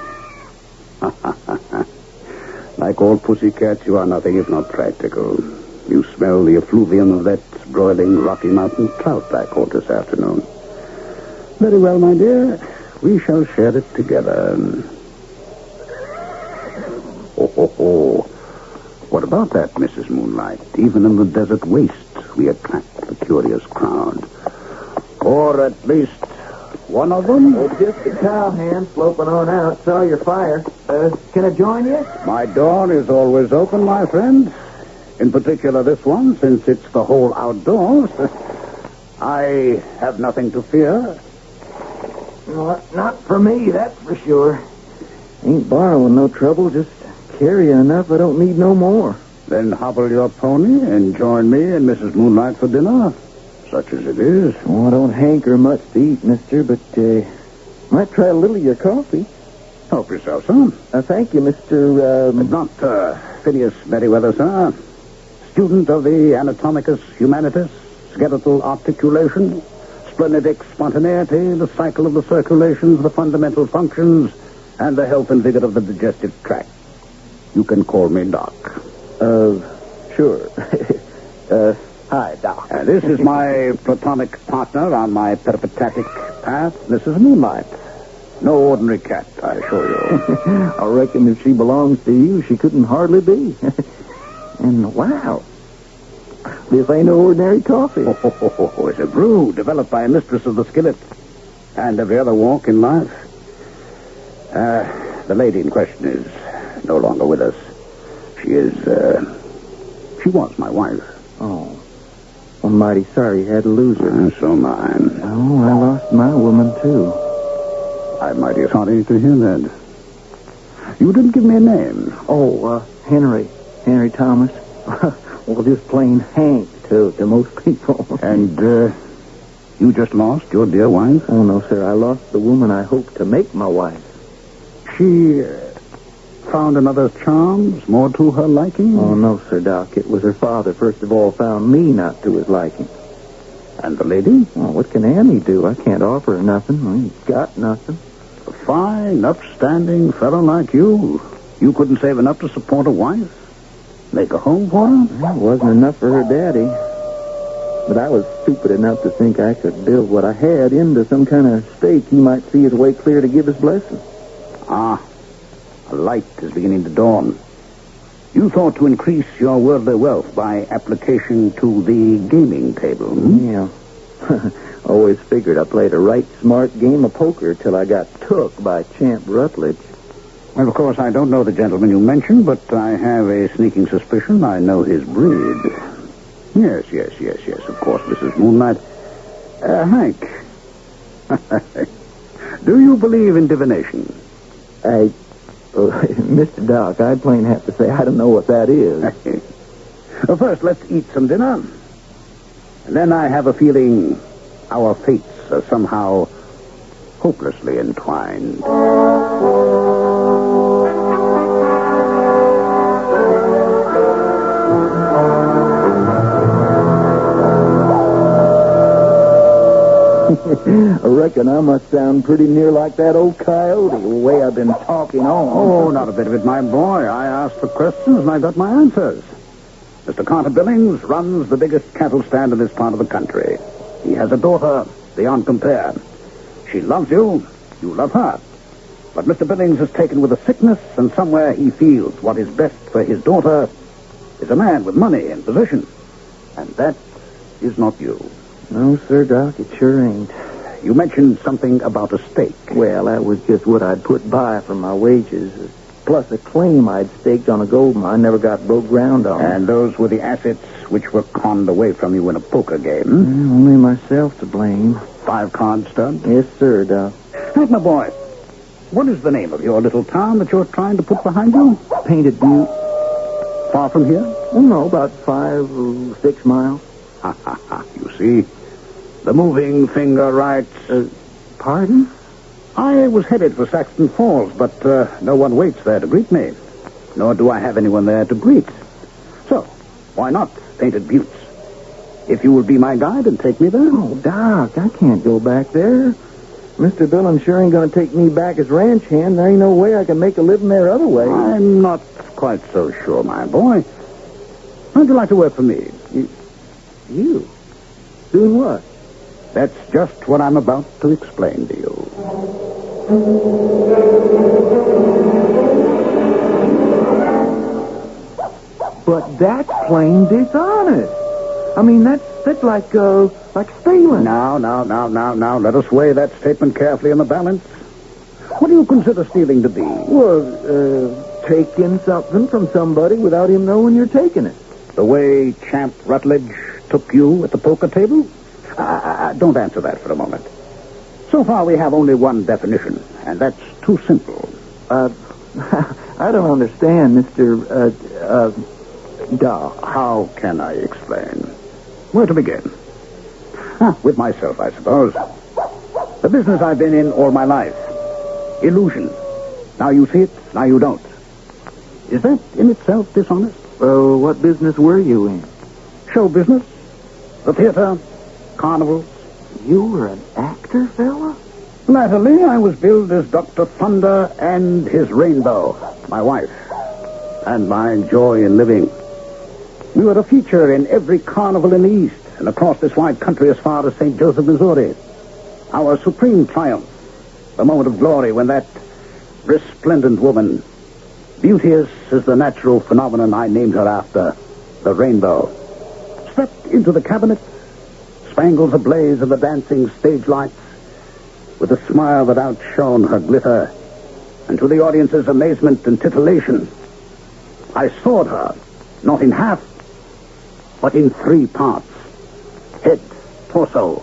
Like all pussycats, you are nothing if not practical. You smell the effluvium of that broiling Rocky Mountain trout I caught this afternoon. Very well, my dear. We shall share it together. Oh. What about that, Mrs. Moonlight? Even in the desert waste, we attract the curious crowd. Or at least one of them? Oh, just a cowhand sloping on out. Saw your fire. Can I join you? My door is always open, my friend. In particular, this one, since it's the whole outdoors. I have nothing to fear. Well, not for me, that's for sure. Ain't borrowing no trouble, just carrying enough I don't need no more. Then hobble your pony and join me and Mrs. Moonlight for dinner, such as it is. Oh, I don't hanker much to eat, mister, but might try a little of your coffee. Help yourself, son. Thank you, Mr. Not Phineas Merriweather, sir. Student of the Anatomicus Humanitas, skeletal articulation, splenidic spontaneity, the cycle of the circulations, the fundamental functions, and the health and vigor of the digestive tract. You can call me Doc. Sure. Hi, Doc. This is my platonic partner on my peripatetic path, Mrs. Moonlight. No ordinary cat, I assure you. I reckon if she belongs to you, she couldn't hardly be. And wow, this ain't no ordinary coffee. It's a brew developed by a mistress of the skillet and every other walk in life. The lady in question is no longer with us. She was my wife. Oh, I'm mighty sorry you had to lose her. So mine. Oh, I lost my woman, too. I'm mighty sorry to hear that. You didn't give me a name. Oh, Henry Thomas. Well, just plain Hank to most people. And, you just lost your dear wife? Oh, no, sir. I lost the woman I hoped to make my wife. She found another's charms more to her liking? Oh, no, Sir Doc. It was her father, first of all, found me not to his liking. And the lady? Oh, what can Annie do? I can't offer her nothing. I ain't got nothing. A fine, upstanding fellow like you. You couldn't save enough to support a wife? Make a home for her? Well, it wasn't enough for her daddy. But I was stupid enough to think I could build what I had into some kind of stake he might see his way clear to give his blessing. Ah, a light is beginning to dawn. You thought to increase your worldly wealth by application to the gaming table, hmm? Yeah. Always figured I played a right smart game of poker till I got took by Champ Rutledge. Well, of course, I don't know the gentleman you mentioned, but I have a sneaking suspicion I know his breed. Yes, of course, Mrs. Moonlight. Hank, do you believe in divination? Mr. Doc, I'd plain have to say I don't know what that is. Well, first, let's eat some dinner. And then I have a feeling our fates are somehow hopelessly entwined. I reckon I must sound pretty near like that old coyote, the way I've been talking on. Oh, not a bit of it, my boy. I asked the questions and I got my answers. Mr. Carter Billings runs the biggest cattle stand in this part of the country. He has a daughter beyond compare. She loves you, you love her. But Mr. Billings is taken with a sickness, and somewhere he feels what is best for his daughter is a man with money and position. And that is not you. No, Sir Doc, it sure ain't. You mentioned something about a stake. Well, that was just what I'd put by for my wages, plus a claim I'd staked on a gold mine never got broke ground on. And those were the assets which were conned away from you in a poker game? Only myself to blame. 5-card stud? Yes, sir, Doc. Hank, my boy, what is the name of your little town that you're trying to put behind you? Painted Butte. Far from here? Oh, no, about 5 or 6 miles. You see, the moving finger writes... Pardon? I was headed for Saxton Falls, but no one waits there to greet me. Nor do I have anyone there to greet. So, why not Painted Buttes? If you will be my guide and take me there. Oh, Doc, I can't go back there. Mr. Billings sure ain't going to take me back as ranch hand. There ain't no way I can make a living there other way. I'm not quite so sure, my boy. How'd you like to work for me? You? Doing what? That's just what I'm about to explain to you. But that's plain dishonest. I mean, that's like stealing. Now. Let us weigh that statement carefully in the balance. What do you consider stealing to be? Well, taking something from somebody without him knowing you're taking it. The way Champ Rutledge took you at the poker table? Don't answer that for a moment. So far, we have only one definition, and that's too simple. I don't understand, Mr. Doc. How can I explain? Where to begin? With myself, I suppose. The business I've been in all my life. Illusion. Now you see it, now you don't. Is that in itself dishonest? Well, what business were you in? Show business. The theater. Carnivals. You were an actor, fella? Latterly, I was billed as Dr. Thunder and his Rainbow, my wife, and my joy in living. We were a feature in every carnival in the East and across this wide country as far as St. Joseph, Missouri. Our supreme triumph, the moment of glory when that resplendent woman, beauteous as the natural phenomenon I named her after, the Rainbow, stepped into the cabinet, spangles ablaze in the dancing stage lights, with a smile that outshone her glitter, and to the audience's amazement and titillation, I sawed her, not in half, but in 3 parts: head, torso,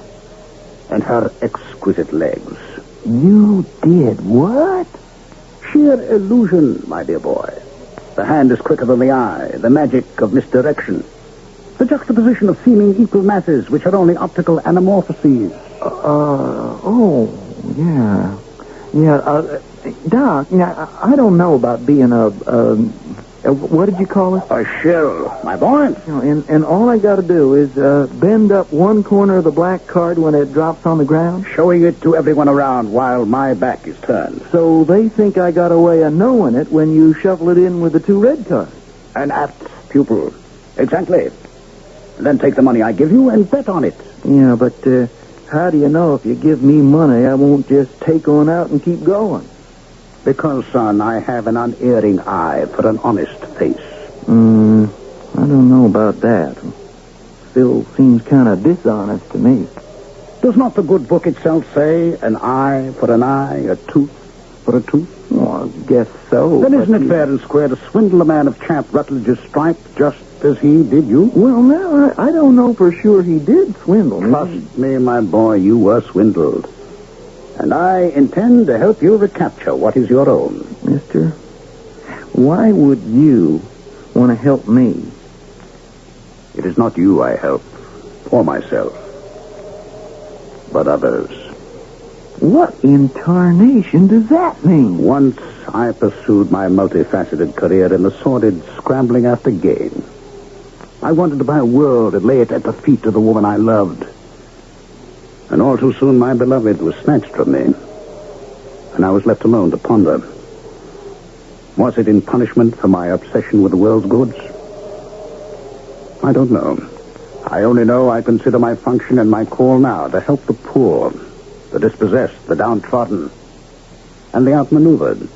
and her exquisite legs. You did what? sheer illusion, my dear boy. The hand is quicker than the eye, the magic of misdirection. The juxtaposition of seeming equal masses, which are only optical anamorphoses. Yeah. Doc, I don't know about being what did you call it? A shell, my boy. And all I got to do is bend up one corner of the black card when it drops on the ground? Showing it to everyone around while my back is turned. So they think I got a way of knowing it when you shuffle it in with the 2 red cards. An apt pupil. Exactly. Then take the money I give you and bet on it. Yeah, but how do you know if you give me money I won't just take on out and keep going? Because, son, I have an unerring eye for an honest face. I don't know about that. Still seems kind of dishonest to me. Does not the good book itself say an eye for an eye, a tooth for a tooth? Oh, I guess so. Then isn't it fair and square to swindle a man of Champ Rutledge's stripe just as he did you? Well, now, I don't know for sure he did swindle me. Trust me, my boy, you were swindled. And I intend to help you recapture what is your own. Mister, why would you want to help me? It is not you I help, or myself, but others. What in tarnation does that mean? Once I pursued my multifaceted career in the sordid scrambling after gain. I wanted to buy a world and lay it at the feet of the woman I loved. And all too soon my beloved was snatched from me, and I was left alone to ponder. Was it in punishment for my obsession with the world's goods? I don't know. I only know I consider my function and my call now to help the poor, the dispossessed, the downtrodden, and the outmaneuvered.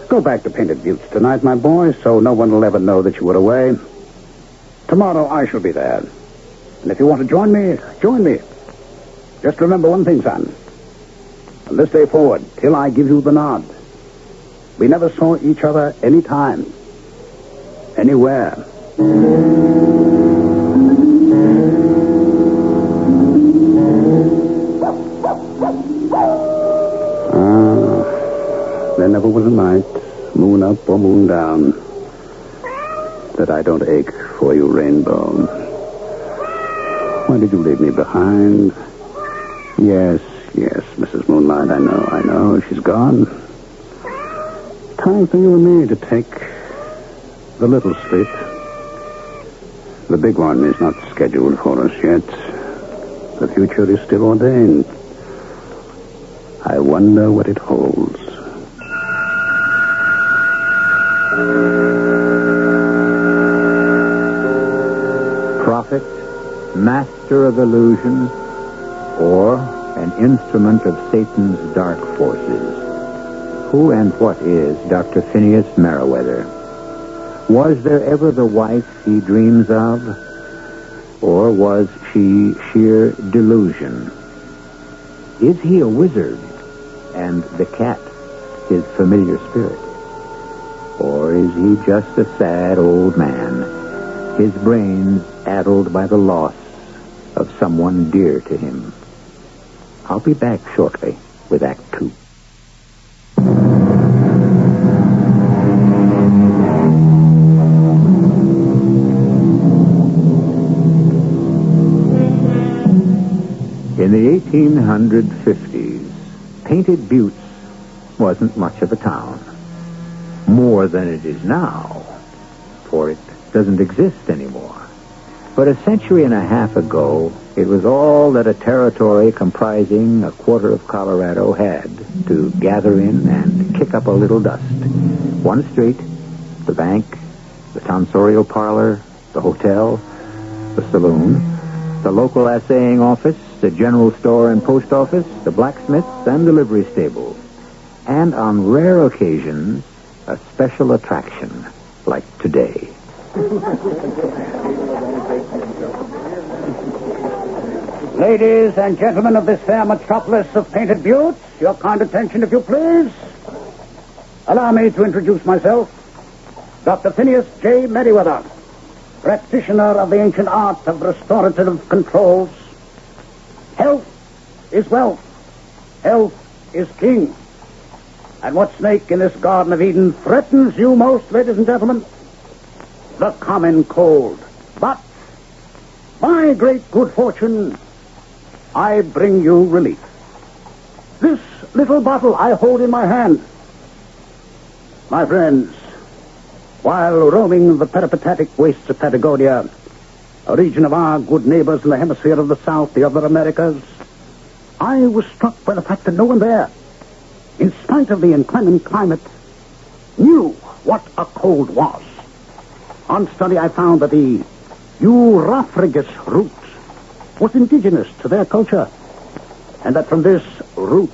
Go back to Painted Buttes tonight, my boy, so no one will ever know that you were away. Tomorrow I shall be there. And if you want to join me, join me. Just remember one thing, son. From this day forward, till I give you the nod, we never saw each other any time, anywhere. There never was a night, moon up or moon down, that I don't ache for you, Rainbow. Why did you leave me behind? Yes, Mrs. Moonlight, I know. She's gone. Time for you and me to take the little sleep. The big one is not scheduled for us yet. The future is still ordained. I wonder what it holds. Prophet, master of illusion, or an instrument of Satan's dark forces. Who and what is Dr. Phineas Merriweather? Was there ever the wife he dreams of? Or was she sheer delusion? Is he a wizard, and the cat his familiar spirit? Or is he just a sad old man, his brains addled by the loss of someone dear to him? I'll be back shortly with Act 2. In the 1850s, Painted Buttes wasn't much of a town. More than it is now, for it doesn't exist anymore. But a century and a half ago, it was all that a territory comprising a quarter of Colorado had to gather in and kick up a little dust. One street, the bank, the tonsorial parlor, the hotel, the saloon, the local assaying office, the general store and post office, the blacksmiths and the livery stable. And on rare occasions, a special attraction, like today. Ladies and gentlemen of this fair metropolis of Painted Buttes, your kind attention, if you please. Allow me to introduce myself, Dr. Phineas J. Merriweather, practitioner of the ancient art of restorative controls. Health is wealth. Health is king. And what snake in this Garden of Eden threatens you most, ladies and gentlemen? The common cold. But, by great good fortune, I bring you relief. This little bottle I hold in my hand. My friends, while roaming the peripatetic wastes of Patagonia, a region of our good neighbors in the hemisphere of the South, the other Americas, I was struck by the fact that no one there, in spite of the inclement climate, knew what a cold was. On study, I found that the Europhragis root was indigenous to their culture, and that from this root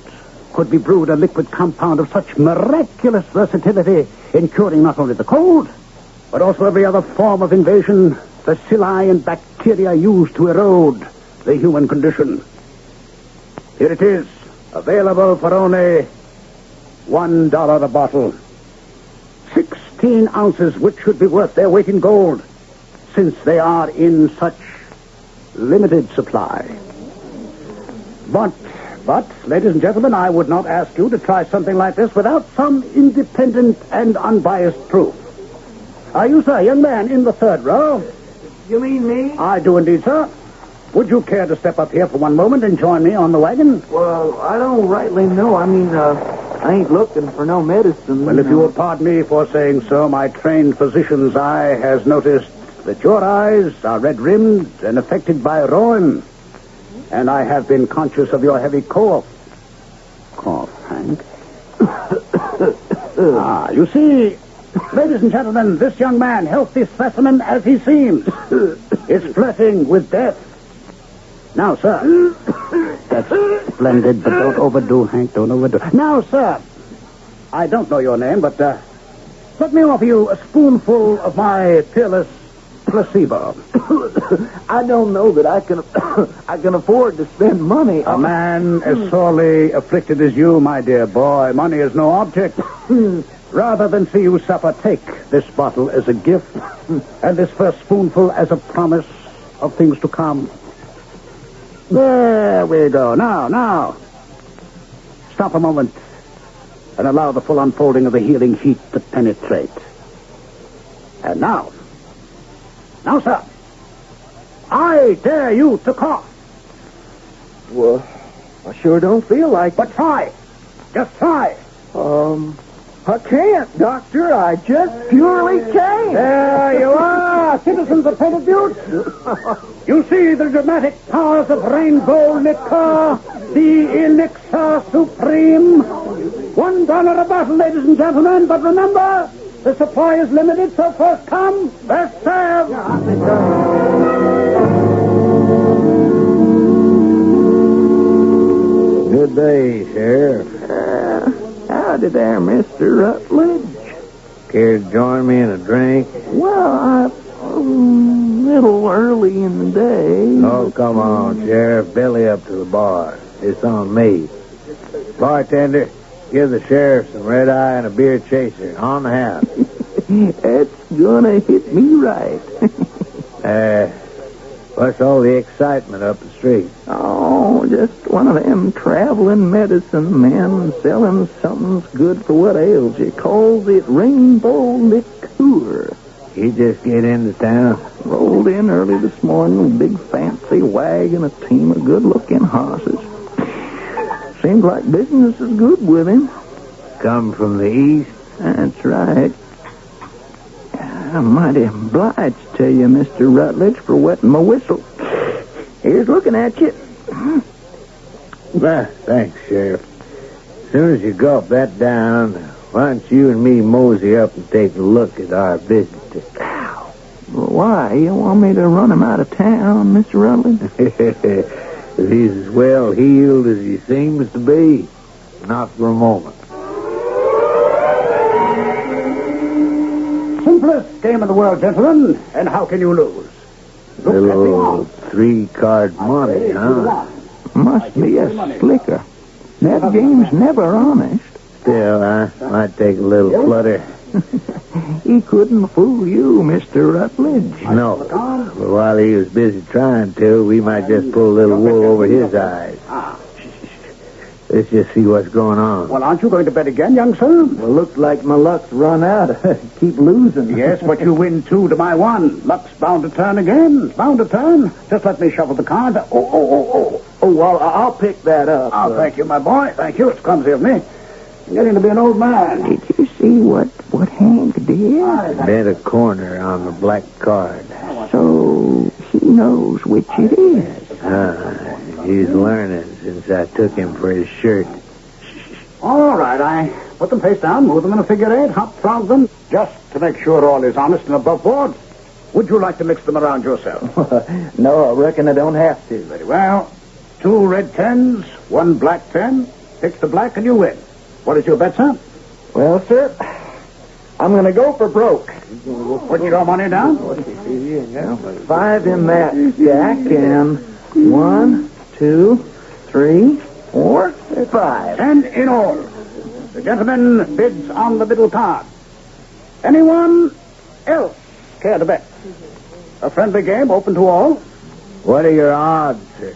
could be brewed a liquid compound of such miraculous versatility in curing not only the cold, but also every other form of invasion, bacilli and bacteria used to erode the human condition. Here it is, available for only $1 a bottle. 16 ounces, which should be worth their weight in gold, since they are in such limited supply. But, ladies and gentlemen, I would not ask you to try something like this without some independent and unbiased proof. Are you, sir, young man in the third row? You mean me? I do indeed, sir. Would you care to step up here for one moment and join me on the wagon? Well, I don't rightly know. I mean, I ain't looking for no medicine. Well, if you will pardon me for saying so, my trained physician's eye has noticed that your eyes are red-rimmed and affected by rheum. And I have been conscious of your heavy cough. Cough, Hank. You see, ladies and gentlemen, this young man, healthy specimen as he seems, is flirting with death. Now, sir. That's splendid, but don't overdo, Hank. Don't overdo. Now, sir. I don't know your name, but let me offer you a spoonful of my peerless placebo. I don't know that I can afford to spend money. A man as sorely afflicted as you, my dear boy. Money is no object. Rather than see you suffer, take this bottle as a gift, and this first spoonful as a promise of things to come. There we go. Now. Stop a moment and allow the full unfolding of the healing heat to penetrate. And now, sir, I dare you to cough. Well, I sure don't feel like it. But try. Just try. I can't, Doctor. I just purely can't. There you are, citizens of Painted Butte. You see the dramatic powers of rainbow liquor, the elixir supreme. $1 a bottle, ladies and gentlemen, but remember, the supply is limited, so first come, first serve. Good day, Sheriff. Howdy there, Mr. Rutledge. Care to join me in a drink? Well, a little early in the day. Oh, come on, Sheriff. Belly up to the bar. It's on me. Bartender, give the sheriff some red eye and a beer chaser on the house. That's gonna hit me right. What's all the excitement up the street? Oh, just one of them traveling medicine men selling something's good for what ails you. Calls it rainbow liqueur. He just get into town? Rolled in early this morning with a big fancy wagon, a team of good-looking horses. Seems like business is good with him. Come from the east? That's right. I'm mighty obliged to you, Mr. Rutledge, for wetting my whistle. Here's looking at you. Well, thanks, Sheriff. As soon as you gulp that down, why don't you and me mosey up and take a look at our business? Why? You want me to run him out of town, Mr. Rutledge? If he's as well healed as he seems to be, not for a moment. Simplest game in the world, gentlemen, and how can you lose? Little 3-card money, huh? Must be a slicker. That game's never honest. Still, I might take a little flutter. He couldn't fool you, Mr. Rutledge. No. But while he was busy trying to, we might just pull a little wool over his eyes. Let's just see what's going on. Well, aren't you going to bet again, young sir? Well, looks like my luck's run out. Keep losing. Yes, but you win 2 to my 1. Luck's bound to turn again. Bound to turn. Just let me shuffle the cards. Oh, well, I'll pick that up. Oh, thank you, my boy. Thank you. It's clumsy of me. I'm getting to be an old man. Did you see what Hank did? Bet a corner on the black card. So he knows which it is. He's learning since I took him for his shirt. All right, I put them face down, move them in a figure 8, hop frog them, just to make sure all is honest and above board. Would you like to mix them around yourself? No, I reckon I don't have to. Very well. 2 red 10s, 1 black 10. Pick the black and you win. What is your bet, sir? Well, sir, I'm going to go for broke. Put your money down. 5 in that stack and 1, 2, 3, 4, 5. 10 in all. The gentleman bids on the middle card. Anyone else care to bet? A friendly game open to all. What are your odds, sir?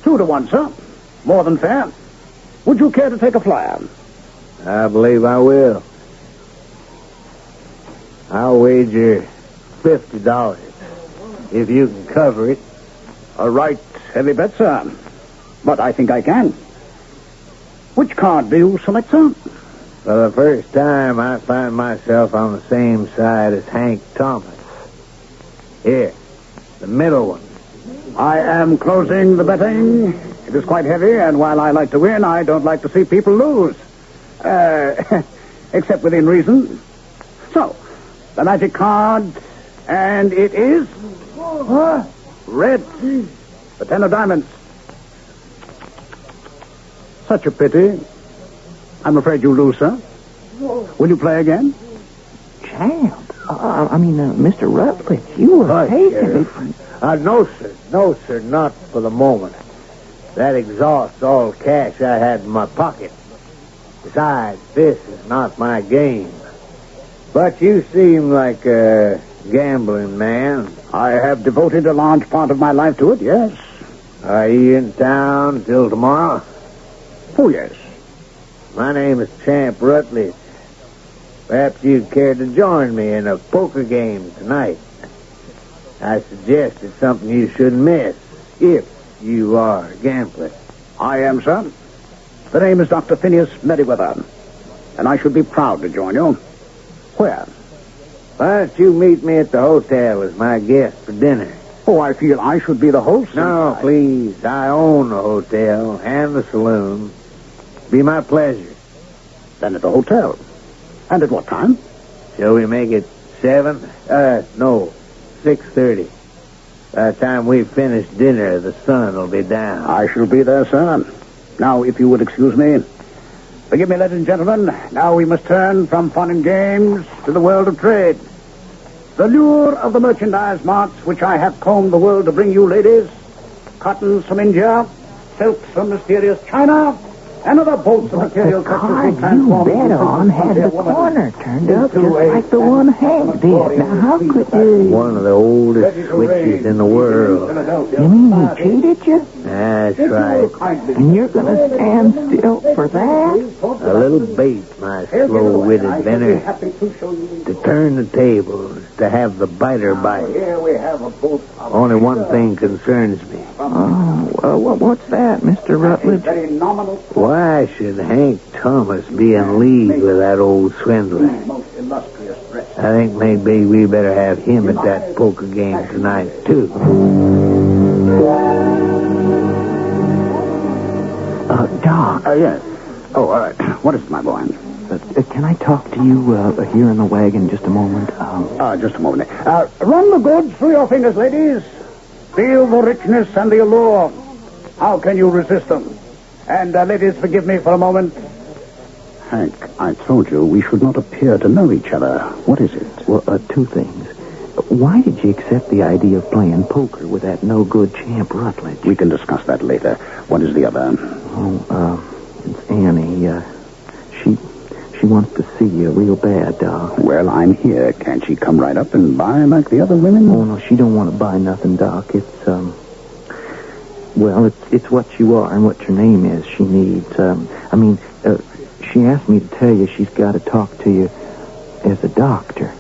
2 to 1, sir. More than fair. Would you care to take a flyer? I believe I will. I'll wager $50 if you can cover it. A right heavy bet, sir. But I think I can. Which card do you select, sir? For the first time, I find myself on the same side as Hank Thomas. Here, the middle one. I am closing the betting. It is quite heavy, and while I like to win, I don't like to see people lose. Except within reason. So, the magic card, and it is... red. The 10 of diamonds. Such a pity. I'm afraid you lose, sir. Will you play again? Champ. Mr. Rutledge, you were taking it. No, sir, not for the moment. That exhausts all cash I had in my pocket. Besides, this is not my game. But you seem like a gambling man. I have devoted a large part of my life to it, yes. Are you in town till tomorrow? Oh, yes. My name is Champ Rutledge. Perhaps you'd care to join me in a poker game tonight. I suggest it's something you shouldn't miss, if you are a gambler. I am, sir. The name is Dr. Phineas Merriweather, and I should be proud to join you. Where? Why don't you meet me at the hotel as my guest for dinner? Oh, I feel I should be the host. No, please. I own the hotel and the saloon. Be my pleasure. Then at the hotel. And at what time? Shall we make it 7? No, 6:30. By the time we've finished dinner, the sun will be down. I shall be there, sir. Now, if you would excuse me. Forgive me, ladies and gentlemen. Now we must turn from fun and games to the world of trade. The lure of the merchandise marts which I have combed the world to bring you, ladies. Cottons from India, silks from mysterious China, and other bolts of material such as The card you bet on had the corner turned up just like the one Hank did. Now, how could you... One of the oldest switches in the world. You mean he cheated you? That's right. And you're going to stand still for that? A little bait, my slow-witted Benner. To turn the tables, to have the biter bite. Only one thing concerns me. What's that, Mr. Rutledge? Why should Hank Thomas be in league with that old swindler? I think maybe we better have him at that poker game tonight, too. Doc. Yes. Oh, all right. What is it, my boy? Can I talk to you here in the wagon just a moment? Just a moment. Run the goods through your fingers, ladies. Feel the richness and the allure. How can you resist them? And, ladies, forgive me for a moment. Hank, I told you we should not appear to know each other. What is it? Well, 2 things. Why did you accept the idea of playing poker with that no-good Champ Rutledge? We can discuss that later. What is the other? It's Annie. She wants to see you real bad, Doc. Well, I'm here. Can't she come right up and buy like the other women? Oh, no, she don't want to buy nothing, Doc. Well, it's what you are and what your name is she needs. She asked me to tell you she's got to talk to you as a doctor.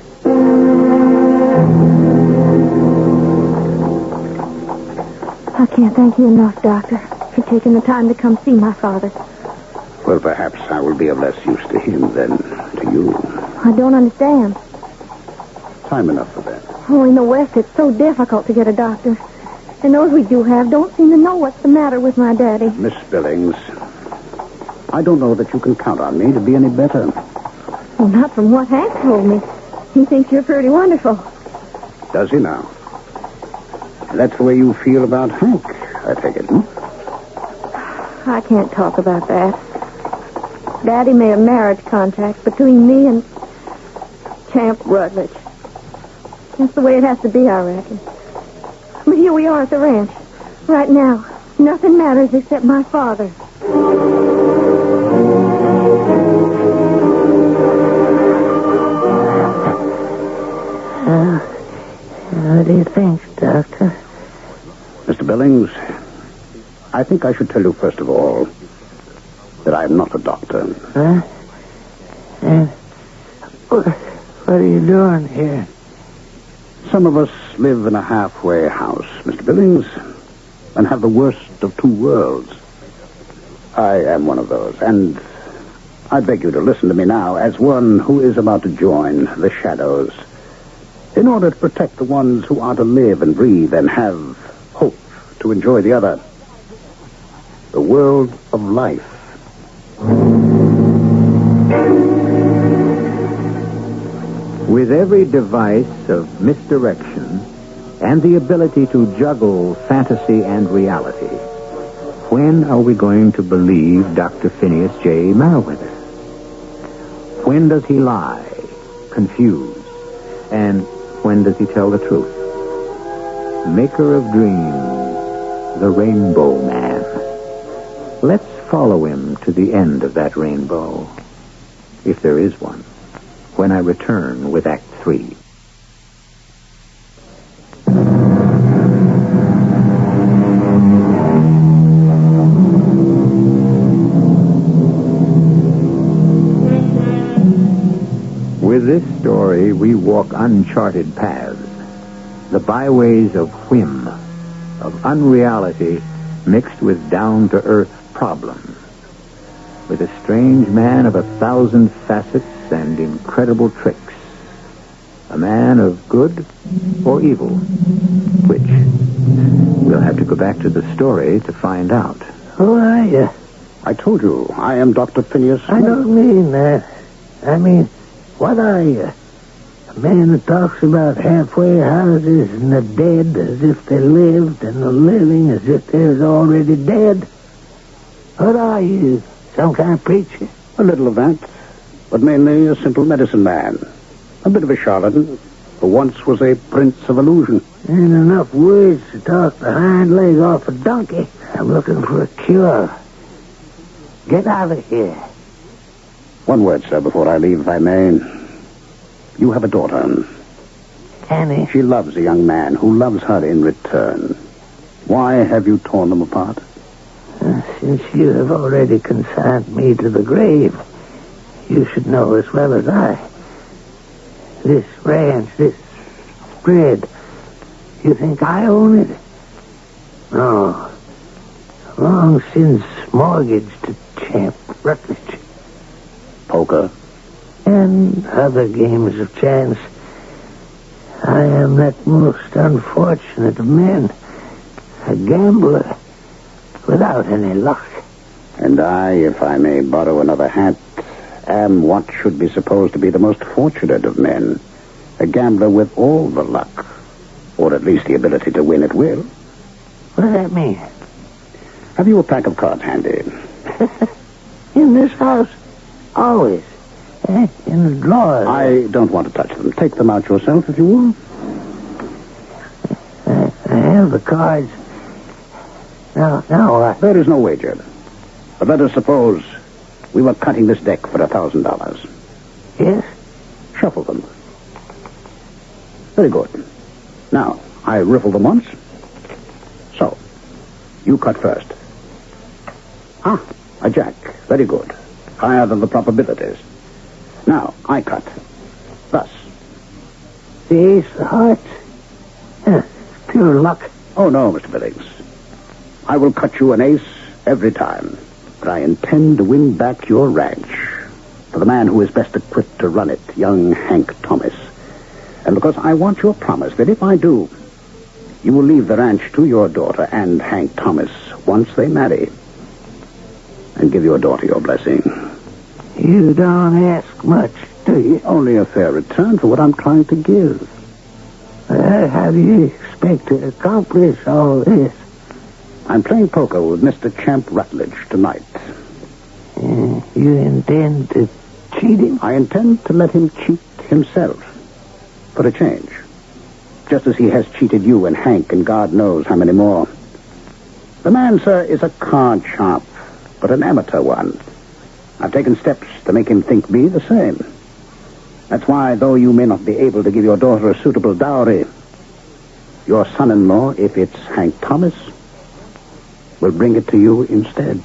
I can't thank you enough, Doctor, for taking the time to come see my father. Well, perhaps I will be of less use to him than to you. I don't understand. Time enough for that. Oh, in the West, it's so difficult to get a doctor. And those we do have don't seem to know what's the matter with my daddy. Miss Billings, I don't know that you can count on me to be any better. Well, not from what Hank told me. He thinks you're pretty wonderful. Does he now? That's the way you feel about Hank, I take it, hmm? I can't talk about that. Daddy made a marriage contract between me and Champ Rutledge. That's the way it has to be, I reckon. But here we are at the ranch. Right now, nothing matters except my father. What do you think, Doctor? Mr. Billings, I think I should tell you first of all that I am not a doctor. Huh? What are you doing here? Some of us live in a halfway house, Mr. Billings, and have the worst of two worlds. I am one of those, and I beg you to listen to me now as one who is about to join the shadows in order to protect the ones who are to live and breathe and have hope to enjoy the other. The world of life. With every device of misdirection and the ability to juggle fantasy and reality, when are we going to believe Dr. Phineas J. Merriweather? When does he lie, confuse, and when does he tell the truth? Maker of dreams, the Rainbow Man. Let's follow him to the end of that rainbow, if there is one, when I return with Act 3. With this story, we walk uncharted paths, the byways of whim, of unreality mixed with down-to-earth problems, with a strange man of 1,000 facets and incredible tricks, a man of good or evil, which we'll have to go back to the story to find out. Who are you? I told you, I am Dr. Phineas. I don't mean that. I mean, what are you? A man that talks about halfway houses and the dead as if they lived and the living as if they was already dead? What are you? Some kind of preacher? A little of that, but mainly a simple medicine man. A bit of a charlatan who once was a prince of illusion. Ain't enough words to talk the hind leg off a donkey. I'm looking for a cure. Get out of here. One word, sir, before I leave, if I may. You have a daughter. Annie? She loves a young man who loves her in return. Why have you torn them apart? Since you have already consigned me to the grave, you should know as well as I. This ranch, this spread, you think I own it? No. Long since mortgaged to Champ Rutledge. Poker? And other games of chance. I am that most unfortunate of men. A gambler without any luck. And I, if I may borrow another hat, am what should be supposed to be the most fortunate of men. A gambler with all the luck. Or at least the ability to win at will. What does that mean? Have you a pack of cards handy? In this house? Always. In the drawers. I don't want to touch them. Take them out yourself, if you will. I have the cards. Now what? There is no wager. But let us suppose we were cutting this deck for $1,000. Yes? Shuffle them. Very good. Now, I riffle them once. So, You cut first. Ah, a jack. Very good. Higher than the probabilities. Now, I cut. Thus. The ace of hearts? Pure luck. Oh, no, Mr. Billings. I will cut you an ace every time. But I intend to win back your ranch for the man who is best equipped to run it, young Hank Thomas. And because I want your promise that if I do, you will leave the ranch to your daughter and Hank Thomas once they marry. And give your daughter your blessing. You don't ask much, do you? Only a fair return for what I'm trying to give. How do you expect to accomplish all this? I'm playing poker with Mr. Champ Rutledge tonight. You intend to cheat him? I intend to let him cheat himself. For a change. Just as he has cheated you and Hank and God knows how many more. The man, sir, is a card sharp, but an amateur one. I've taken steps to make him think me the same. That's why, though you may not be able to give your daughter a suitable dowry, your son-in-law, if it's Hank Thomas, will bring it to you instead.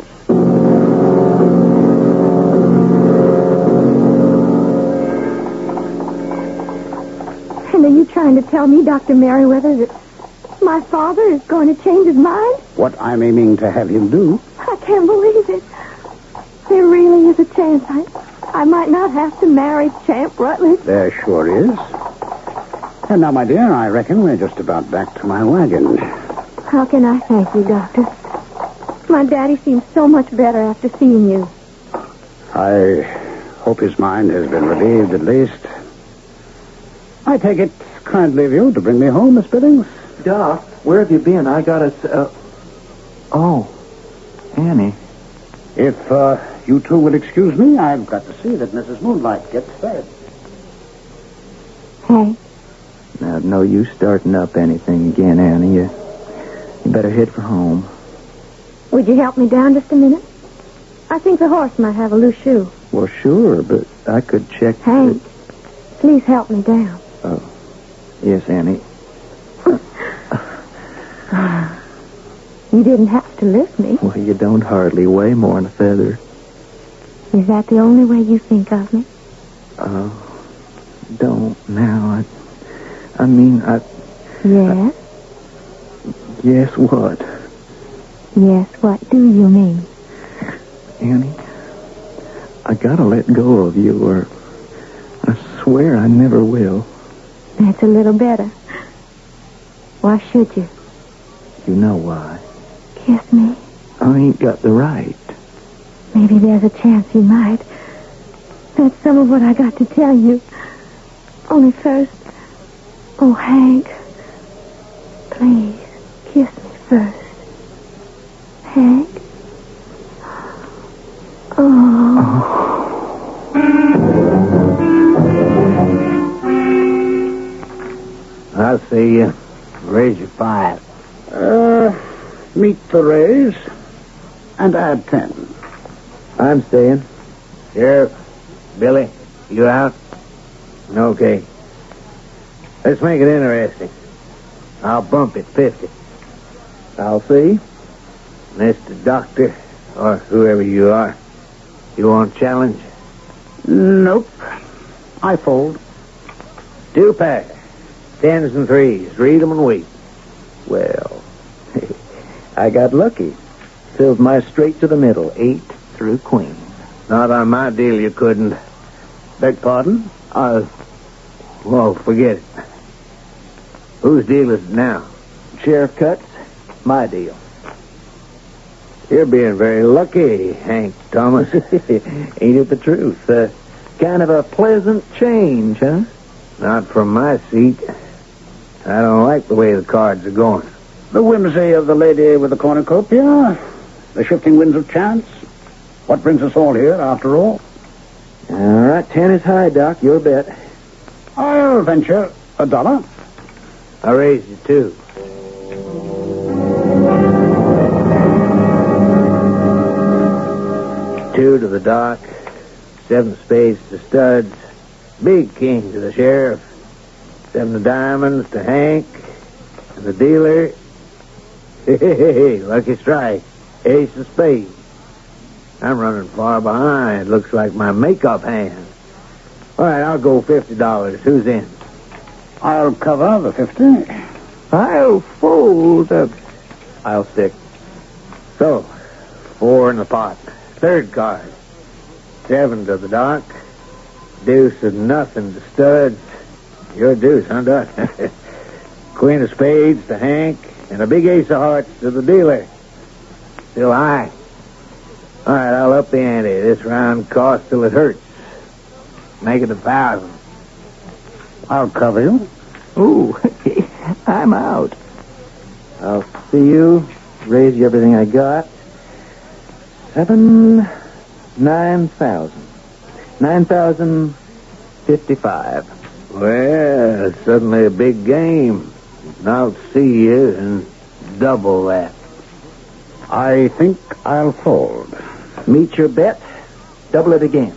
And are you trying to tell me, Dr. Merriweather, that my father is going to change his mind? What I'm aiming to have him do. I can't believe it. There really is a chance I might not have to marry Champ Rutledge. There sure is. And now, my dear, I reckon we're just about back to my wagon. How can I thank you, Doctor? My daddy seems so much better after seeing you. I hope his mind has been relieved at least. I take it kindly of you to bring me home, Miss Billings. Doc, where have you been? I got us, Oh, Annie. If, you two will excuse me, I've got to see that Mrs. Moonlight gets fed. Hey. Now, no use starting up anything again, Annie. You better head for home. Would you help me down just a minute? I think the horse might have a loose shoe. Well, sure, but I could check... Hank, please help me down. Oh, yes, Annie. You didn't have to lift me. Well, you don't hardly weigh more than a feather. Is that the only way you think of me? Don't now. I mean, Yes? Yes, what? Yes, what do you mean? Annie, I gotta let go of you, or I swear I never will. That's a little better. Why should you? You know why. Kiss me. I ain't got the right. Maybe there's a chance you might. That's some of what I got to tell you. Only first... Oh, Hank. Please, kiss me first. Hank? I'll see you. Raise your 5. Meet the raise and add 10. I'm staying. Sheriff, Billy, you out? Okay. Let's make it interesting. I'll bump it 50. I'll see. Mr. Doctor, or whoever you are, you want a challenge? Nope. I fold. 2 pairs. 10s and 3s. Read them and weep. Well, I got lucky. Filled my straight to the middle. 8 through queen. Not on my deal you couldn't. Beg pardon? Well, forget it. Whose deal is it now? Sheriff Cuts, my deal. You're being very lucky, Hank Thomas. Ain't it the truth? Kind of a pleasant change, huh? Not from my seat. I don't like the way the cards are going. The whimsy of the lady with the cornucopia, the shifting winds of chance. What brings us all here, after all? All right, 10 is high, Doc. Your bet. I'll venture $1. I raised you 2. Two to the doc, 7 spades to studs, big king to the sheriff, 7 of diamonds to Hank, and the dealer, Hey, lucky strike. Ace of spades. I'm running far behind. Looks like my makeup hand. All right, I'll go $50. Who's in? I'll cover the 50. I'll fold. I'll stick. So, 4 in the pot. Third card. 7 to the dock. Deuce of nothing to studs. Your deuce, huh, Doc? Queen of spades to Hank, and a big ace of hearts to the dealer. Still high. All right, I'll up the ante. This round costs till it hurts. Make it 1,000. I'll cover you. Ooh, I'm out. I'll see you. Raise you everything I got. 9,000. 9,055. Well, it's suddenly a big game. I'll see you and double that. I think I'll fold. Meet your bet. Double it again.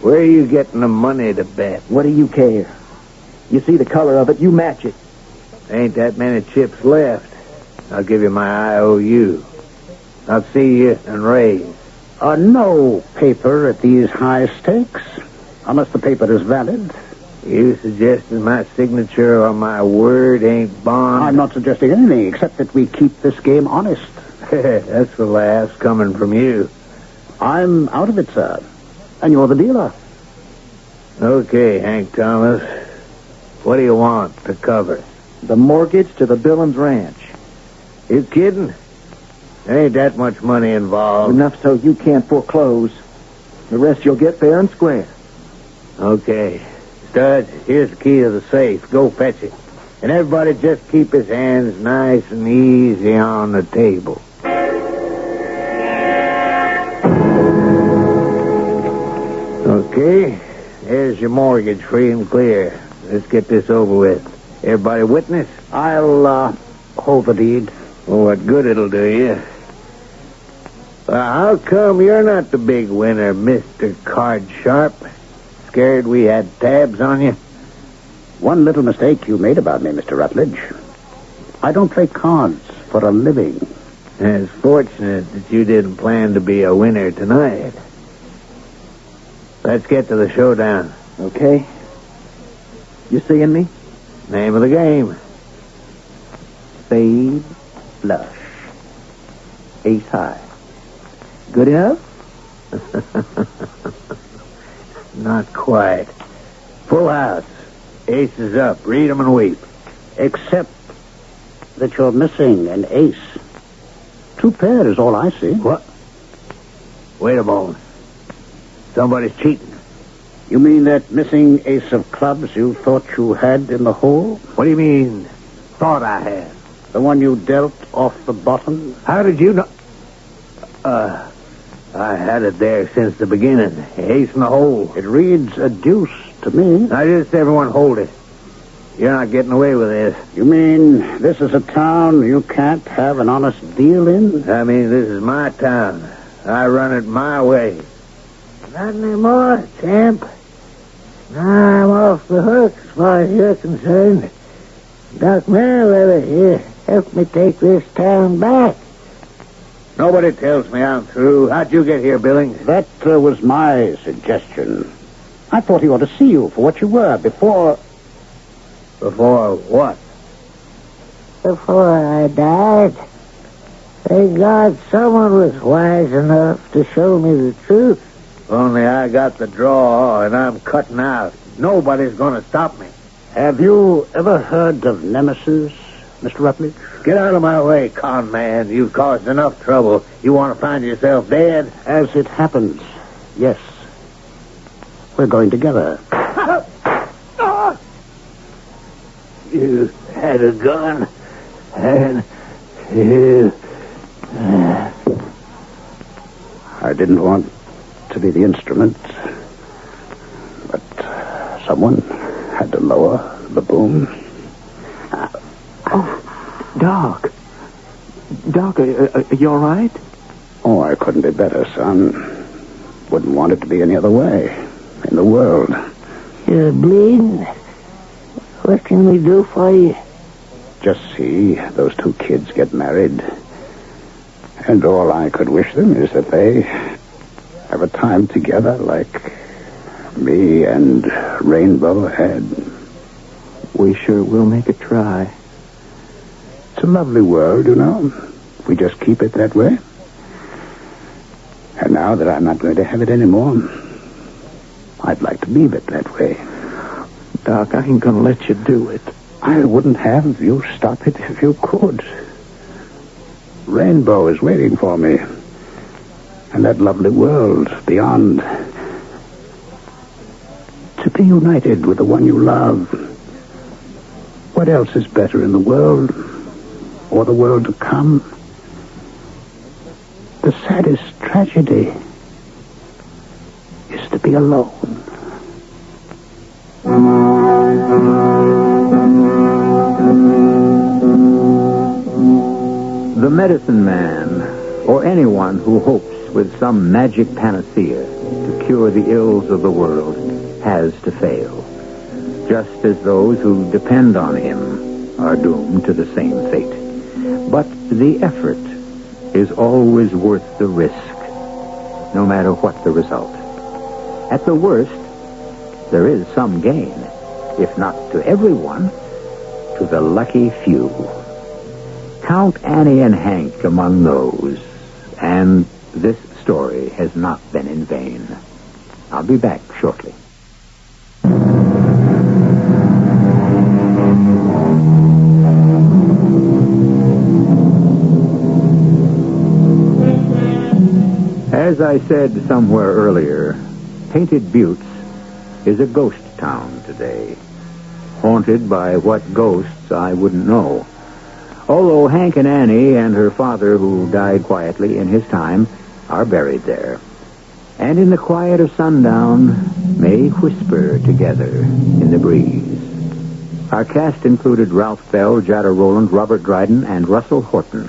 Where are you getting the money to bet? What do you care? You see the color of it, you match it. Ain't that many chips left. I'll give you my IOU. I'll see you and raise. No paper at these high stakes, unless the paper is valid. You suggested my signature on my word ain't bond? I'm not suggesting anything except that we keep this game honest. That's the last coming from you. I'm out of it, sir. And you're the dealer. Okay, Hank Thomas. What do you want to cover? The mortgage to the Billings Ranch. You kidding? There ain't that much money involved. Enough so you can't foreclose. The rest you'll get fair and square. Okay. Studs, here's the key to the safe. Go fetch it. And everybody just keep his hands nice and easy on the table. Okay. There's your mortgage, free and clear. Let's get this over with. Everybody witness? I'll, hold the deed. Well, what good it'll do you? How come you're not the big winner, Mr. Card Sharp? Scared we had tabs on you? One little mistake you made about me, Mr. Rutledge. I don't play cards for a living. It's fortunate that you didn't plan to be a winner tonight. Let's get to the showdown. Okay. You seeing me? Name of the game. Spade flush. Ace high. Good enough? Not quite. Full house. Ace is up. Read 'em and weep. Except that you're missing an ace. 2 pair is all I see. What? Wait a moment. Somebody's cheating. You mean that missing ace of clubs you thought you had in the hole? What do you mean, thought I had? The one you dealt off the bottom? How did you know? I had it there since the beginning. Ace in the hole. It reads a deuce to me. Now just everyone hold it. You're not getting away with this. You mean this is a town you can't have an honest deal in? I mean, this is my town. I run it my way. Not anymore, champ. I'm off the hook as far as you're concerned. Doc Merriweather here helped me take this town back. Nobody tells me I'm through. How'd you get here, Billings? That was my suggestion. I thought he ought to see you for what you were before... Before what? Before I died. Thank God someone was wise enough to show me the truth. Only I got the draw, and I'm cutting out. Nobody's going to stop me. Have you ever heard of Nemesis, Mr. Rutledge? Get out of my way, con man. You've caused enough trouble. You want to find yourself dead? As it happens, yes. We're going together. You had a gun, and you... I didn't want to be the instrument, but someone had to lower the boom. Doc. Doc, are you all right? Oh, I couldn't be better, son. Wouldn't want it to be any other way in the world. You're bleeding. What can we do for you? Just see those two kids get married. And all I could wish them is that they have a time together like me and Rainbow had. We sure will make a try. It's a lovely world, you know. We just keep it that way. And now that I'm not going to have it anymore, I'd like to leave it that way. Doc, I ain't gonna let you do it. I wouldn't have you stop it if you could. Rainbow is waiting for me. And that lovely world beyond. To be united with the one you love. What else is better in the world? Or the world to come? The saddest tragedy is to be alone. The medicine man, or anyone who hopes with some magic panacea to cure the ills of the world, has to fail, just as those who depend on him are doomed to the same fate. But the effort is always worth the risk, no matter what the result. At the worst, there is some gain, if not to everyone, to the lucky few. Count Annie and Hank among those, and this story has not been in vain. I'll be back shortly. As I said somewhere earlier, Painted Buttes is a ghost town today, haunted by what ghosts I wouldn't know. Although Hank and Annie and her father, who died quietly in his time, are buried there, and in the quiet of sundown may whisper together in the breeze. Our cast included Ralph Bell, Jada Rowland, Robert Dryden, and Russell Horton.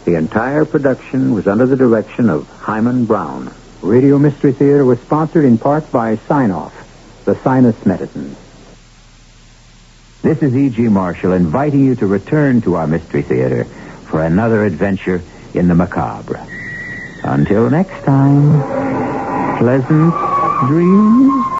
The entire production was under the direction of Hyman Brown. Radio Mystery Theater was sponsored in part by Sign-Off, the sinus medicine. This is E.G. Marshall inviting you to return to our Mystery Theater for another adventure in the macabre. Until next time, pleasant dreams.